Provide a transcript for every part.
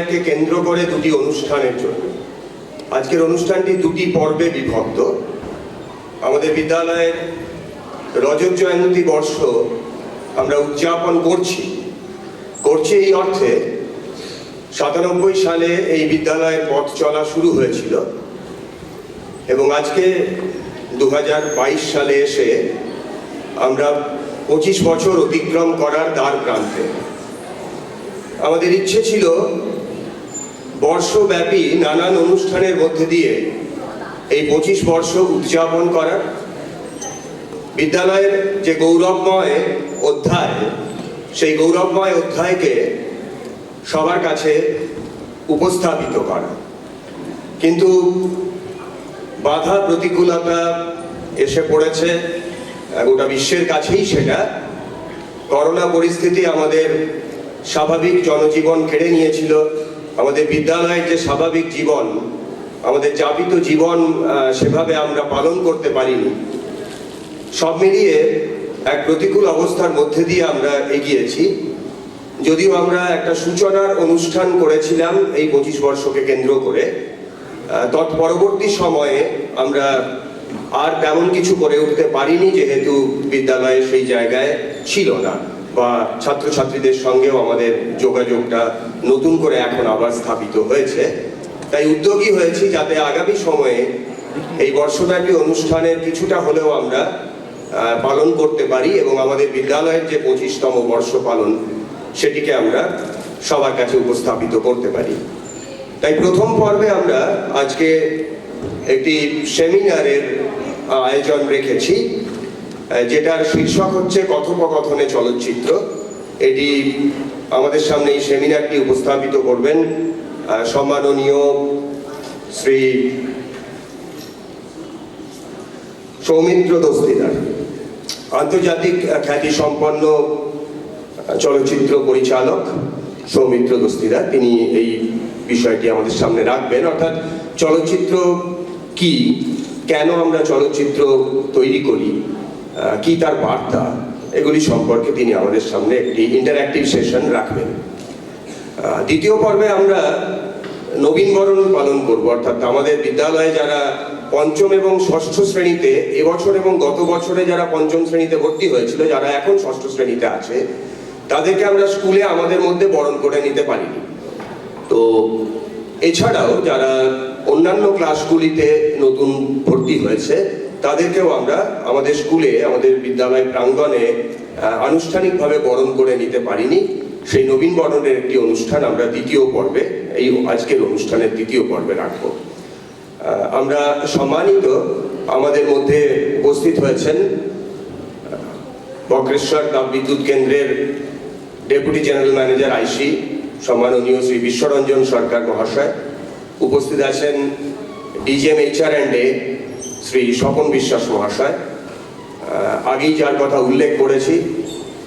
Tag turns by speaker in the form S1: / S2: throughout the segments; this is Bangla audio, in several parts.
S1: বিদ্যালয়কে কেন্দ্র করে দুটি অনুষ্ঠানের জন্য। আজকের অনুষ্ঠানটি দুটি পর্বে বিভক্ত। আমাদের বিদ্যালয়ের রজত জয়ন্তী বর্ষ আমরা উদযাপন করছি এই অর্থে 97 সালে এই বিদ্যালয়ের পথ চলা শুরু হয়েছিল এবং আজকে 2022 সালে এসে আমরা 25 বছর অতিক্রম করার দ্বার প্রান্তে। আমাদের ইচ্ছে ছিল বর্ষব্যাপী নানান অনুষ্ঠানের মধ্যে দিয়ে এই 25 বর্ষ উদযাপন করার, বিদ্যালয়ের যে গৌরবময় অধ্যায় সেই গৌরবময় অধ্যায়কে সবার কাছে উপস্থাপিত করা। কিন্তু বাধা প্রতিকূলতা এসে পড়েছে গোটা বিশ্বের কাছেই। সেটা করোনা পরিস্থিতি আমাদের স্বাভাবিক জনজীবন কেড়ে নিয়েছিল। আমাদের বিদ্যালয়ের যে স্বাভাবিক জীবন, আমাদের যাপিত জীবন সেভাবে আমরা পালন করতে পারিনি। সব মিলিয়ে এক প্রতিকূল অবস্থার মধ্যে দিয়ে আমরা এগিয়েছি। যদিও আমরা একটা সূচনার অনুষ্ঠান করেছিলাম এই 25 বর্ষকে কেন্দ্র করে, তৎপরবর্তী সময়ে আমরা আর তেমন কিছু করে উঠতে পারিনি, যেহেতু বিদ্যালয়ে সেই জায়গায় ছিল না, বা ছাত্রছাত্রীদের সঙ্গেও আমাদের যোগাযোগটা নতুন করে এখন আবার স্থাপিত হয়েছে। তাই উদ্যোগী হয়েছি যাতে আগামী সময়ে এই বর্ষব্যাপী অনুষ্ঠানের কিছুটা হলেও আমরা পালন করতে পারি এবং আমাদের বিদ্যালয়ের যে 25তম বর্ষ পালন সেটিকে আমরা সবার কাছে উপস্থাপিত করতে পারি। তাই প্রথম পর্বে আমরা আজকে একটি সেমিনারের আয়োজন রেখেছি, যেটার শীর্ষক হচ্ছে কথোপকথনে চলচ্চিত্র। এটি আমাদের সামনে এই সেমিনারটি উপস্থাপিত করবেন সম্মাননীয় শ্রী সৌমিত্র দস্তিদার, আন্তর্জাতিক খ্যাতি সম্পন্ন চলচ্চিত্র পরিচালক সৌমিত্র দস্তিদার। তিনি এই বিষয়টি আমাদের সামনে রাখবেন, অর্থাৎ চলচ্চিত্র কি, কেন আমরা চলচ্চিত্র তৈরি করি, কি তার বার্তা, এগুলি সম্পর্কে তিনি আমাদের সামনে একটি ইন্টারঅ্যাক্টিভ সেশন রাখবেন। দ্বিতীয় পর্বে আমরা নবীনবরণ পালন করব, অর্থাৎ আমাদের বিদ্যালয়ে যারা পঞ্চম এবং ষষ্ঠ শ্রেণীতে এবছর এবং গত বছরে যারা পঞ্চম শ্রেণীতে ভর্তি হয়েছিল, যারা এখন ষষ্ঠ শ্রেণীতে আছে, তাদেরকে আমরা স্কুলে আমাদের মধ্যে বরণ করে নিতে পারিনি। তো এছাড়াও যারা অন্যান্য ক্লাসগুলিতে নতুন ভর্তি হয়েছে, তাদেরকেও আমরা আমাদের স্কুলে, আমাদের বিদ্যালয় প্রাঙ্গণে আনুষ্ঠানিকভাবে বরণ করে নিতে পারিনি। সেই নবীন বরণের একটি অনুষ্ঠান আমরা দ্বিতীয় পর্বে, এই আজকের অনুষ্ঠানের দ্বিতীয় পর্বে রাখব। আমরা সম্মানিত আমাদের মধ্যে উপস্থিত হয়েছেন বক্রেশ্বর তাপবিদ্যুৎ কেন্দ্রের ডেপুটি জেনারেল ম্যানেজার আইসি সম্মাননীয় শ্রী বিশ্বরঞ্জন সরকার মহাশয়। উপস্থিত আছেন ডিজিএম HR&A শ্রী স্বপন বিশ্বাস মহাশয়। আগেই যার কথা উল্লেখ করেছি,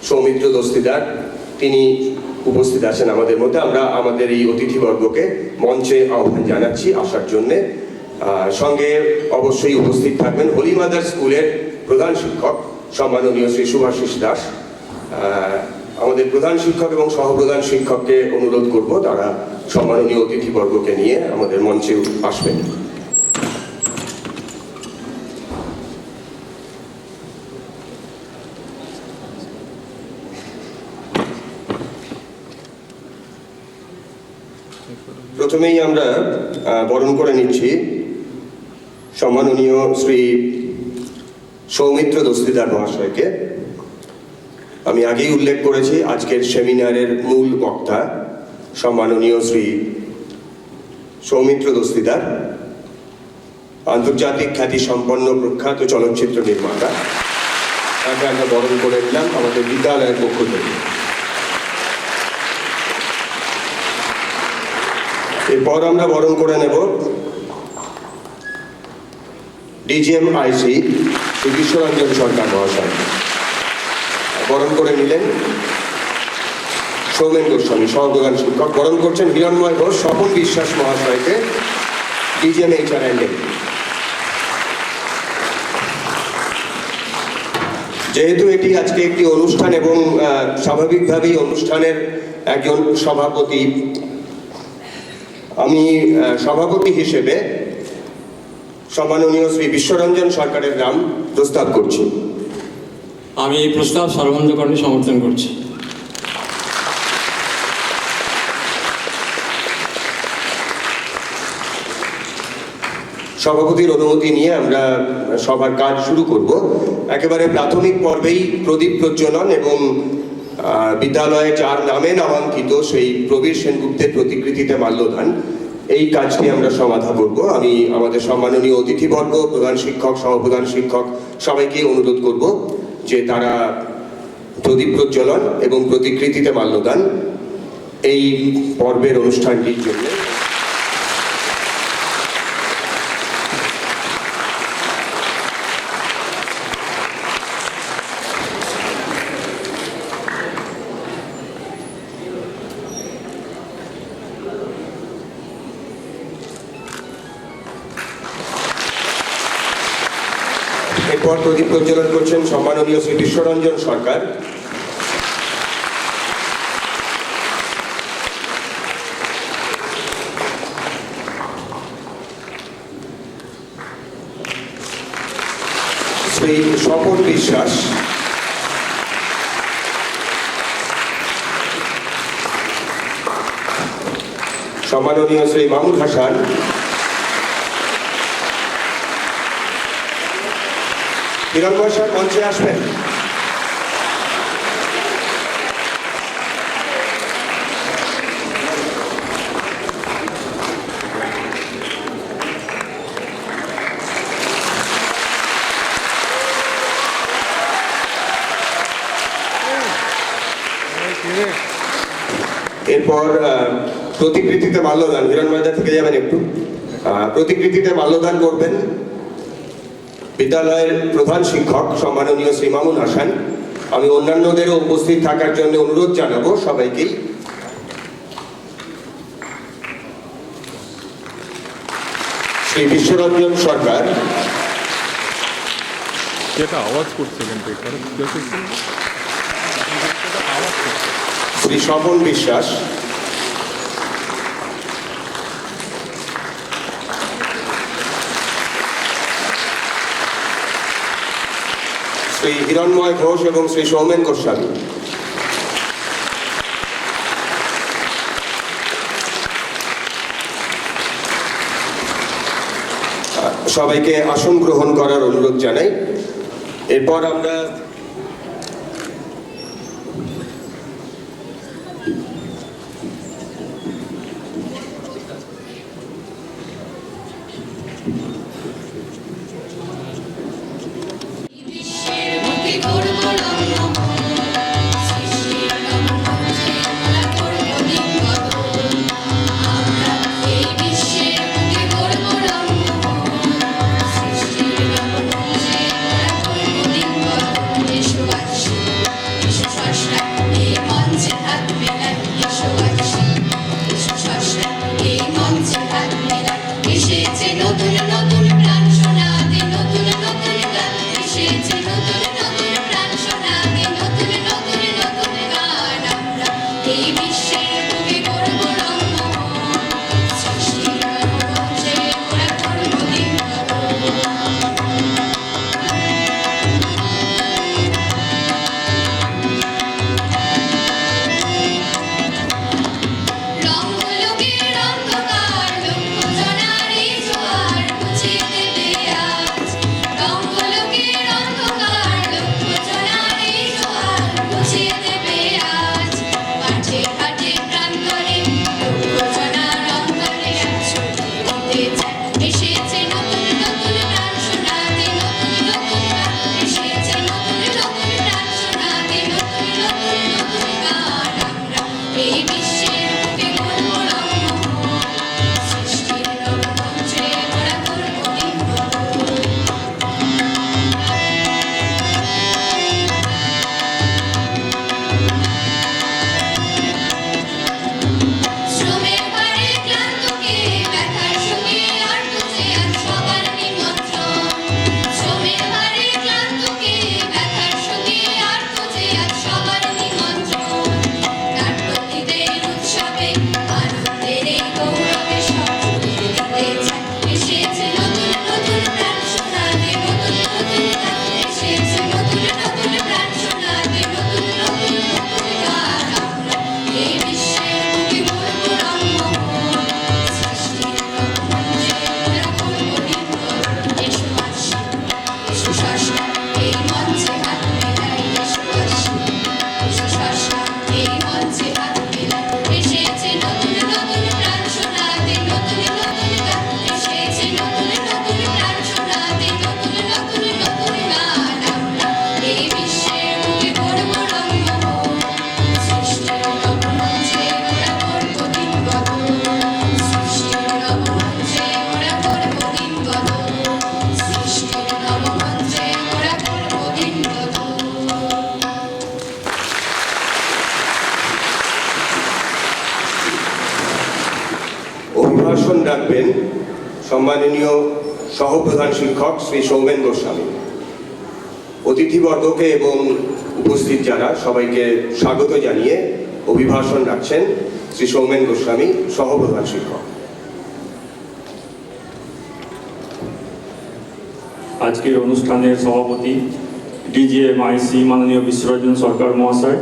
S1: সৌমিত্র দস্তিদার, তিনি উপস্থিত আছেন আমাদের মধ্যে। আমরা আমাদের এই অতিথিবর্গকে মঞ্চে আহ্বান জানাচ্ছি আসার জন্যে। সঙ্গে অবশ্যই উপস্থিত থাকবেন হোলি মাদার স্কুলের প্রধান শিক্ষক সম্মাননীয় শ্রী শুভাশিস দাস। আমাদের প্রধান শিক্ষক এবং সহপ্রধান শিক্ষককে অনুরোধ করব তারা সম্মাননীয় অতিথিবর্গকে নিয়ে আমাদের মঞ্চে আসবেন। প্রথমেই আমরা বরণ করে নিচ্ছি সম্মাননীয় শ্রী সৌমিত্র দস্তিদার মহাশয়কে। আমি আগেই উল্লেখ করেছি আজকের সেমিনারের মূল বক্তা সম্মাননীয় শ্রী সৌমিত্র দস্তিদার, আন্তর্জাতিক খ্যাতি সম্পন্ন প্রখ্যাত চলচ্চিত্র নির্মাতা। তাকে আমরা বরণ করে নিলাম আমাদের বিদ্যালয়ের পক্ষ থেকে। এরপর আমরা বরণ করে নেব ডিজিএম আইসি শ্রী বিশ্বরঞ্জন সরকার মহাশয়। বরণ করে নিলেন সৌমেন গোস্বামী, সহপ্রধান শিক্ষক। বরণ করছেন হিরণময় ঘোষ, স্বপন বিশ্বাস মহাশয়কে, ডিজিএম HR&A। যেহেতু এটি আজকে একটি অনুষ্ঠান এবং স্বাভাবিকভাবেই অনুষ্ঠানের একজন সভাপতি আমি সভাপতি হিসেবে সম্মাননীয় শ্রী বিশ্বরঞ্জন সরকারের নাম প্রস্তাব করছি।
S2: আমি এই প্রস্তাব সর্বান্তকরণে সমর্থন করছি।
S1: সভাপতির অনুমতি নিয়ে আমরা সবার কাজ শুরু করব। একেবারে প্রাথমিক পর্বেই প্রদীপ প্রজ্বলন এবং বিদ্যালয়ে যার নামে নামাঙ্কিত সেই প্রবীর সেনগুপ্তের প্রতিকৃতিতে মাল্যদান, এই কাজটি আমরা সমাধা করব। আমি আমাদের সম্মাননীয় অতিথিবর্গ, প্রধান শিক্ষক, সহপ্রধান শিক্ষক সবাইকে অনুরোধ করব যে তারা প্রদীপ প্রজ্বলন এবং প্রতিকৃতিতে মাল্যদান এই পর্বের অনুষ্ঠানটির জন্য এরপর প্রদীপ প্রজ্বলন করছেন সম্মাননীয় শ্রী বিশ্বরঞ্জন সরকার। শ্রী স্বপন বিশ্বাস, সম্মাননীয় শ্রী মামুন হাসান, হিরণময় স্যার মঞ্চে আসবেন। এরপর প্রতিকৃতিতে মাল্যদান, হিরণময়দা থেকে যাবেন একটু। প্রতিকৃতিতে মাল্যদান করবেন বিদ্যালয়ের প্রধান শিক্ষক সম্মাননীয় শ্রী মামুন হাসান। আমি অন্যান্যদেরও উপস্থিত থাকার জন্য অনুরোধ জানাবো সবাইকেই। শ্রী বিশ্বরঞ্জন সরকার, শ্রী স্বপন বিশ্বাস, শ্রী হিরণময় ঘোষ এবং শ্রী সৌমেন গোস্বামী। সবাইকে আসন গ্রহণ করার অনুরোধ জানাই। এরপর আমরা অভিভাষণ রাখবেন সম্মাননীয় সহপ্রধান শিক্ষক শ্রী সৌমেন গোস্বামী। অতিথিবর্গকে এবং উপস্থিত যারা সবাইকে স্বাগত জানিয়ে অভিভাষণ রাখছেন শ্রী সৌমেন গোস্বামী, সহপ্রধান শিক্ষক।
S3: আজকের অনুষ্ঠানের সভাপতি DGM-IC মাননীয় বিশ্বরঞ্জন সরকার মহাশয়,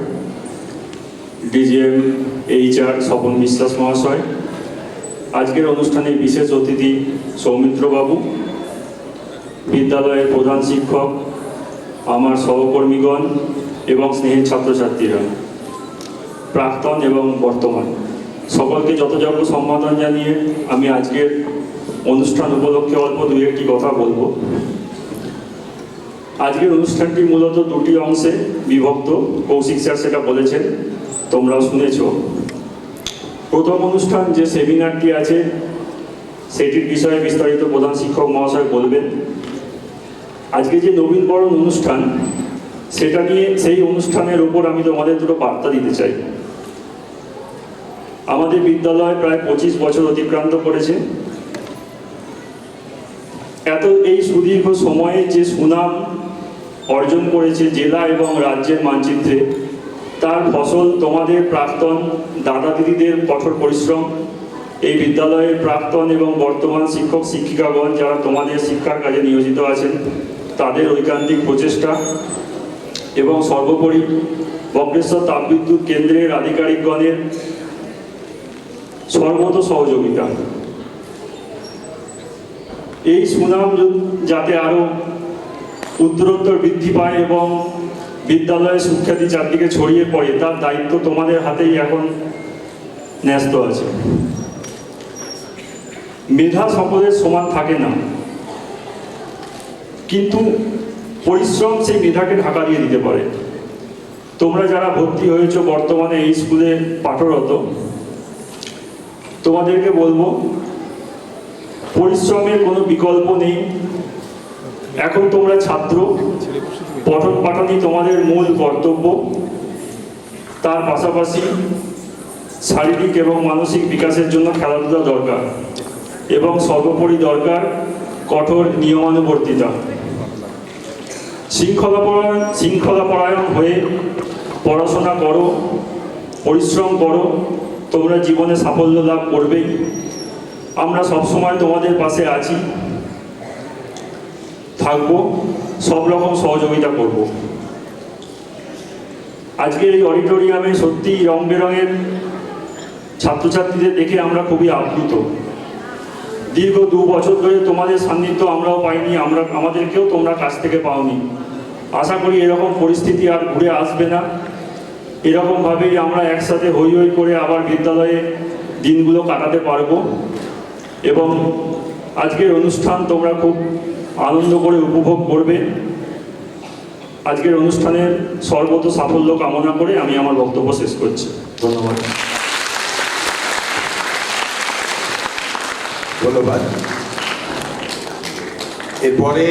S3: DGM-HR স্বপন বিশ্বাস মহাশয়, আজকের অনুষ্ঠানে বিশেষ অতিথি সৌমিত্র বাবু, বিদ্যালয়ের প্রধান শিক্ষক, আমার সহকর্মীগণ এবং স্নেহের ছাত্রছাত্রীরা, প্রাক্তন এবং বর্তমান, সকলকে যথাযোগ্য সম্বোধন জানিয়ে আমি আজকের অনুষ্ঠান উপলক্ষে অল্প দুই একটি কথা বলবো। আজকের অনুষ্ঠানটি মূলত দুটি অংশে বিভক্ত। কৌশিক স্যার সেটা বলেছেন, তোমরাও শুনেছ। প্রথম অনুষ্ঠান যে সেমিনারটি আছে সেটির বিষয়ে বিস্তারিত প্রধান শিক্ষক মহাশয় বলবেন। আজকে যে নবীনবরণ অনুষ্ঠান সেটা নিয়ে, সেই অনুষ্ঠানের উপর আমি তোমাদের দুটো বার্তা দিতে চাই। আমাদের বিদ্যালয় প্রায় 25 বছর অতিক্রান্ত করেছে। এই সুদীর্ঘ সময়ে যে সুনাম অর্জন করেছে জেলা এবং রাজ্যের মানচিত্রে, তার ফসল তোমাদের প্রাক্তন দাদা দিদিদের কঠোর পরিশ্রম, এই বিদ্যালয়ের প্রাক্তন এবং বর্তমান শিক্ষক শিক্ষিকাগণ যারা তোমাদের শিক্ষার কাজে নিয়োজিত আছেন তাদের ঐকান্তিক প্রচেষ্টা এবং সর্বোপরি বক্রেশ্বর তাপবিদ্যুৎ কেন্দ্রের আধিকারিকগণের সর্বত সহযোগিতা। এই সুনাম যাতে আরও উত্তরোত্তর বৃদ্ধি পায় এবং বিদ্যালয়ের সুখ্যাতি চারদিকে ছড়িয়ে পড়ে, তার দায়িত্ব তোমাদের হাতেই এখন ন্যস্ত আছে। মেধা সকলের সমান থাকে না, কিন্তু পরিশ্রম সেই মেধাকে ঢাকা দিয়ে দিতে পারে। তোমরা যারা ভর্তি হয়েছো বর্তমানে এই স্কুলে পাঠরত, তোমাদেরকে বলবো পরিশ্রমের কোনো বিকল্প নেই। এখন তোমরা ছাত্র, পঠন পাঠনই তোমাদের মূল কর্তব্য। তার পাশাপাশি শারীরিক এবং মানসিক বিকাশের জন্য খেলাধুলা দরকার এবং সর্বোপরি দরকার কঠোর নিয়মানুবর্তিতা। শৃঙ্খলাপরায়ণ হয়ে পড়াশোনা করো, পরিশ্রম করো, তোমরা জীবনে সাফল্য লাভ করবেই। আমরা সবসময় তোমাদের পাশে আছি, থাকবো, সব রকম সহযোগিতা করব। আজকের এই অডিটোরিয়ামে সত্যি রং বেরঙের ছাত্রছাত্রীদের দেখে আমরা খুবই আপ্লুত। দীর্ঘ 2 বছর ধরে তোমাদের সান্নিধ্য আমরাও পাইনি, আমাদেরকেও তোমরা কাছ থেকে পাওনি। আশা করি এরকম পরিস্থিতি আর ঘুরে আসবে না। এরকমভাবেই আমরা একসাথে হই হই করে আবার বিদ্যালয়ে দিনগুলো কাটাতে পারবো এবং আজকের অনুষ্ঠান তোমরা খুব আনন্দ করে উপভোগ করবে। আজকের অনুষ্ঠানের সর্বত সাফল্য কামনা করে আমি আমার বক্তব্য শেষ করছি। ধন্যবাদ।
S1: ধন্যবাদ। এরপরে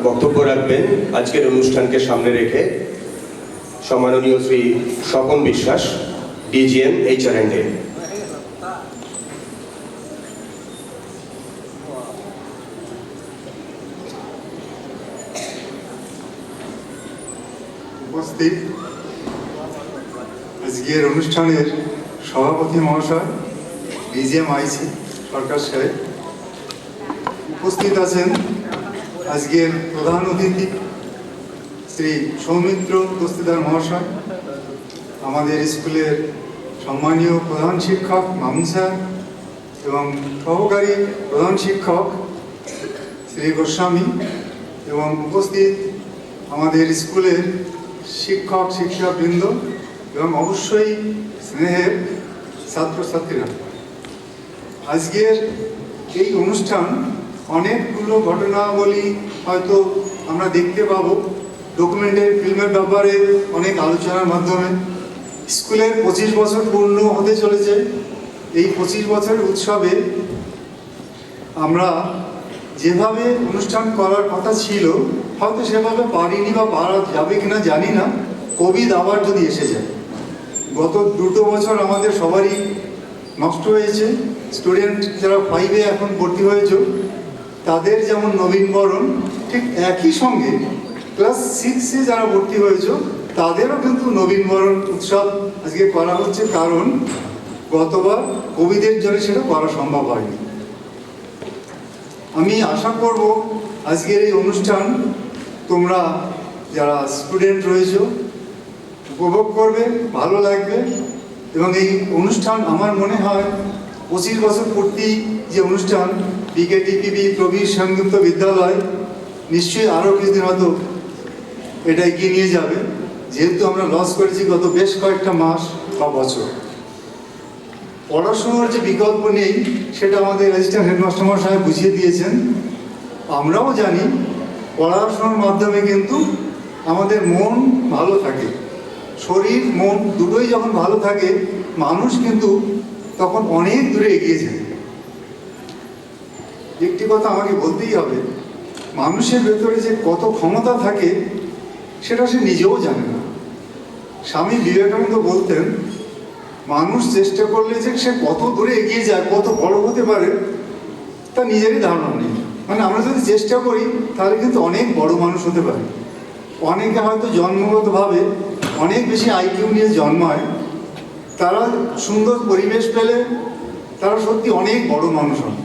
S1: বক্তব্য রাখবেন আজকের অনুষ্ঠানকে সামনে রেখে সম্মাননীয় শ্রী স্বপন বিশ্বাস, DGM-HR&A।
S4: উপস্থিত আজকের অনুষ্ঠানের সভাপতি মহাশয়, DGM-IC সরকার সাহেব, উপস্থিত আছেন আজকের প্রধান অতিথি শ্রী সৌমিত্র দস্তিদার মহাশয়, আমাদের স্কুলের সম্মানীয় প্রধান শিক্ষক মামুন স্যার এবং সহকারী প্রধান শিক্ষক শ্রী গোস্বামী এবং উপস্থিত আমাদের স্কুলের শিক্ষক শিক্ষাবৃন্দ এবং অবশ্যই স্নেহের ছাত্রছাত্রীরা। আজকের এই অনুষ্ঠান অনেকগুলো ঘটনাবলী হয়তো আমরা দেখতে পাবো, ডকুমেন্টারি ফিল্মের ব্যাপারে অনেক আলোচনার মাধ্যমে। স্কুলের 25 বছর পূর্ণ হতে চলেছে। এই 25 বছরের উৎসবে আমরা যেভাবে অনুষ্ঠান করার কথা ছিল হয়তো সেভাবে পারিনি বা পারা যাবে কিনা জানি না। কোভিড আবার যদি এসে যায়, গত 2 বছর আমাদের সবারই নষ্ট হয়েছে, স্টুডেন্ট যারা 5-এ এখন ভর্তি হয়েছে তাদের যেমন নবীনবরণ, ঠিক একই সঙ্গে ক্লাস 6-এ যারা ভর্তি হয়েছে তাদেরও কিন্তু নবীনবরণ উৎসব আজকে করা হচ্ছে, কারণ গতবার কোভিডের জন্য সেটা করা সম্ভব হয়নি। আমি আশা করব আজকের এই অনুষ্ঠান তোমরা যারা স্টুডেন্ট রয়েছে উপভোগ করবে, ভালো লাগবে। এবং এই অনুষ্ঠান আমার মনে হয় 25 বছর পূর্তি যে অনুষ্ঠান বিকেটিপিবি প্রবীর সংযুক্ত বিদ্যালয় নিশ্চয়ই আরও কিছুদিন হয়তো এটা এগিয়ে নিয়ে যাবে, যেহেতু আমরা লস করেছি গত বেশ কয়েকটা মাস বা বছর। পড়াশোনার যে বিকল্প নেই সেটা আমাদের অ্যাসিস্ট্যান্ট হেডমাস্টার মশাই বুঝিয়ে দিয়েছেন। আমরাও জানি পড়াশোনার মাধ্যমে কিন্তু আমাদের মন ভালো থাকে, শরীর মন দুটোই যখন ভালো থাকে মানুষ কিন্তু তখন অনেক দূরে এগিয়ে যায়। একটি কথা আমাকে বলতেই হবে, মানুষের ভেতরে যে কত ক্ষমতা থাকে সেটা সে নিজেও জানে না। স্বামী বিবেকানন্দ বলতেন, মানুষ চেষ্টা করলে যে সে কত দূরে এগিয়ে যায়, কত বড় হতে পারে তা নিজেরই ধারণা নেই। মানে আমরা যদি চেষ্টা করি তাহলে কিন্তু অনেক বড় মানুষ হতে পারে। অনেকে হয়তো জন্মগতভাবে অনেক বেশি আইকিউ নিয়ে জন্মায়, তারা সুন্দর পরিবেশ পেলে তারা সত্যি অনেক বড় মানুষ হন।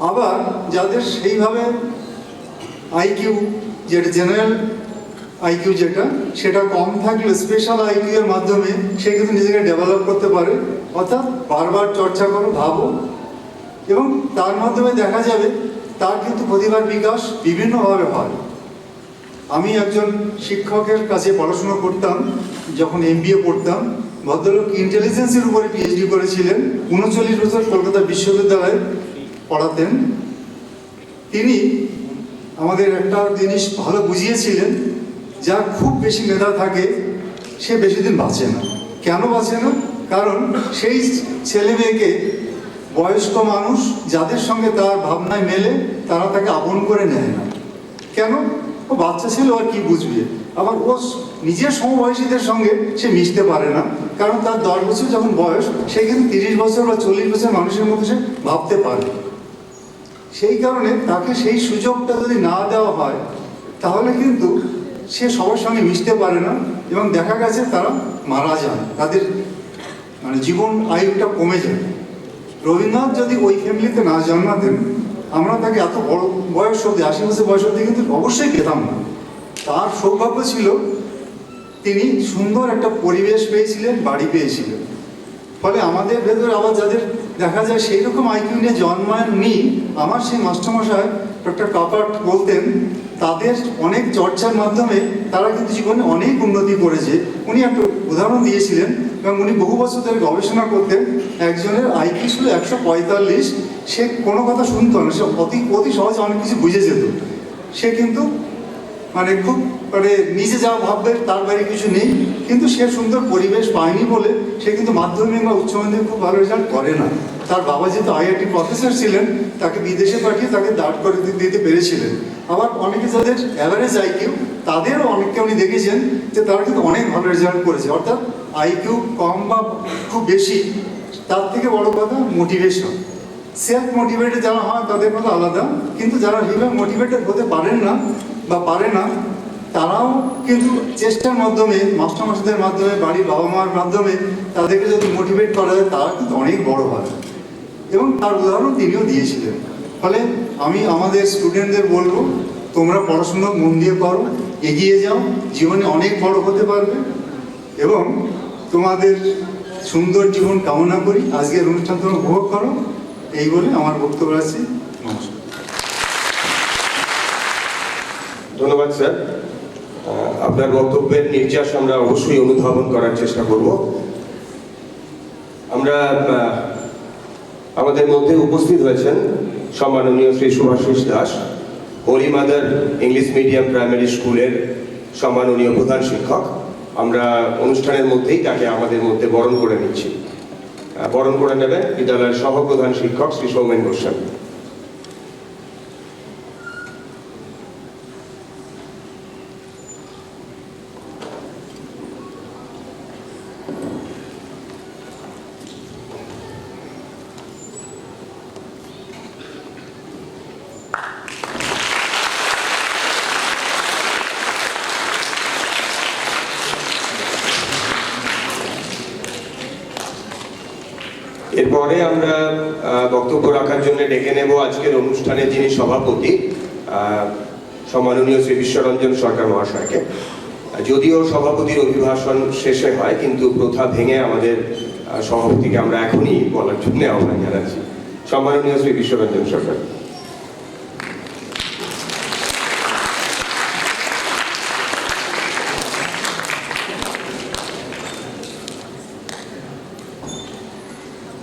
S4: আবার যাদের সেইভাবে আইকিউ, যেটা জেনারেল আইকিউ যেটা সেটা কম থাকলে স্পেশাল আইকিউ এর মাধ্যমে সে কিন্তু নিজেকে ডেভেলপ করতে পারে। অর্থাৎ বারবার চর্চা করো, ভাবো, এবং তার মাধ্যমে দেখা যাবে তার কিন্তু প্রতিভার বিকাশ বিভিন্নভাবে হয়। আমি একজন শিক্ষকের কাছে পড়াশোনা করতাম যখন MBA পড়তাম। ভদ্রলোক ইন্টেলিজেন্সের উপরে PhD করেছিলেন, 39 বছর কলকাতা বিশ্ববিদ্যালয়ে পড়াতেন। তিনি আমাদের একটা জিনিস ভালো বুঝিয়েছিলেন, যার খুব বেশি মেধা থাকে সে বেশি দিন বাঁচে না। কেন বাঁচে না? কারণ সেই ছেলে মেয়েকে বয়স্ক মানুষ যাদের সঙ্গে তার ভাবনায় মেলে তারা তাকে আপন করে নেয় না। কেন? ও বাচ্চা ছিল, আর কি বুঝবে। আবার ও নিজের সমবয়সীদের সঙ্গে সে মিশতে পারে না, কারণ তার 10 বছর যখন বয়স সে কিন্তু 30 বছর বা 40 বছর মানুষের মতো সে ভাবতে পারে। সেই কারণে তাকে সেই সুযোগটা যদি না দেওয়া হয় তাহলে কিন্তু সে সবার সঙ্গে মিশতে পারে না, এবং দেখা গেছে তারা মারা যায়, তাদের মানে জীবন আয়ুটা কমে যায়। রবীন্দ্রনাথ যদি ওই ফ্যামিলিতে না জন্মাতেন আমরা তাকে এত বড় বয়স অবধি, 80 বছর বয়স অবধি কিন্তু অবশ্যই পেতাম না। তার সৌভাগ্য ছিল তিনি সুন্দর একটা পরিবেশ পেয়েছিলেন, বাড়ি পেয়েছিলেন। ফলে আমাদের ভেতরে আবার যাদের দেখা যায় সেই রকম আইকিউ নিয়ে জন্মায়নি, আমার সেই মাস্টারমশাই ডক্টর কাপাট বলতেন তাদের অনেক চর্চার মাধ্যমে তারা কিন্তু জীবনে অনেক উন্নতি করেছে। উনি একটা উদাহরণ দিয়েছিলেন, এবং উনি বহু বছর ধরে গবেষণা করতেন। একজনের আইকিউ ছিল 145, সে কোনো কথা শুনতো না, সে অতি সহজে অনেক কিছু বুঝে যেত। সে কিন্তু মানে খুব মানে নিজে যা ভাববে তার বাইরে কিছু নেই, কিন্তু সে সুন্দর পরিবেশ পায়নি বলে সে কিন্তু মাধ্যমিক বা উচ্চ মাধ্যমিক খুব ভালো রেজাল্ট করে না। তার বাবা যেহেতু IIT প্রফেসর ছিলেন তাকে বিদেশে পাঠিয়ে তাকে দাঁড় করে দিতে পেরেছিলেন। আবার অনেকে যাদের অ্যাভারেজ আইকিউ তাদেরও অনেককে উনি দেখেছেন যে তারা কিন্তু অনেক ভালো রেজাল্ট করেছে। অর্থাৎ আইকিউ কম বা খুব বেশি তার থেকে বড় কথা মোটিভেশন। সেলফ মোটিভেটেড যারা হয় তাদের কথা আলাদা, কিন্তু যারা হিভাবে মোটিভেটেড হতে পারেন না বা পারে না তারাও কিন্তু চেষ্টার মাধ্যমে, মাস্টারমশাইদের মাধ্যমে, বাড়ির বাবা মার মাধ্যমে তাদেরকে যদি মোটিভেট করা যায় তারা কিন্তু অনেক বড় হয়, এবং তার উদাহরণ তিনিও দিয়েছিলেন। ফলে আমি আমাদের স্টুডেন্টদের বলবো তোমরা পড়াশুনো মন দিয়ে করো, এগিয়ে যাও, জীবনে অনেক বড় হতে পারবে, এবং তোমাদের সুন্দর জীবন কামনা করি। আজকের অনুষ্ঠান তোমরা উপভোগ করো, এই বলে আমার বক্তব্য আছে। নমস্কার।
S1: ধন্যবাদ স্যার। আপনার বক্তব্যের নির্যাস আমরা অবশ্যই অনুধাবন করার চেষ্টা করব। আমরা আমাদের মধ্যে উপস্থিত হয়েছেন সম্মাননীয় Shri Subhashis Das, Holy Mother English medium primary স্কুলের সম্মাননীয় প্রধান শিক্ষক। আমরা অনুষ্ঠানের মধ্যেই তাকে আমাদের মধ্যে বরণ করে নিচ্ছি। বরণ করে নেবেন বিদ্যালয়ের সহপ্রধান শিক্ষক শ্রী সৌমেন গোস্বামী। এরপরে আমরা বক্তব্য রাখার জন্য ডেকে নেব আজকের অনুষ্ঠানের যিনি সভাপতি সম্মাননীয় শ্রী বিশ্বরঞ্জন সরকার মহাশয়কে। যদিও সভাপতির অভিভাষণ শেষে হয়, কিন্তু প্রথা ভেঙে আমাদের সভাপতিকে আমরা এখনই বলার জন্য আহ্বান জানাচ্ছি। সম্মাননীয় শ্রী বিশ্বরঞ্জন সরকার।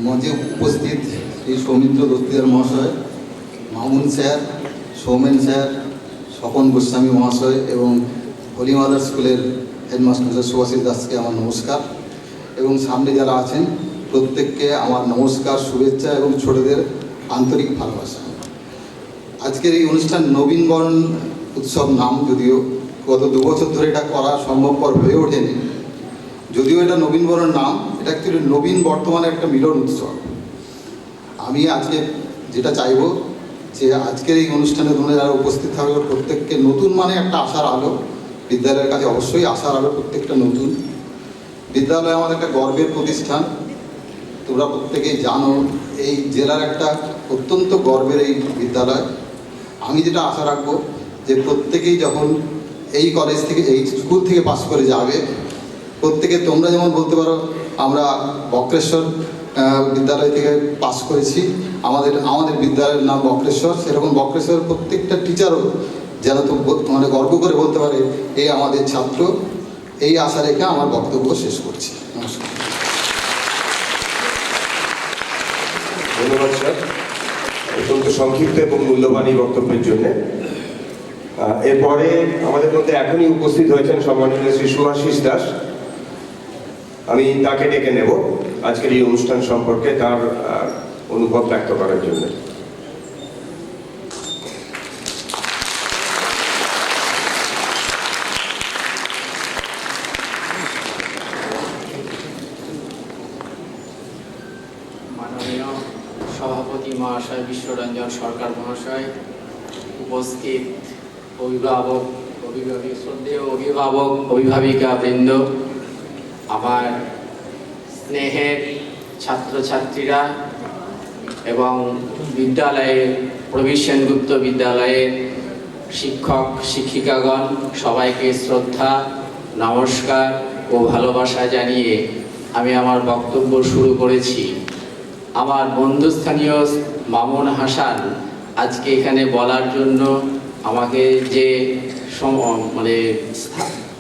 S5: মঞ্চে উপস্থিত শ্রী সৌমিত্র দস্তিদার মহাশয়, মামুন স্যার, সৌমেন স্যার, স্বপন গোস্বামী মহাশয় এবং হোলি মাদার স্কুলের হেডমাস্টার সুভাষিস দাসকে আমার নমস্কার, এবং সামনে যারা আছেন প্রত্যেককে আমার নমস্কার, শুভেচ্ছা এবং ছোটদের আন্তরিক ভালোবাসা। আজকের এই অনুষ্ঠান নবীনবরণ উৎসব নাম, যদিও গত 2 বছর ধরে এটা করা সম্ভবপর হয়ে ওঠেনি। যদিও এটা নবীনবরণ নাম, এটা অ্যাকচুয়ালি নবীন বর্তমানে একটা মিলন উৎসব। আমি আজকে যেটা চাইব যে আজকের এই অনুষ্ঠানে তোমরা যারা উপস্থিত থাকবে প্রত্যেককে নতুন মানে একটা আশার আলো, বিদ্যালয়ের কাছে অবশ্যই আশার আলো, প্রত্যেকটা নতুন। বিদ্যালয় আমাদের একটা গর্বের প্রতিষ্ঠান, তোমরা প্রত্যেকেই জানো এই জেলার একটা অত্যন্ত গর্বের এই বিদ্যালয়। আমি যেটা আশা রাখবো যে প্রত্যেকেই যখন এই কলেজ থেকে, এই স্কুল থেকে পাস করে যাবে, প্রত্যেকে তোমরা যেমন বলতে পারো আমরা বক্রেশ্বর বিদ্যালয় থেকে পাস করেছি, আমাদের বিদ্যালয়ের নাম বক্রেশ্বর, সেরকম বক্রেশ্বরের প্রত্যেকটা টিচারও যেন তো মানে গর্ব করে বলতে পারে এই আমাদের ছাত্র। এই আশা রেখে আমার বক্তব্য শেষ করছি। নমস্কার।
S1: ধন্যবাদ স্যার, অত্যন্ত সংক্ষিপ্ত এবং মূল্যবান এই বক্তব্যের জন্য। এরপরে আমাদের মধ্যে এখনই উপস্থিত হয়েছেন সম্মাননীয় শ্রী সুভাষিস দাস। আমি তাকে ডেকে নেব আজকের এই অনুষ্ঠান সম্পর্কে তার অনুভব ব্যক্ত করার জন্য।
S6: মাননীয় সভাপতি মহাশয় বিশ্বরঞ্জন সরকার মহাশয়, উপস্থিত অভিভাবক, শ্রদ্ধেয় অভিভাবক, অভিভাবিকা বৃন্দ, আমার স্নেহের ছাত্রছাত্রীরা এবং বিদ্যালয়ের প্রবীর সেনগুপ্ত বিদ্যালয়ের শিক্ষক শিক্ষিকাগণ, সবাইকে শ্রদ্ধা, নমস্কার ও ভালোবাসা জানিয়ে আমি আমার বক্তব্য শুরু করেছি। আমার বন্ধুস্থানীয় মামুন হাসান আজকে এখানে বলার জন্য আমাকে যে মানে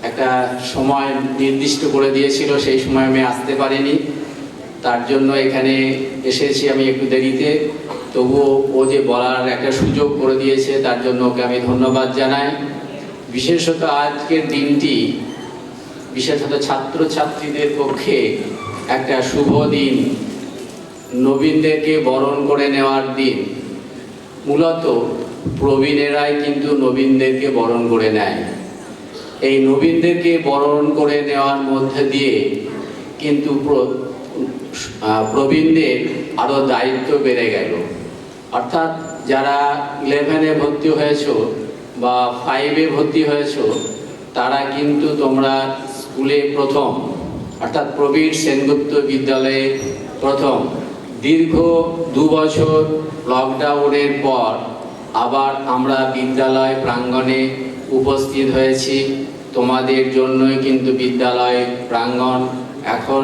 S6: একটা সময় নির্দিষ্ট করে দিয়েছিল, সেই সময় আমি আসতে পারিনি, তার জন্য এখানে এসেছি আমি একটু দেরিতে। তবুও ও যে বলার একটা সুযোগ করে দিয়েছে তার জন্য ওকে আমি ধন্যবাদ জানাই। বিশেষত আজকের দিনটি বিশেষত ছাত্রছাত্রীদের পক্ষে একটা শুভ দিন, নবীনদেরকে বরণ করে নেওয়ার দিন। মূলত প্রবীণেরাই কিন্তু নবীনদেরকে বরণ করে নেয়। এই নবীনদেরকে বরণ করে নেওয়ার মধ্যে দিয়ে কিন্তু প্রবীণদের আরও দায়িত্ব বেড়ে গেল। অর্থাৎ যারা 11-এ ভর্তি হয়েছ বা 5-এ ভর্তি হয়েছ, তারা কিন্তু তোমরা স্কুলে প্রথম, অর্থাৎ প্রবীর সেনগুপ্ত বিদ্যালয়ে প্রথম। দীর্ঘ 2 বছর লকডাউনের পর আবার আমরা বিদ্যালয় প্রাঙ্গণে উপস্থিত হয়েছি। তোমাদের জন্যই কিন্তু বিদ্যালয় প্রাঙ্গণ এখন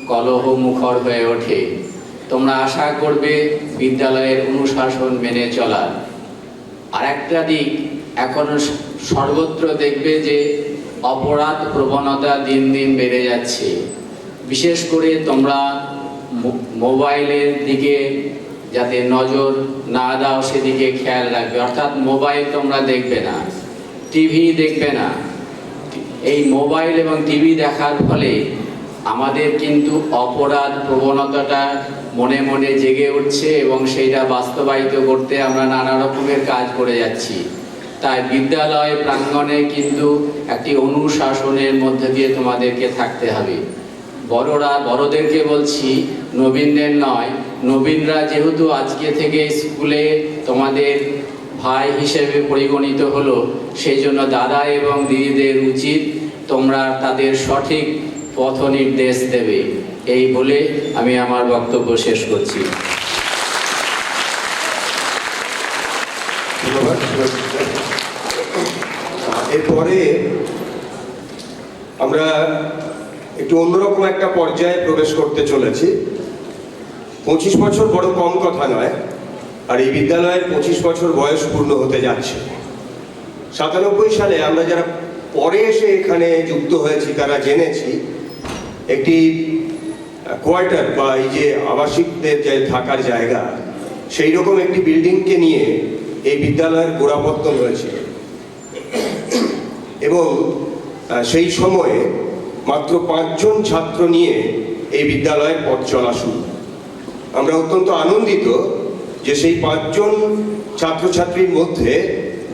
S6: কলহমুখর হয়ে ওঠে। তোমরা আশা করবে বিদ্যালয়ের অনুশাসন মেনে চলার। আর একটা দিক, এখনো সর্বত্র দেখবে যে অপরাধ প্রবণতা দিন দিন বেড়ে যাচ্ছে। বিশেষ করে তোমরা মোবাইলের দিকে যাতে নজর না দাও সেদিকে খেয়াল রাখবে। অর্থাৎ মোবাইল তোমরা দেখবে না, টিভি দেখবে না। এই মোবাইল এবং টিভি দেখার ফলে আমাদের কিন্তু অপরাধ প্রবণতাটা মনে মনে জেগে উঠছে এবং সেইটা বাস্তবায়িত করতে আমরা নানা রকমের কাজ করে যাচ্ছি। তাই বিদ্যালয় প্রাঙ্গণে কিন্তু একটি অনুশাসনের মধ্যে দিয়ে তোমাদেরকে থাকতে হবে। বড়দেরকে বলছি, নবীনদের নয়। নবীনরা যেহেতু আজকে থেকে স্কুলে তোমাদের ভাই হিসেবে পরিগণিত হলো, সেই জন্য দাদা এবং দিদিদের উচিত তোমরা তাদের সঠিক পথ নির্দেশ দেবে। এই বলে আমি আমার বক্তব্য শেষ করছি।
S1: ধন্যবাদ। এরপরে আমরা একটু অন্যরকম একটা পর্যায়ে প্রবেশ করতে চলেছি। 25 বছর বড় কম কথা নয়, আর এই বিদ্যালয়ের 25 বছর বয়স পূর্ণ হতে যাচ্ছে। 97 সালে আমরা যারা পরে এসে এখানে যুক্ত হয়েছি তারা জেনেছি একটি কোয়ার্টার বা এই যে আবাসিকদের যে থাকার জায়গা, সেই রকম একটি বিল্ডিংকে নিয়ে এই বিদ্যালয়ের গোড়াপত্তন হয়েছিল এবং সেই সময়ে মাত্র 5 জন ছাত্র নিয়ে এই বিদ্যালয়ের পথ চলা শুরু। আমরা অত্যন্ত আনন্দিত যে সেই 5 জন ছাত্রছাত্রীর মধ্যে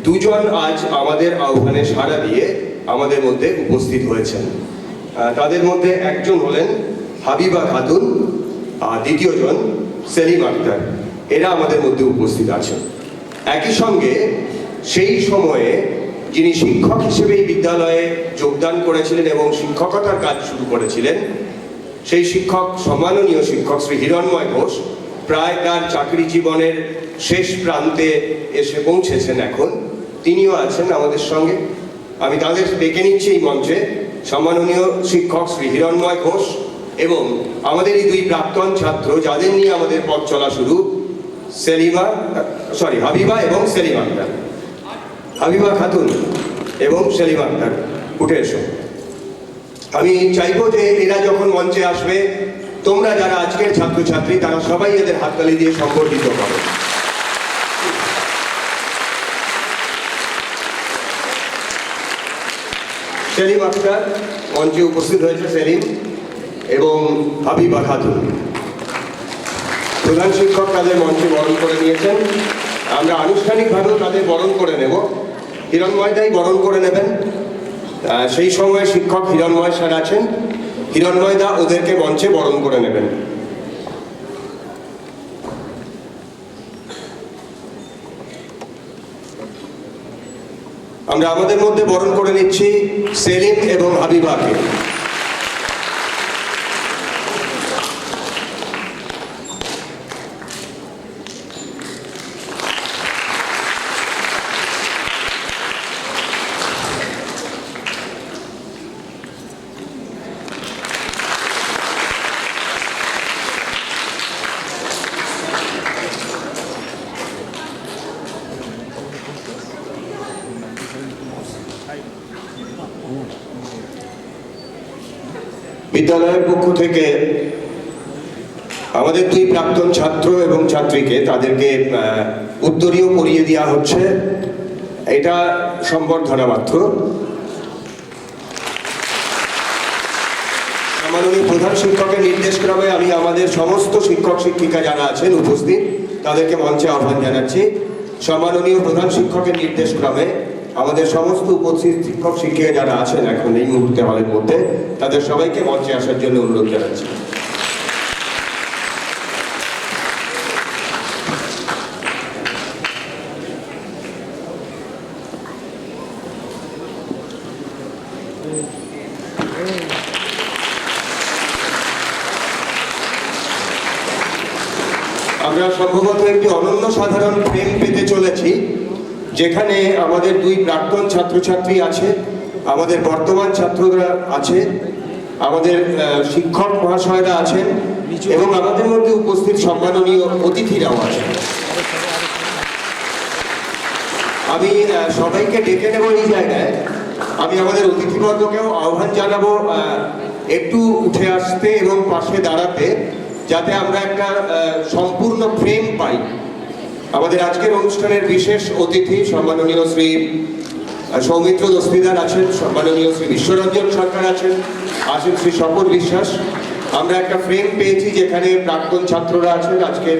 S1: 2 জন আজ আমাদের আহ্বানে সাড়া দিয়ে আমাদের মধ্যে উপস্থিত হয়েছেন। তাদের মধ্যে একজন হলেন হাবিবা খাতুন, আর দ্বিতীয় জন সেলিম আক্তার। এরা আমাদের মধ্যে উপস্থিত আছেন। একই সঙ্গে সেই সময়ে যিনি শিক্ষক হিসেবে এই বিদ্যালয়ে যোগদান করেছিলেন এবং শিক্ষকতার কাজ শুরু করেছিলেন, সেই শিক্ষক, সম্মাননীয় শিক্ষক শ্রী হিরণময় ঘোষ, প্রায় তার চাকরি জীবনের শেষ প্রান্তে এসে পৌঁছেছেন এখন। তিনিও আছেন আমাদের সঙ্গে। আমি তাদের ডেকে নিচ্ছি এই মঞ্চে, সম্মাননীয় শিক্ষক শ্রী হিরণময় ঘোষ এবং আমাদের এই 2 প্রাক্তন ছাত্র যাদের নিয়ে আমাদের পথ চলা শুরু, হাবিবা এবং সেলিম আক্তার। হাবিবা খাতুন এবং সেলিম আক্তার, উঠে এসো। আমি চাইবো যে এরা যখন মঞ্চে আসবে, তোমরা যারা আজকের ছাত্রছাত্রী তারা সবাই এদের হাততালি দিয়ে সম্বর্ধিত করো। সেলিম আক্তার মঞ্চে উপস্থিত হয়েছে, সেলিম এবং হাবিবা খাতুন। প্রধান শিক্ষক তাদের মঞ্চে বরণ করে নিয়েছেন। আমরা আনুষ্ঠানিকভাবেও তাদের বরণ করে নেব। হিরণময় দাই বরণ করে নেবেন। সেই সময় শিক্ষক হিরণময় স্যার আছেন। হিরণময় দা ওদেরকে মঞ্চে বরণ করে নেবেন। আমরা আমাদের মধ্যে বরণ করে নিচ্ছি সেলিম এবং হাবিবাকে। বিদ্যালয়ের পক্ষ থেকে আমাদের 2 প্রাক্তন ছাত্র এবং ছাত্রীকে তাদেরকে উত্তরীয় পরিয়ে দেওয়া হচ্ছে। এটা সম্বর্ধনা মাত্র। মাননীয় প্রধান শিক্ষকের নির্দেশক্রমে আমি আমাদের সমস্ত শিক্ষক শিক্ষিকা যারা আছেন উপস্থিত তাদেরকে মঞ্চে আহ্বান জানাচ্ছি। সম্মাননীয় প্রধান শিক্ষকের নির্দেশক্রমে আমাদের সমস্ত উপস্থিত শিক্ষক শিক্ষিকা যারা আছেন এখন এই মুহূর্তে হলের মধ্যে, তাদের সবাইকে মঞ্চে আসার জন্য অনুরোধ জানাচ্ছি। আমরা সম্ভবত একটি অনন্য সাধারণ ফ্রেম পেতে চলেছি, যেখানে আমাদের 2 প্রাক্তন ছাত্রছাত্রী আছে, আমাদের বর্তমান ছাত্ররা আছে, আমাদের শিক্ষক মহাশয়রা আছেন এবং আমাদের মধ্যে উপস্থিত সম্মাননীয় অতিথিরাও আছেন। আমি সবাইকে ডেকে নেব এই জায়গায়। আমি আমাদের অতিথিবর্গকেও আহ্বান জানাবো একটু উঠে আসতে এবং পাশে দাঁড়াতে, যাতে আমরা একটা সম্পূর্ণ ফ্রেম পাই। আমাদের আজকের অনুষ্ঠানের বিশেষ অতিথি সম্মাননীয় শ্রী সৌমিত্র দস্তিদার আছেন, সম্মাননীয় শ্রী বিশ্বরঞ্জন সরকার আছেন শ্রী স্বপন বিশ্বাস। আমরা একটা ফ্রেম পেয়েছি যেখানে প্রাক্তন ছাত্ররা আছেন, আজকের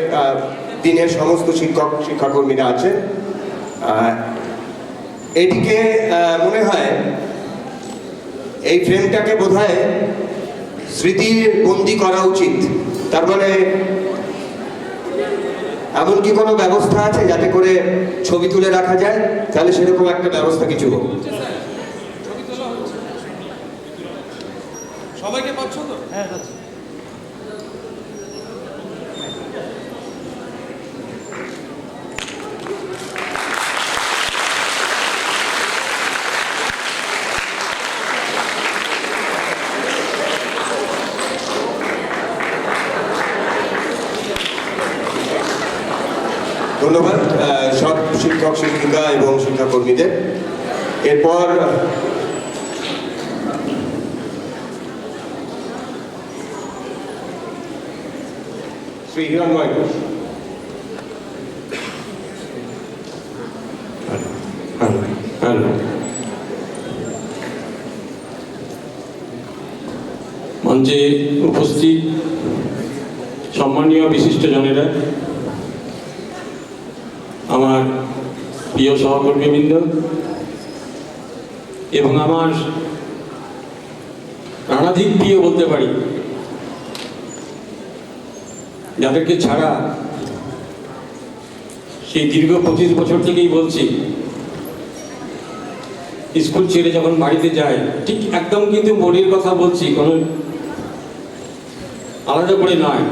S1: দিনের সমস্ত শিক্ষক শিক্ষাকর্মীরা আছেন। এটিকে মনে হয় এই ফ্রেমটাকে বোধহয় স্মৃতির বন্দি করা উচিত। তার মানে এমন কি কোনো ব্যবস্থা আছে যাতে করে ছবি তুলে রাখা যায়? তাহলে সেরকম একটা ব্যবস্থা কিছু হোক।
S7: সবাইকে পাচ্ছ তো? হ্যাঁ,
S1: ধন্যবাদ সব শিক্ষক শিক্ষিকা এবং শিক্ষাকর্মীদের। এরপর শ্রী হিরণময় ঘোষ।
S2: মঞ্চে উপস্থিত সম্মানীয় বিশিষ্টজনেরা, আমার প্রিয় সহকর্মীবৃন্দ এবং আমার প্রাণাধিক প্রিয় বলতে পারি, যাদেরকে ছাড়া সেই দীর্ঘ 25 বছর থেকেই বলছি, স্কুল ছেড়ে যখন বাড়িতে যায়, ঠিক একদম কিন্তু মনের কথা বলছি, কোনো আলাদা করে নয়,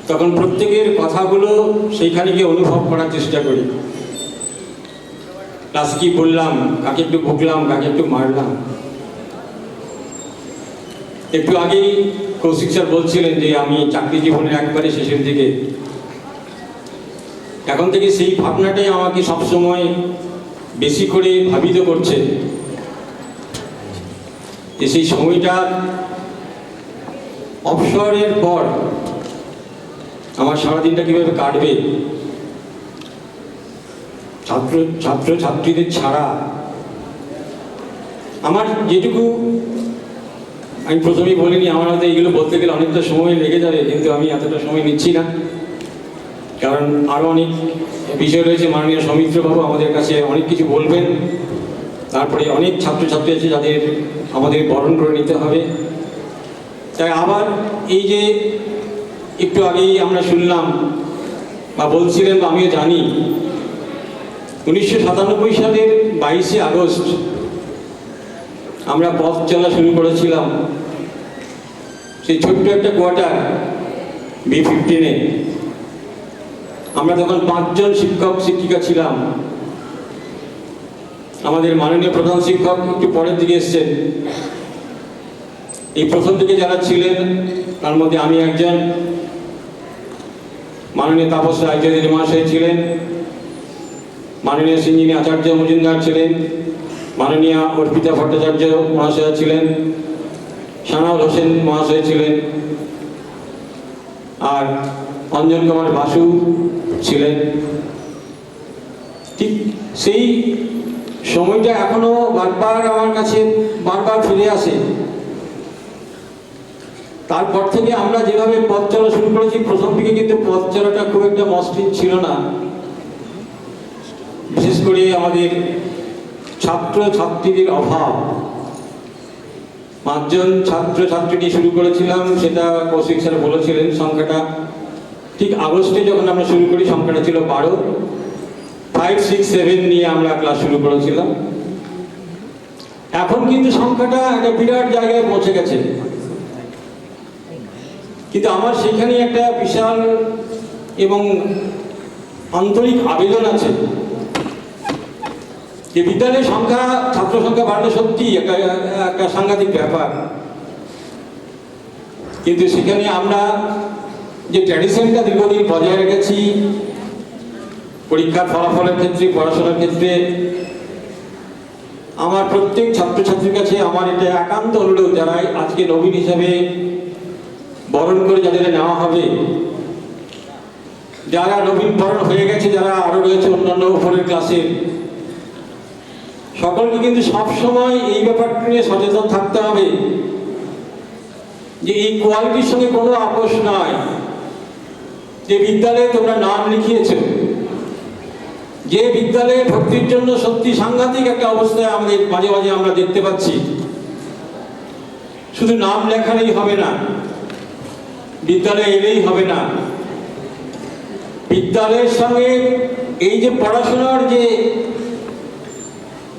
S2: তখন প্রত্যেকের কথাগুলো সেইখানে গিয়ে অনুভব করার চেষ্টা করি। ক্লাস কি বললাম, কাকে একটু ভুগলাম, কাকে একটু মারলাম। একটু আগেই কৌশিক স্যার বলছিলেন যে আমি চাকরি জীবনের একবারে শেষের দিকে। এখন থেকে সেই ভাবনাটাই আমাকে সবসময় বেশি করে ভাবিত করছে যে সেই সময়টা অবসরের পর আমার সারাদিনটা কীভাবে কাটবে। ছাত্রছাত্রীদের ছাড়া আমার যেটুকু, আমি প্রথমেই বলিনি, আমার হয়তো এইগুলো বলতে গেলে অনেকটা সময় লেগে যাবে, কিন্তু আমি এতটা সময় নিচ্ছি না, কারণ আরও অনেক বিষয় রয়েছে। মাননীয় সৌমিত্রবাবু আমাদের কাছে অনেক কিছু বলবেন, তারপরে অনেক ছাত্রছাত্রী আছে যাদের আমাদের বরণ করে নিতে হবে। তাই আবার এই যে একটু আগেই আমরা শুনলাম বা বলছিলেন, বা আমিও জানি, 1997 সালের 22শে আগস্ট আমরা পথ চলা শুরু করেছিলাম সেই ছোট্ট একটা কোয়ার্টার B15-এ। আমরা তখন 5 জন শিক্ষক শিক্ষিকা ছিলাম। আমাদের মাননীয় প্রধান শিক্ষক একটু পরের দিকে এসছেন। এই প্রথম দিকে যারা ছিলেন তার মধ্যে আমি একজন, মাননীয় তাপস রায়চৌধুরী মহাশয় ছিলেন, মাননীয় সিঞ্জিনী আচার্য মজুমদার ছিলেন, মাননীয় অর্পিতা ভট্টাচার্য মহাশয় ছিলেন, সানাউল হোসেন মহাশয় ছিলেন, আর অঞ্জন কুমার বাসু ছিলেন। ঠিক সেই সময়টা এখনো বারবার আমার কাছে বারবার ফিরে আসে। তারপর থেকে আমরা যেভাবে পথ চলা শুরু করেছি, প্রথম দিকে কিন্তু পথ চলাটা খুব একটা মসৃণ ছিল না। বিশেষ করে আমাদের ছাত্রছাত্রীদের অভাব। 5 জন ছাত্রছাত্রী নিয়ে শুরু করেছিলাম, সেটা কৌশিক স্যার বলেছিলেন সংখ্যাটা। ঠিক আগস্টে যখন আমরা শুরু করি সংখ্যাটা ছিল 12। 5, 6, 7 নিয়ে আমরা ক্লাস শুরু করেছিলাম। এখন কিন্তু সংখ্যাটা একটা বিরাট জায়গায় পৌঁছে গেছে। কিন্তু আমার সেখানে একটা বিশাল এবং আন্তরিক আবেদন আছে যে বিদ্যালয়ের সংখ্যা, ছাত্র সংখ্যা বাড়লে সত্যি একটা সাংঘাতিক ব্যাপার, কিন্তু সেখানে আমরা যে ট্র্যাডিশনটা দীর্ঘদিন বজায় রেখেছি পরীক্ষার ফলাফলের ক্ষেত্রে, পড়াশোনার ক্ষেত্রে, আমার প্রত্যেক ছাত্রছাত্রীর কাছে আমার এটা একান্ত অনুরোধ, যারা আজকে নবীন হিসাবে বরণ করে যাদের নেওয়া হবে, যারা নবীন বরণ হয়ে গেছে, যারা আরো রয়েছে অন্যান্য উপরের ক্লাসে, সকলকে কিন্তু সবসময় এই ব্যাপারটা নিয়ে সচেতন থাকতে হবে যে এই কোয়ালিটির সঙ্গে কোনো আপোষ নয়। যে বিদ্যালয়ে তোমরা নাম লিখিয়েছ, যে বিদ্যালয়ে ভর্তির জন্য সত্যি সাংঘাতিক একটা অবস্থায় আমাদের মাঝে মাঝে আমরা দেখতে পাচ্ছি, শুধু নাম লেখালেই হবে না, বিদ্যালয়ে এলেই হবে না। বিদ্যালয়ের সঙ্গে এই যে পড়াশোনার যে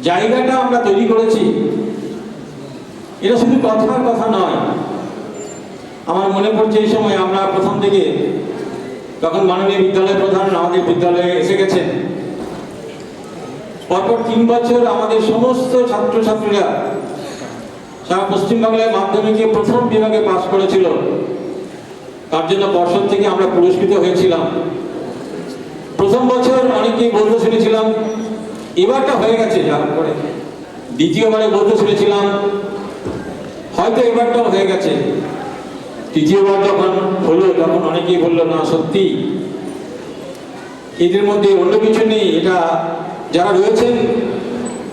S2: জায়গাটা আমরা তৈরি করেছি, এটা শুধু কথার কথা নয়। আমার মনে পড়ছে এই সময় আমরা প্রথম থেকে, তখন মাননীয় বিদ্যালয় প্রধান আমাদের বিদ্যালয়ে এসে গেছেন, পরপর 3 বছর আমাদের সমস্ত ছাত্রছাত্রীরা সারা পশ্চিমবাংলায় মাধ্যমিকে প্রথম বিভাগে পাস করেছিল। তার জন্য পর্ষদ থেকে আমরা পুরস্কৃত হয়েছিলাম। প্রথম বছর অনেকেই বলতে শুনেছিলাম, এবারটা হয়ে গেছে, তারপরে দ্বিতীয়বারে বলতে শুনেছিলাম হয়তো এবারটাও হয়ে গেছে। তৃতীয়বার যখন হলো তখন অনেকেই বললো না সত্যি এদের মধ্যে অন্য কিছু নেই, এটা যারা রয়েছেন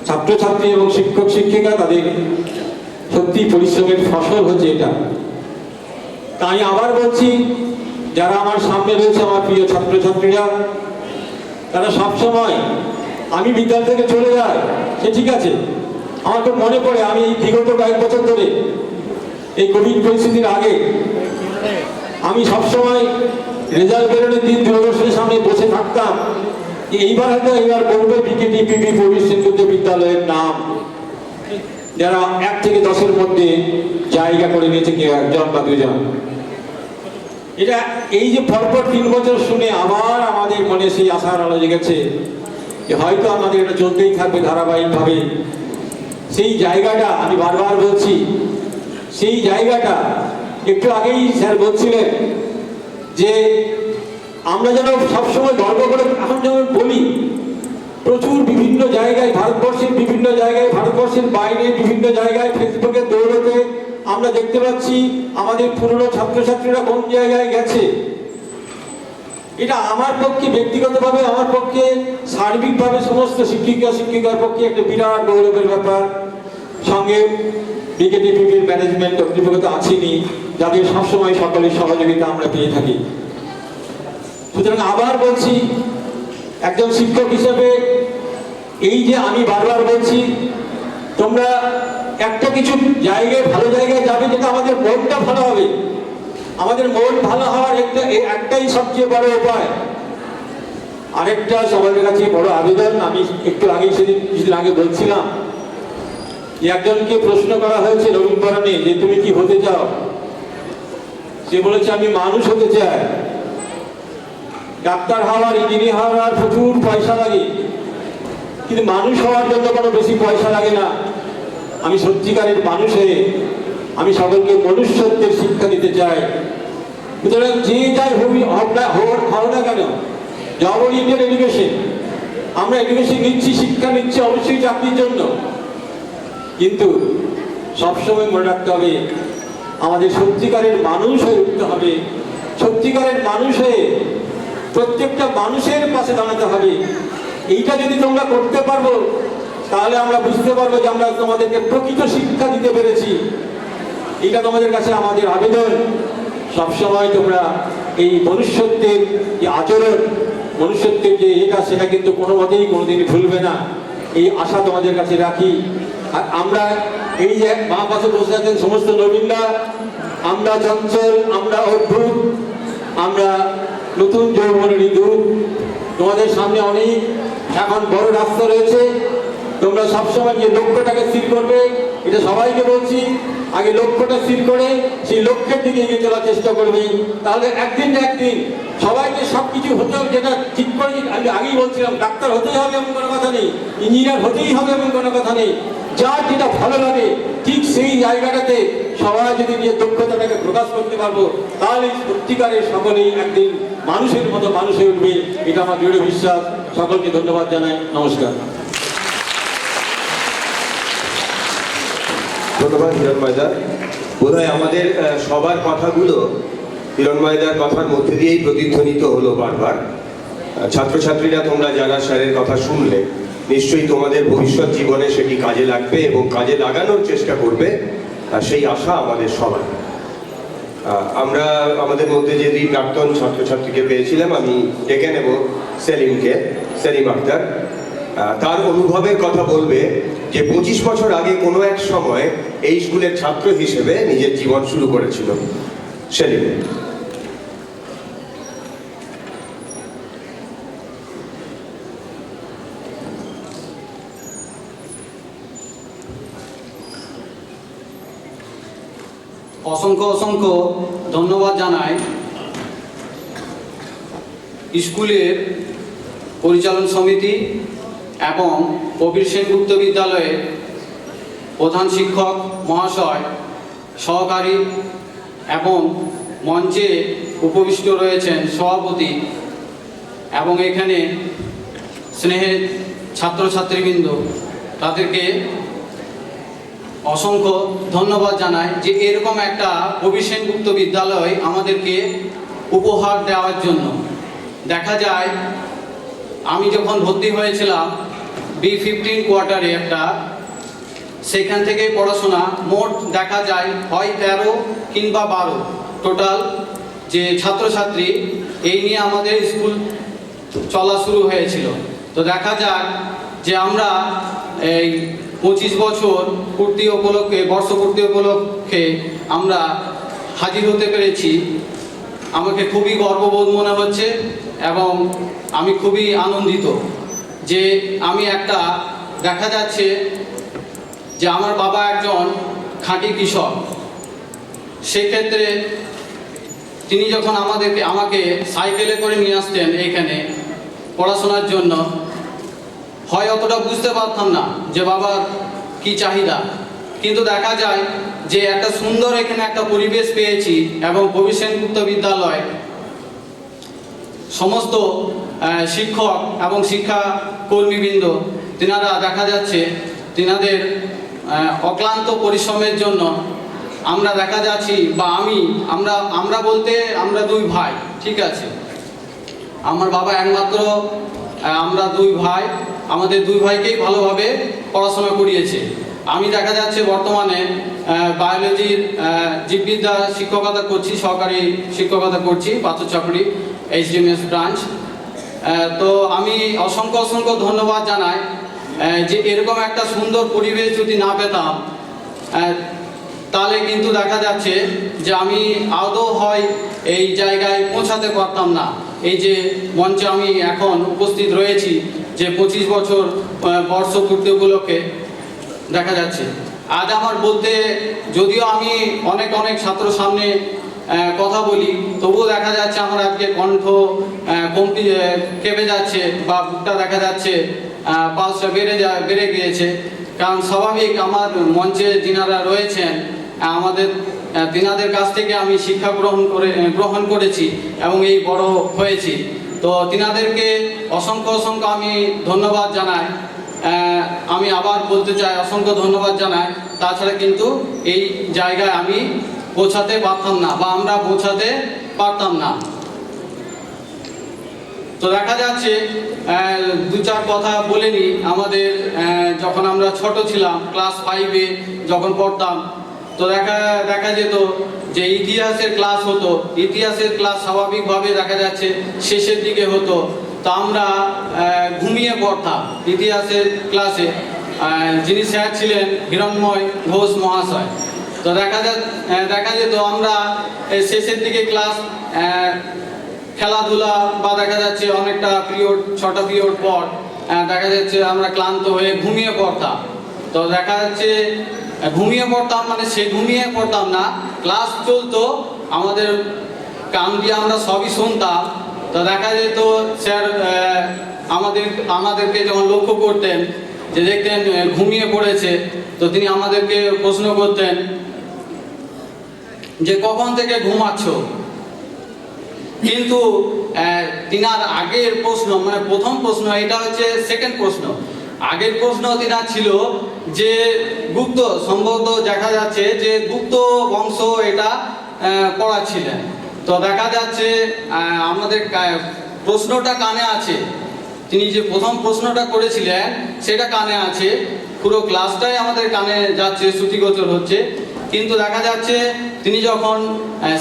S2: ছাত্রছাত্রী এবং শিক্ষক শিক্ষিকা তাদের সত্যি পরিশ্রমের ফসল হচ্ছে এটা। তাই আবার বলছি, যারা আমার সামনে রয়েছে আমার প্রিয় ছাত্রছাত্রীরা, তারা সবসময় আমি বিদ্যালয় থেকে চলে যাই সে ঠিক আছে, আমার খুব মনে পড়ে আমি এই বিগত কয়েক বছর ধরে এই কোভিড পরিস্থিতির আগে আমি সবসময় রেজাল্ট বেরোনোর দিন দূরদর্শনের সামনে বসে থাকতাম যে এইবার বলবে বিকেটিপিপি প্রবীর সেনগুপ্ত বিদ্যালয়ের নাম, যারা 1 থেকে 10-এর মধ্যে জায়গা করে নিয়েছে কেউ একজন বা দুজন। এটা এই যে পরপর 3 বছর শুনে আবার আমাদের মনে সেই আশার আলো জেগেছে যে হয়তো আমাদের এটা চলতেই থাকবে ধারাবাহিকভাবে। সেই জায়গাটা আমি বারবার বলছি, সেই জায়গাটা একটু আগেই স্যার বলছিলেন যে আমরা যেন সবসময় গর্ব করে এখন যেমন বলি, প্রচুর বিভিন্ন জায়গায় ভারতবর্ষের বিভিন্ন জায়গায়, ভারতবর্ষের বাইরে বিভিন্ন জায়গায় ফেসবুকে দৌড়তে আমরা দেখতে পাচ্ছি আমাদের পুরনো ছাত্রছাত্রীরা কোন জায়গায় গেছে। এটা আমার পক্ষে ব্যক্তিগতভাবে, আমার পক্ষে সার্বিকভাবে সমস্ত শিক্ষিকার পক্ষে একটা বিরাট গৌরবের ব্যাপার। সঙ্গে বিকেটিপিপির ম্যানেজমেন্ট কর্তৃপক্ষ তো আছেনি, যাদের সবসময় সকলের সহযোগিতা আমরা পেয়ে থাকি। সুতরাং আবার বলছি, একজন শিক্ষক হিসেবে এই যে আমি বারবার বলছি, তোমরা একটা কিছু জায়গায় ভালো জায়গায় যাবে যেটা আমাদের মনটা ভালো হবে। আমাদের মন ভালো হওয়ার একটাই সবচেয়ে বড় উপায়। আরেকটা সবার কাছে বড় আবেদন, আমি একটু আগে কিছুদিন আগে বলছিলাম যে একজনকে প্রশ্ন করা হয়েছে নবীনবরণে যে তুমি কি হতে চাও, সে বলেছে আমি মানুষ হতে চাই। ডাক্তার হওয়ার, ইঞ্জিনিয়ার হওয়ার প্রচুর পয়সা লাগে, কিন্তু মানুষ হওয়ার জন্য কোনো বেশি পয়সা লাগে না। আমি সত্যিকারের মানুষ হয়ে আমি সকলকে মনুষ্যত্বের শিক্ষা দিতে চাই। সুতরাং যে যাই হও না কেন, জব ওরিয়েন্টেড এডুকেশন, আমরা এডুকেশন নিচ্ছি, শিক্ষা নিচ্ছি অবশ্যই চাকরির জন্য, কিন্তু সবসময় মনে রাখতে হবে আমাদের সত্যিকারের মানুষ হয়ে উঠতে হবে। সত্যিকারের মানুষ হয়ে প্রত্যেকটা মানুষের পাশে দাঁড়াতে হবে। এইটা যদি তোমরা করতে পারবো তাহলে আমরা বুঝতে পারবো যে আমরা তোমাদেরকে প্রকৃত শিক্ষা দিতে পেরেছি। এটা তোমাদের কাছে আমাদের আবেদন, সবসময় তোমরা এই মনুষ্যত্বের যে আচরণ, মনুষ্যত্বের যে এটা, সেটা কিন্তু কোনো মতেই কোনোদিন ভুলবে না, এই আশা তোমাদের কাছে রাখি। আর আমরা এই যে মা পাশে বসে আছেন সমস্ত নবীনরা, আমরা চঞ্চল, আমরা অদ্ভুত, আমরা নতুন যৌবনের ঋতু, তোমাদের সামনে অনেক এখন বড় রাস্তা রয়েছে। তোমরা সবসময় যে লক্ষ্যটাকে স্থির করবে, এটা সবাইকে বলছি, আগে লক্ষ্যটা স্থির করে সেই লক্ষ্যের দিকে এগিয়ে চলার চেষ্টা করবে। তাহলে একদিন না একদিন সবাইকে সবকিছু হতেও, যেটা ঠিক করে আমি আগেই বলছিলাম, ডাক্তার হতেই হবে এমন কোনো কথা নেই, ইঞ্জিনিয়ার হতেই হবে এমন কোনো কথা নেই। যার যেটা ভালো লাগে ঠিক সেই জায়গাটাতে সবাই যদি নিজের দক্ষতাটাকে প্রকাশ করতে পারবো, তাহলে সত্যিকারের সকলেই একদিন মানুষের মতো মানুষ হয়ে উঠবে, এটা আমার দৃঢ় বিশ্বাস। সকলকে ধন্যবাদ জানাই, নমস্কার।
S1: ধন্যবাদ হিরণময়দা। বোধহয় আমাদের সবার কথাগুলো হিরণময়দার কথার মধ্যে দিয়েই প্রতিধ্বনিত হলো বারবার। ছাত্রছাত্রীরা তোমরা যারা স্যারের কথা শুনলে, নিশ্চয়ই তোমাদের ভবিষ্যৎ জীবনে সেটি কাজে লাগবে এবং কাজে লাগানোর চেষ্টা করবে, সেই আশা আমাদের সবার। আমরা আমাদের মধ্যে যে দুই প্রাক্তন ছাত্রছাত্রীকে পেয়েছিলাম, আমি ডেকে নেব সেলিম আক্তার। তার অনুভবের কথা বলবে যে 25 বছর আগে কোনো এক সময় এই স্কুলের ছাত্র হিসেবে নিজের জীবন শুরু করেছিল। সেলিম।
S7: অসংখ্য অসংখ্য ধন্যবাদ জানাই স্কুলের পরিচালন সমিতি এবং প্রবীর সেনগুপ্ত বিদ্যালয়ের প্রধান শিক্ষক মহাশয়, সহকারী এবং মঞ্চে উপবিষ্ট রয়েছেন সভাপতি এবং এখানে স্নেহের ছাত্রছাত্রীবৃন্দ, তাদেরকে অসংখ্য ধন্যবাদ জানাই যে এরকম একটা কবি সেনগুপ্ত বিদ্যালয় আমাদেরকে উপহার দেওয়ার জন্য। দেখা যায় আমি যখন ভর্তি হয়েছিলাম B15 কোয়ার্টারে একটা, সেখান থেকে পড়াশোনা মোট দেখা যায় হয় 13 কিংবা 12 টোটাল যে ছাত্রছাত্রী, এই নিয়ে আমাদের স্কুল চলা শুরু হয়েছিল। তো দেখা যাক যে আমরা এই 25 বছর পূর্তি উপলক্ষে, বর্ষপূর্তি উপলক্ষে আমরা হাজির হতে পেরেছি। আমাকে খুবই গর্ববোধ মনে হচ্ছে এবং আমি খুবই আনন্দিত যে আমি একটা, দেখা যাচ্ছে যে আমার বাবা একজন খাঁটি কৃষক। সেক্ষেত্রে তিনি যখন আমাকে সাইকেলে করে নিয়ে আসতেন এখানে পড়াশোনার জন্য, হয় অতটা বুঝতে পারতাম না যে বাবার কি চাহিদা, কিন্তু দেখা যায় যে একটা সুন্দর এখানে একটা পরিবেশ পেয়েছি এবং কবি সেনগুপ্ত বিদ্যালয় সমস্ত শিক্ষক এবং শিক্ষা কর্মীবৃন্দ, তিনারা দেখা যাচ্ছে তিনাদের অক্লান্ত পরিশ্রমের জন্য আমরা দেখা যাচ্ছি, বা আমরা বলতে আমরা দুই ভাই, ঠিক আছে, আমার বাবা একমাত্র, আমরা দুই ভাই, আমাদের দুই ভাইকেই ভালোভাবে পড়াশোনা করিয়েছে। আমি দেখা যাচ্ছে বর্তমানে বায়োলজির জীববিদ্যা শিক্ষকতা করছি, সহকারী শিক্ষকতা করছি পাথরচাপড়ি HDMS ব্রাঞ্চ। তো আমি অসংখ্য ধন্যবাদ জানাই যে এরকম একটা সুন্দর পরিবেশ যদি না পেতাম তাহলে কিন্তু দেখা যাচ্ছে যে আমি আদৌ হয় এই জায়গায় পৌঁছাতে পারতাম না। এই যে মঞ্চে আমি এখন উপস্থিত রয়েছি, যে 25 বছর বর্ষপূর্তি উপলক্ষে দেখা যাচ্ছে। আজ আমার বলতে, যদিও আমি অনেক ছাত্র সামনে কথা বলি, তবুও দেখা যাচ্ছে আমার আজকে কণ্ঠ কেঁপে যাচ্ছে বা বুকটা দেখা যাচ্ছে পালসটা বেড়ে গিয়েছে। কারণ স্বাভাবিক, আমার মঞ্চে যিনারা রয়েছেন তিনাদের কাছ থেকে আমি শিক্ষা গ্রহণ করেছি এবং এই বড় হয়েছি। তো তিনাদেরকে অসংখ্য আমি ধন্যবাদ জানাই। আমি আবার বলতে চাই অসংখ্য ধন্যবাদ জানাই। তাছাড়া কিন্তু এই জায়গায় আমি পৌঁছাতে পারতাম না বা আমরা পৌঁছাতে পারতাম না। তো দেখা যাচ্ছে দু চার কথা বলে নিই। আমাদের যখন আমরা ছোট ছিলাম, ক্লাস 5-এ যখন পড়তাম, তো দেখা যেত যে ইতিহাসের ক্লাস হতো। ইতিহাসের ক্লাস স্বাভাবিকভাবে দেখা যাচ্ছে শেষের দিকে হতো, তো আমরা ঘুমিয়ে পড়তাম ইতিহাসের ক্লাসে। যিনি স্যার ছিলেন হিরণময় ঘোষ মহাশয়। তো দেখা যেত আমরা শেষের দিকে ক্লাস খেলাধুলা বা দেখা যাচ্ছে অনেকটা পিরিয়ড, 6টা পিরিয়ড পর দেখা যাচ্ছে আমরা ক্লান্ত হয়ে ঘুমিয়ে পড়তাম। তো দেখা যাচ্ছে ঘুমিয়ে পড়তাম মানে সে ঘুমিয়ে পড়তাম না, ক্লাস চলতো, আমাদের কান দিয়ে আমরা সবই শুনতাম। তো দেখা যেত স্যার আমাদেরকে যখন লক্ষ্য করতেন, যে দেখতেন ঘুমিয়ে পড়েছে, তো তিনি আমাদেরকে প্রশ্ন করতেন যে কখন থেকে ঘুমাচ্ছ। কিন্তু তিনার আগের প্রশ্ন, মানে প্রথম প্রশ্ন, এটা হচ্ছে সেকেন্ড প্রশ্ন। আগের প্রশ্ন তিনার ছিল যে গুপ্ত, সম্ভবত দেখা যাচ্ছে যে গুপ্ত বংশ এটা পড়াচ্ছিলেন। তো দেখা যাচ্ছে আমাদের প্রশ্নটা কানে আছে, তিনি যে প্রথম প্রশ্নটা করেছিলেন সেটা কানে আছে, পুরো ক্লাসটাই আমাদের কানে যাচ্ছে, শ্রুতিগোচর হচ্ছে। কিন্তু দেখা যাচ্ছে তিনি যখন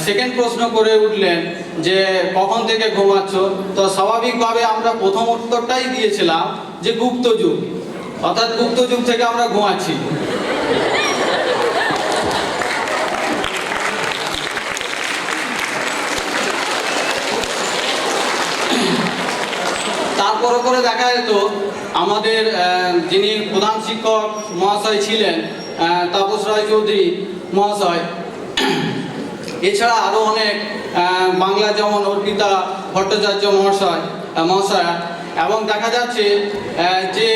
S7: সেকেন্ড প্রশ্ন করে উঠলেন যে কখন থেকে ঘুমাচ্ছ, তো স্বাভাবিকভাবে আমরা প্রথম উত্তরটাই দিয়েছিলাম যে গুপ্ত যুগ, অর্থাৎ গুপ্ত যুগ থেকে আমরা ঘুমাচ্ছি। তারপরে করে দেখা যেত আমাদের যিনি প্রধান শিক্ষক মহাশয় ছিলেন তাপস রায় চৌধুরী মহাশয়, এছাড়া আরও অনেক, বাংলা যেমন অর্পিতা ভট্টাচার্য মহাশয়া, এবং দেখা যাচ্ছে যে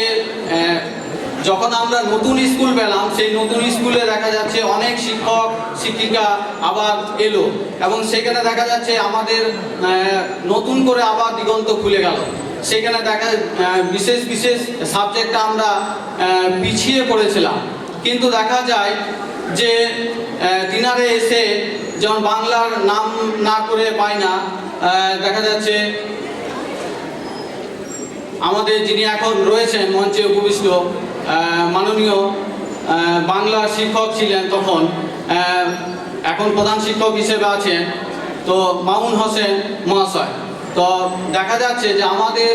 S7: যখন আমরা নতুন স্কুল পেলাম, সেই নতুন স্কুলে দেখা যাচ্ছে অনেক শিক্ষক শিক্ষিকা আবার এলো এবং সেখানে দেখা যাচ্ছে আমাদের নতুন করে আবার দিগন্ত খুলে গেল। সেখানে দেখা বিশেষ বিশেষ সাবজেক্টটা আমরা পিছিয়ে পড়েছিলাম, কিন্তু দেখা যায় যে দিনারে এসে যেমন বাংলার নাম না করে পাই না, দেখা যাচ্ছে আমাদের যিনি এখন রয়েছেন মঞ্চে উপবিষ্ট মাননীয় বাংলা শিক্ষক ছিলেন তখন, এখন প্রধান শিক্ষক হিসেবে আছেন তো মামুন হোসেন মহাশয়। তো দেখা যাচ্ছে যে আমাদের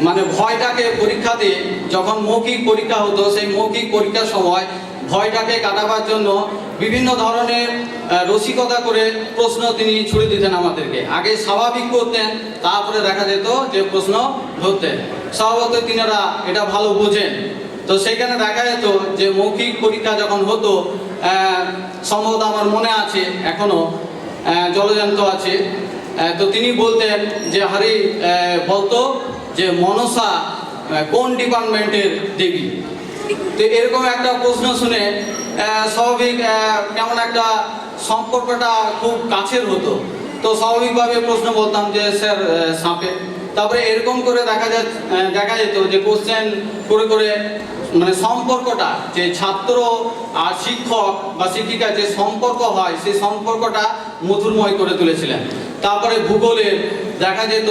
S7: মানে ভয়টাকে পরীক্ষাতে যখন মৌখিক পরীক্ষা হতো, সেই মৌখিক পরীক্ষার সময় ভয়টাকে কাটাবার জন্য বিভিন্ন ধরনের রসিকতা করে প্রশ্ন তিনি ছুড়ে দিতেন আমাদেরকে। আগে স্বাভাবিক করতেন, তারপরে দেখা যেত যে প্রশ্ন ধরতেন। স্বভাবত তিনারা এটা ভালো বোঝেন। তো সেখানে দেখা যেত যে মৌখিক পরীক্ষা যখন হতো, সম্ভবত আমার মনে আছে এখনো জলজান্ত আছে, তো তিনি বলতেন যে হারি বলতো যে মনসা কোন ডিপার্টমেন্টের দেবী। তো এরকম একটা প্রশ্ন শুনে স্বাভাবিক কেমন একটা সম্পর্কটা খুব কাছের হতো। তো স্বাভাবিকভাবে প্রশ্ন বলতাম যে স্যার সাপে। তারপরে এরকম করে দেখা যেত যে কোশ্চেন করে করে মানে সম্পর্কটা যে ছাত্র আর শিক্ষক বা শিক্ষিকা যে সম্পর্ক হয়, সেই সম্পর্কটা মধুরময় করে তুলেছিলেন। তারপরে ভূগোলের দেখা যেত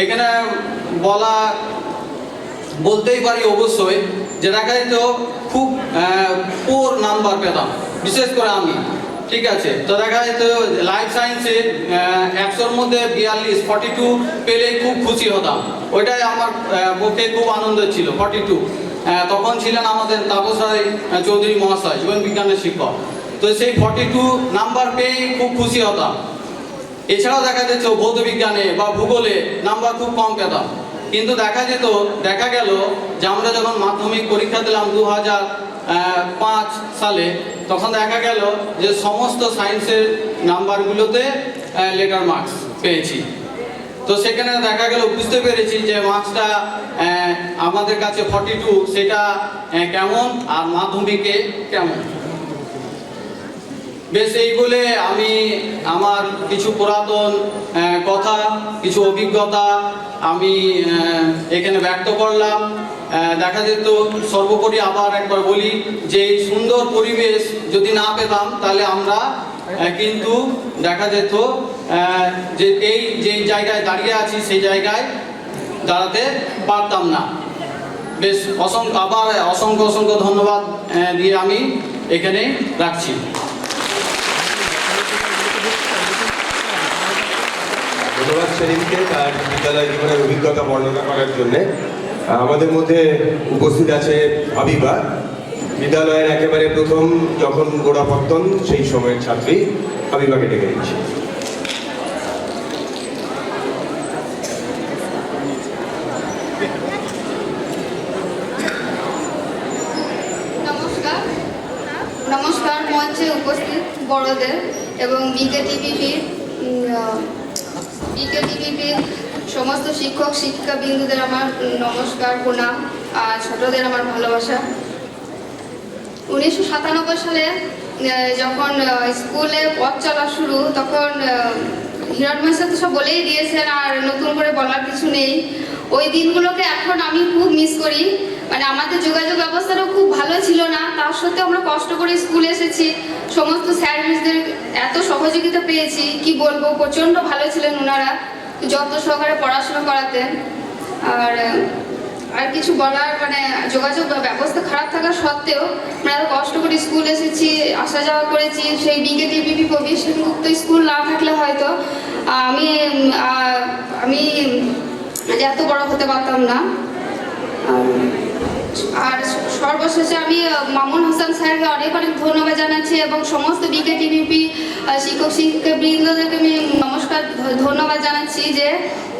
S7: এখানে বলতেই পারি অবশ্যই যে দেখা যেত খুব পোর নাম্বার পেতাম, বিশেষ করে আমি। ঠিক আছে, তো দেখা যেত লাইফ সায়েন্সে 100-র মধ্যে 42 পেলেই খুব খুশি হতাম। ওইটাই আমার পক্ষে খুব আনন্দের ছিল। 42 তখন ছিলেন আমাদের তাপস রায় চৌধুরী মহাশয়, জীবন বিজ্ঞানের শিক্ষক। তো সেই 42 নাম্বার পেয়ে খুব খুশি হতাম। এছাড়াও দেখা যাচ্ছে ভৌত বিজ্ঞানে বা ভূগোলে নাম্বার খুব কম পেতাম। কিন্তু দেখা গেল যে আমরা যখন মাধ্যমিক পরীক্ষা দিলাম 2005 সালে, তখন দেখা গেল যে সমস্ত সায়েন্সের নাম্বারগুলোতে লেটার মার্কস পেয়েছি। তো সেখানে দেখা গেল বুঝতে পেরেছি যে মার্কসটা আমাদের কাছে 42 সেটা কেমন আর মাধ্যমিকে কেমন। বেশ, এই বলে আমি আমার কিছু পুরাতন কথা, কিছু অভিজ্ঞতা আমি এখানে ব্যক্ত করলাম। দেখা যেত সর্বোপরি আবার একবার বলি যে এই সুন্দর পরিবেশ যদি না পেতাম তাহলে আমরা কিন্তু দেখা যেত যে এই যে জায়গায় দাঁড়িয়ে আছি সেই জায়গায় দাঁড়াতে পারতাম না। বেশ, অসংখ্য ধন্যবাদ দিয়ে আমি এখানে রাখছি।
S1: ধন্যবাদ সেলিমকে তার বিদ্যালয় জীবনের অভিজ্ঞতা বর্ণনা করার জন্যে। আমাদের মধ্যে উপস্থিত আছে হাবিবা, বিদ্যালয়ের একেবারে প্রথম যখন গোড়াপত্তন সেই সময়ের ছাত্রী। হাবিবাকে ডেকে দিচ্ছি।
S8: নমস্কার মঞ্চে উপস্থিত বড়দের এবং বিকেটিভিপির সমস্ত শিক্ষক শিক্ষিকা বিন্দুদের আমার নমস্কার, প্রণাম, আর ছোটদের আমার ভালোবাসা। 1997 সালে যখন স্কুলে পথ চলা শুরু, তখন হিরণময় স্যার তো সব বলেই দিয়েছেন আর নতুন করে বলার কিছু নেই। ওই দিনগুলোকে এখন আমি খুব মিস করি। মানে আমাদের যোগাযোগ ব্যবস্থাটাও খুব ভালো ছিল না, তার সত্ত্বেও আমরা কষ্ট করে স্কুলে এসেছি। সমস্ত স্যার মিসদের এত সহযোগিতা পেয়েছি, কি বলবো, প্রচণ্ড ভালো ছিলেন ওনারা, যত্ন সহকারে পড়াশোনা করাতেন। আর কিছু বলার মানে যোগাযোগ ব্যবস্থা খারাপ থাকা সত্ত্বেও আমরা এত কষ্ট করে স্কুল এসেছি, আসা যাওয়া করেছি। সেই বিকেটিভিপি প্রভিশন মুক্ত স্কুল না থাকলে হয়তো আমি এত বড় হতে পারতাম না। আর সর্বশেষে আমি মামুন হোসেন স্যারকে অনেক ধন্যবাদ জানাচ্ছি এবং সমস্ত বিকেটিভিপি শিক্ষক শিক্ষিকাবৃন্দদেরকে আমি ধন্যবাদ জানাচ্ছি যে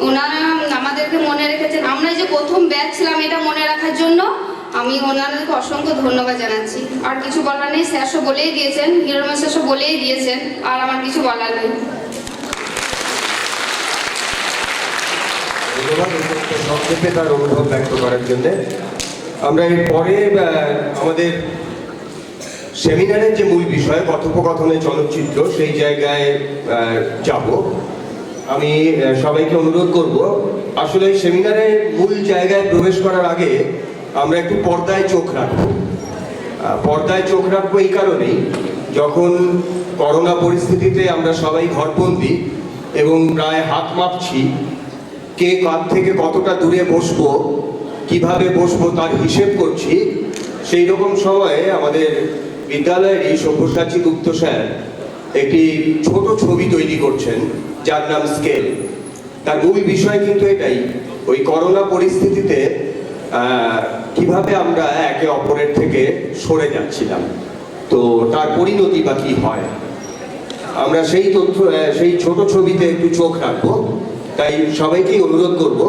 S8: ওনারা আমাদেরকে মনে রেখেছেন। আমরা যে প্রথম ব্যাচ ছিলাম এটা মনে রাখার জন্য আমি ওনাদেরকে অসংখ্য ধন্যবাদ জানাচ্ছি। আর কিছু বলার নেই, স্যার সব বলেই দিয়েছেন, হিরণময় স্যার সব বলেই দিয়েছেন, আর আমার কিছু বলার নেই।
S1: ধন্যবাদ। সংক্ষেপে তার অনুভব ব্যক্ত করার জন্যে। আমরা এরপরে আমাদের সেমিনারের যে মূল বিষয় কথোপকথনের চলচ্চিত্র সেই জায়গায় যাব। আমি সবাইকে অনুরোধ করব, আসলে এই সেমিনারের মূল জায়গায় প্রবেশ করার আগে আমরা একটু পর্দায় চোখ রাখবো। পর্দায় চোখ রাখবো এই কারণেই, যখন করোনা পরিস্থিতিতে আমরা সবাই ঘরবন্দি এবং প্রায় হাত মাপছি কে কার থেকে কতটা দূরে বসবো, কিভাবে বসবো তার হিসেব করছি, সেই রকম সময়ে আমাদের বিদ্যালয়েরই সব্যসাচী গুপ্ত স্যার একটি ছোট ছবি তৈরি করছেন যার নাম স্কেল। তার মূল বিষয় কিন্তু এটাই, ওই করোনা পরিস্থিতিতে কিভাবে আমরা একে অপরের থেকে সরে যাচ্ছিলাম, তো তার পরিণতি বা কি হয়, আমরা সেই তথ্য সেই ছোট ছবিতে একটু চোখ রাখবো। তাই সবাইকেই অনুরোধ করব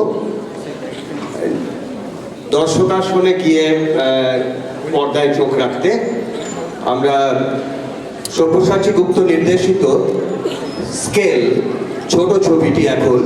S1: দর্শকাসনে গিয়ে পর্দায় চোখ রাখতে। আমরা সব্যসাচী গুপ্ত নির্দেশিত স্কেল ছোট ছবিটি এখন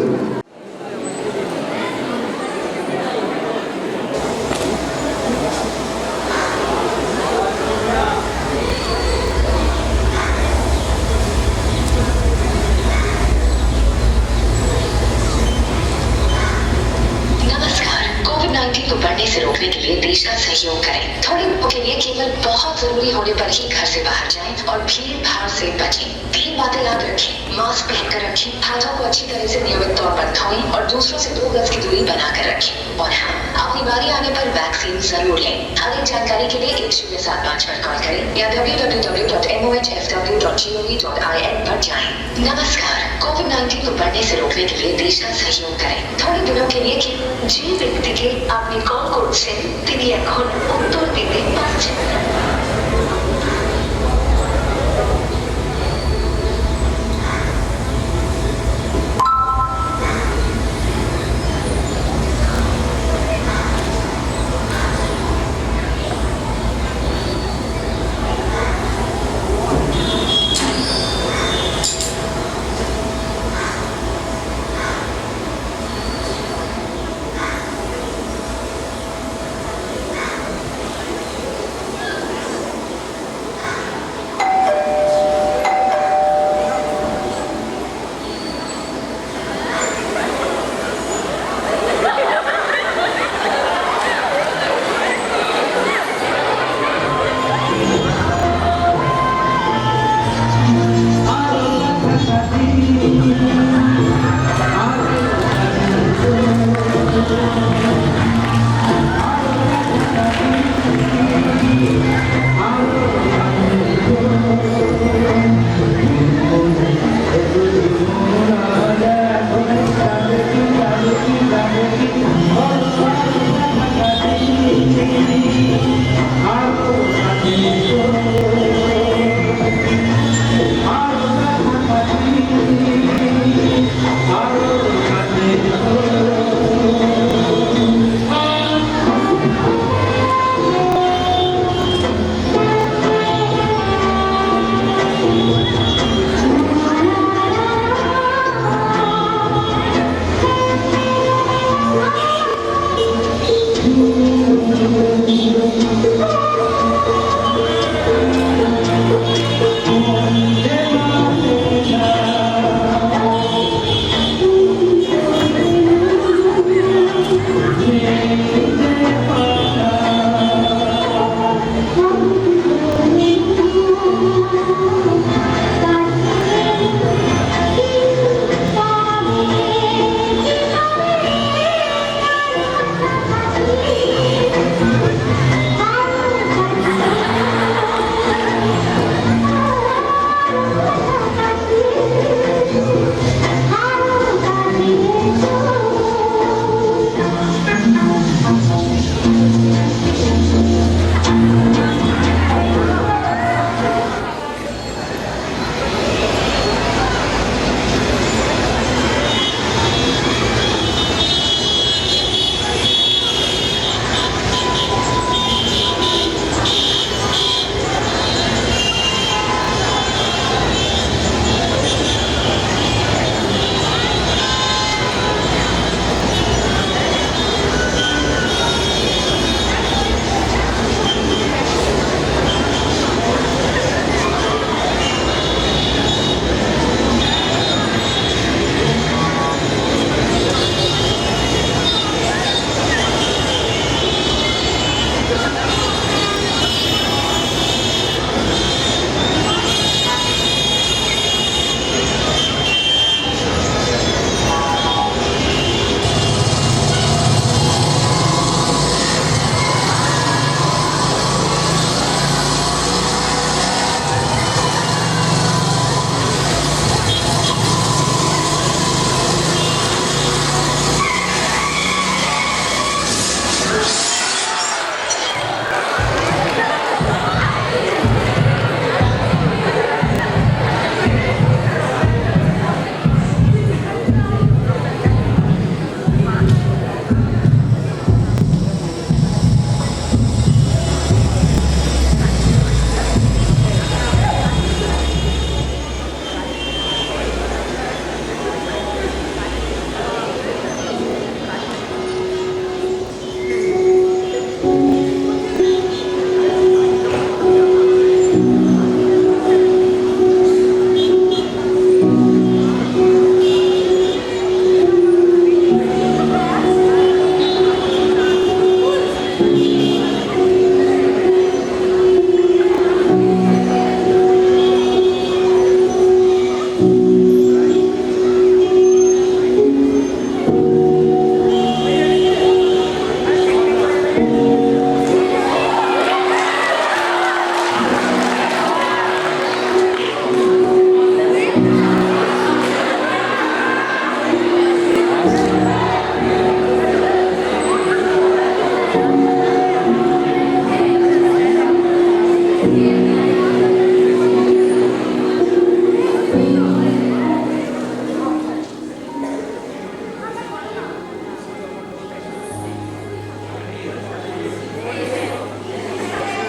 S9: को बढ़ने से रोकने के लिए देश का सहयोग करें। थोड़े दिनों के लिए केवल बहुत जरूरी होने पर ही घर से बाहर जाएं और भीड़ भाड़ से बचें। 3 बातें याद रखें। मास्क पहनकर रखें, हाथों को अच्छी तरह से नियमित तौर पर धोएं और दूसरों से 2 गज की दूरी बनाकर रखें। और हाँ, अपनी बारी आने पर वैक्सीन जरूर लें। अधिक जानकारी के लिए 1075 पर कॉल करें या www.mohfw.gov.in पर जाएं। नमस्कार, कोविड-19 को बढ़ने से रोकने के लिए देश का सहयोग करें। थोड़े दिनों के लिए যে ব্যক্তিকে আপনি কল করছেন তিনি এখন উত্তর দিতে পারছেন না।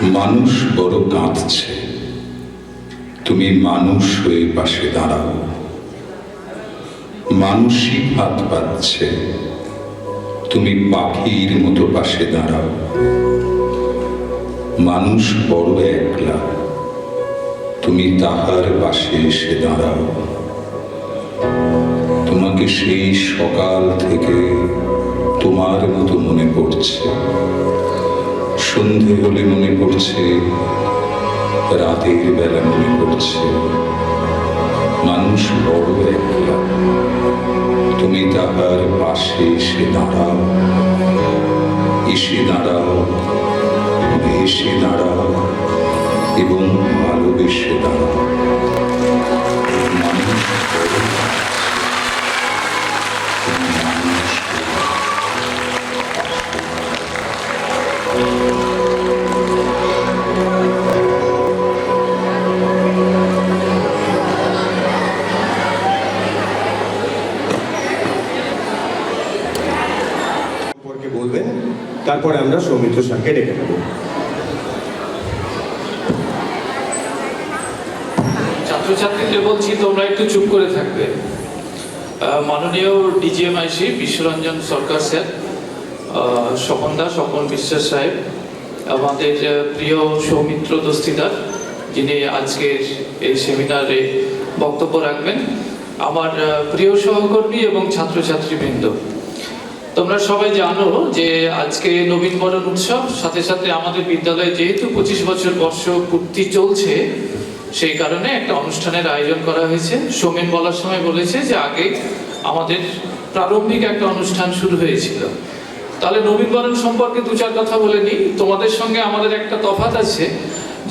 S10: মানুষ বড় কাঁদছে, তুমি মানুষ হয়ে পাশে দাঁড়াও। মানুষই ভাত পাচ্ছে, তুমি পাখির মতো পাশে দাঁড়াও। মানুষ বড় একলা, তুমি তাহার পাশে এসে দাঁড়াও। তোমাকে সেই সকাল থেকে তোমার মতো মনে পড়ছে, সন্ধে হলে মনে পড়ছে, রাতের বেলা মনে পড়ছে। মানুষ বড় একলা, তুমি তাহার পাশে এসে দাঁড়াও। এসে দাঁড়াও, ভেসে দাঁড়াও এবং ভালোবেসে দাঁড়াও। মানুষ বড়, তুমি মানুষ।
S1: সম্পর্কে বলবেন, তারপরে আমরা সৌমিত্র স্যারকে ডেকে নেব।
S11: ছাত্রছাত্রীদের বলছি তোমরা একটু চুপ করে থাকবে। মাননীয় ডিজিএমআইসি বিশ্বরঞ্জন সরকার স্যার, স্বপন বিশ্বাস সাহেব, আমাদের প্রিয় সৌমিত্র দস্তিদার যিনি আজকের এই সেমিনারে বক্তব্য রাখবেন, আমার প্রিয় সহকর্মী এবং ছাত্রছাত্রীবৃন্দ, তোমরা সবাই জানো যে আজকে নবীনবরণ উৎসব, সাথে সাথে আমাদের বিদ্যালয়ে যেহেতু 25 বছর বর্ষ পূর্তি চলছে, সেই কারণে একটা অনুষ্ঠানের আয়োজন করা হয়েছে। সোমেন বলার সময় বলেছে যে আগে আমাদের প্রারম্ভিক একটা অনুষ্ঠান শুরু হয়েছিল। তাহলে নবীনবরণ সম্পর্কে দু চার কথা বলে নিই। তোমাদের সঙ্গে আমাদের একটা তফাৎ আছে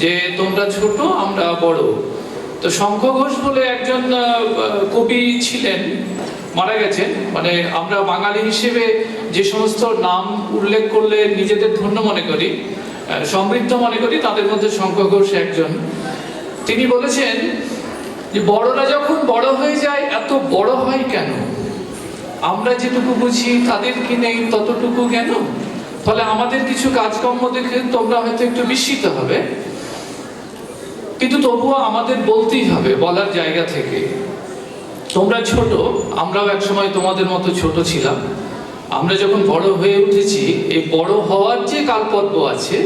S11: যে তোমরা ছোট, আমরা বড়। তো শঙ্খ ঘোষ বলে একজন কবি ছিলেন, মারা গেছেন। মানে আমরা বাঙালি হিসেবে যে সমস্ত নাম উল্লেখ করলে নিজেদের ধন্য মনে করি, সমৃদ্ধ মনে করি, তাদের মধ্যে শঙ্খ ঘোষ একজন। তিনি বলেছেন যে বড়রা যখন বড় হয়ে যায় এত বড় হয় কেন? আমরা যেটুকু বুঝি তাদের কি নেই ততটুকু জ্ঞান? ফলে আমাদের কিছু কাজকর্ম দেখে তোমরা হয়তো একটু বিস্মিত হবে, কিন্তু তবুও আমাদের বলতেই হবে, বলার জায়গা থেকে। তোমরা ছোট, আমরাও একসময় তোমাদের মতো ছোট ছিলাম। আমরা যখন বড় হয়ে উঠেছি, এই বড় হওয়ার যে কালপদ্ম আছে,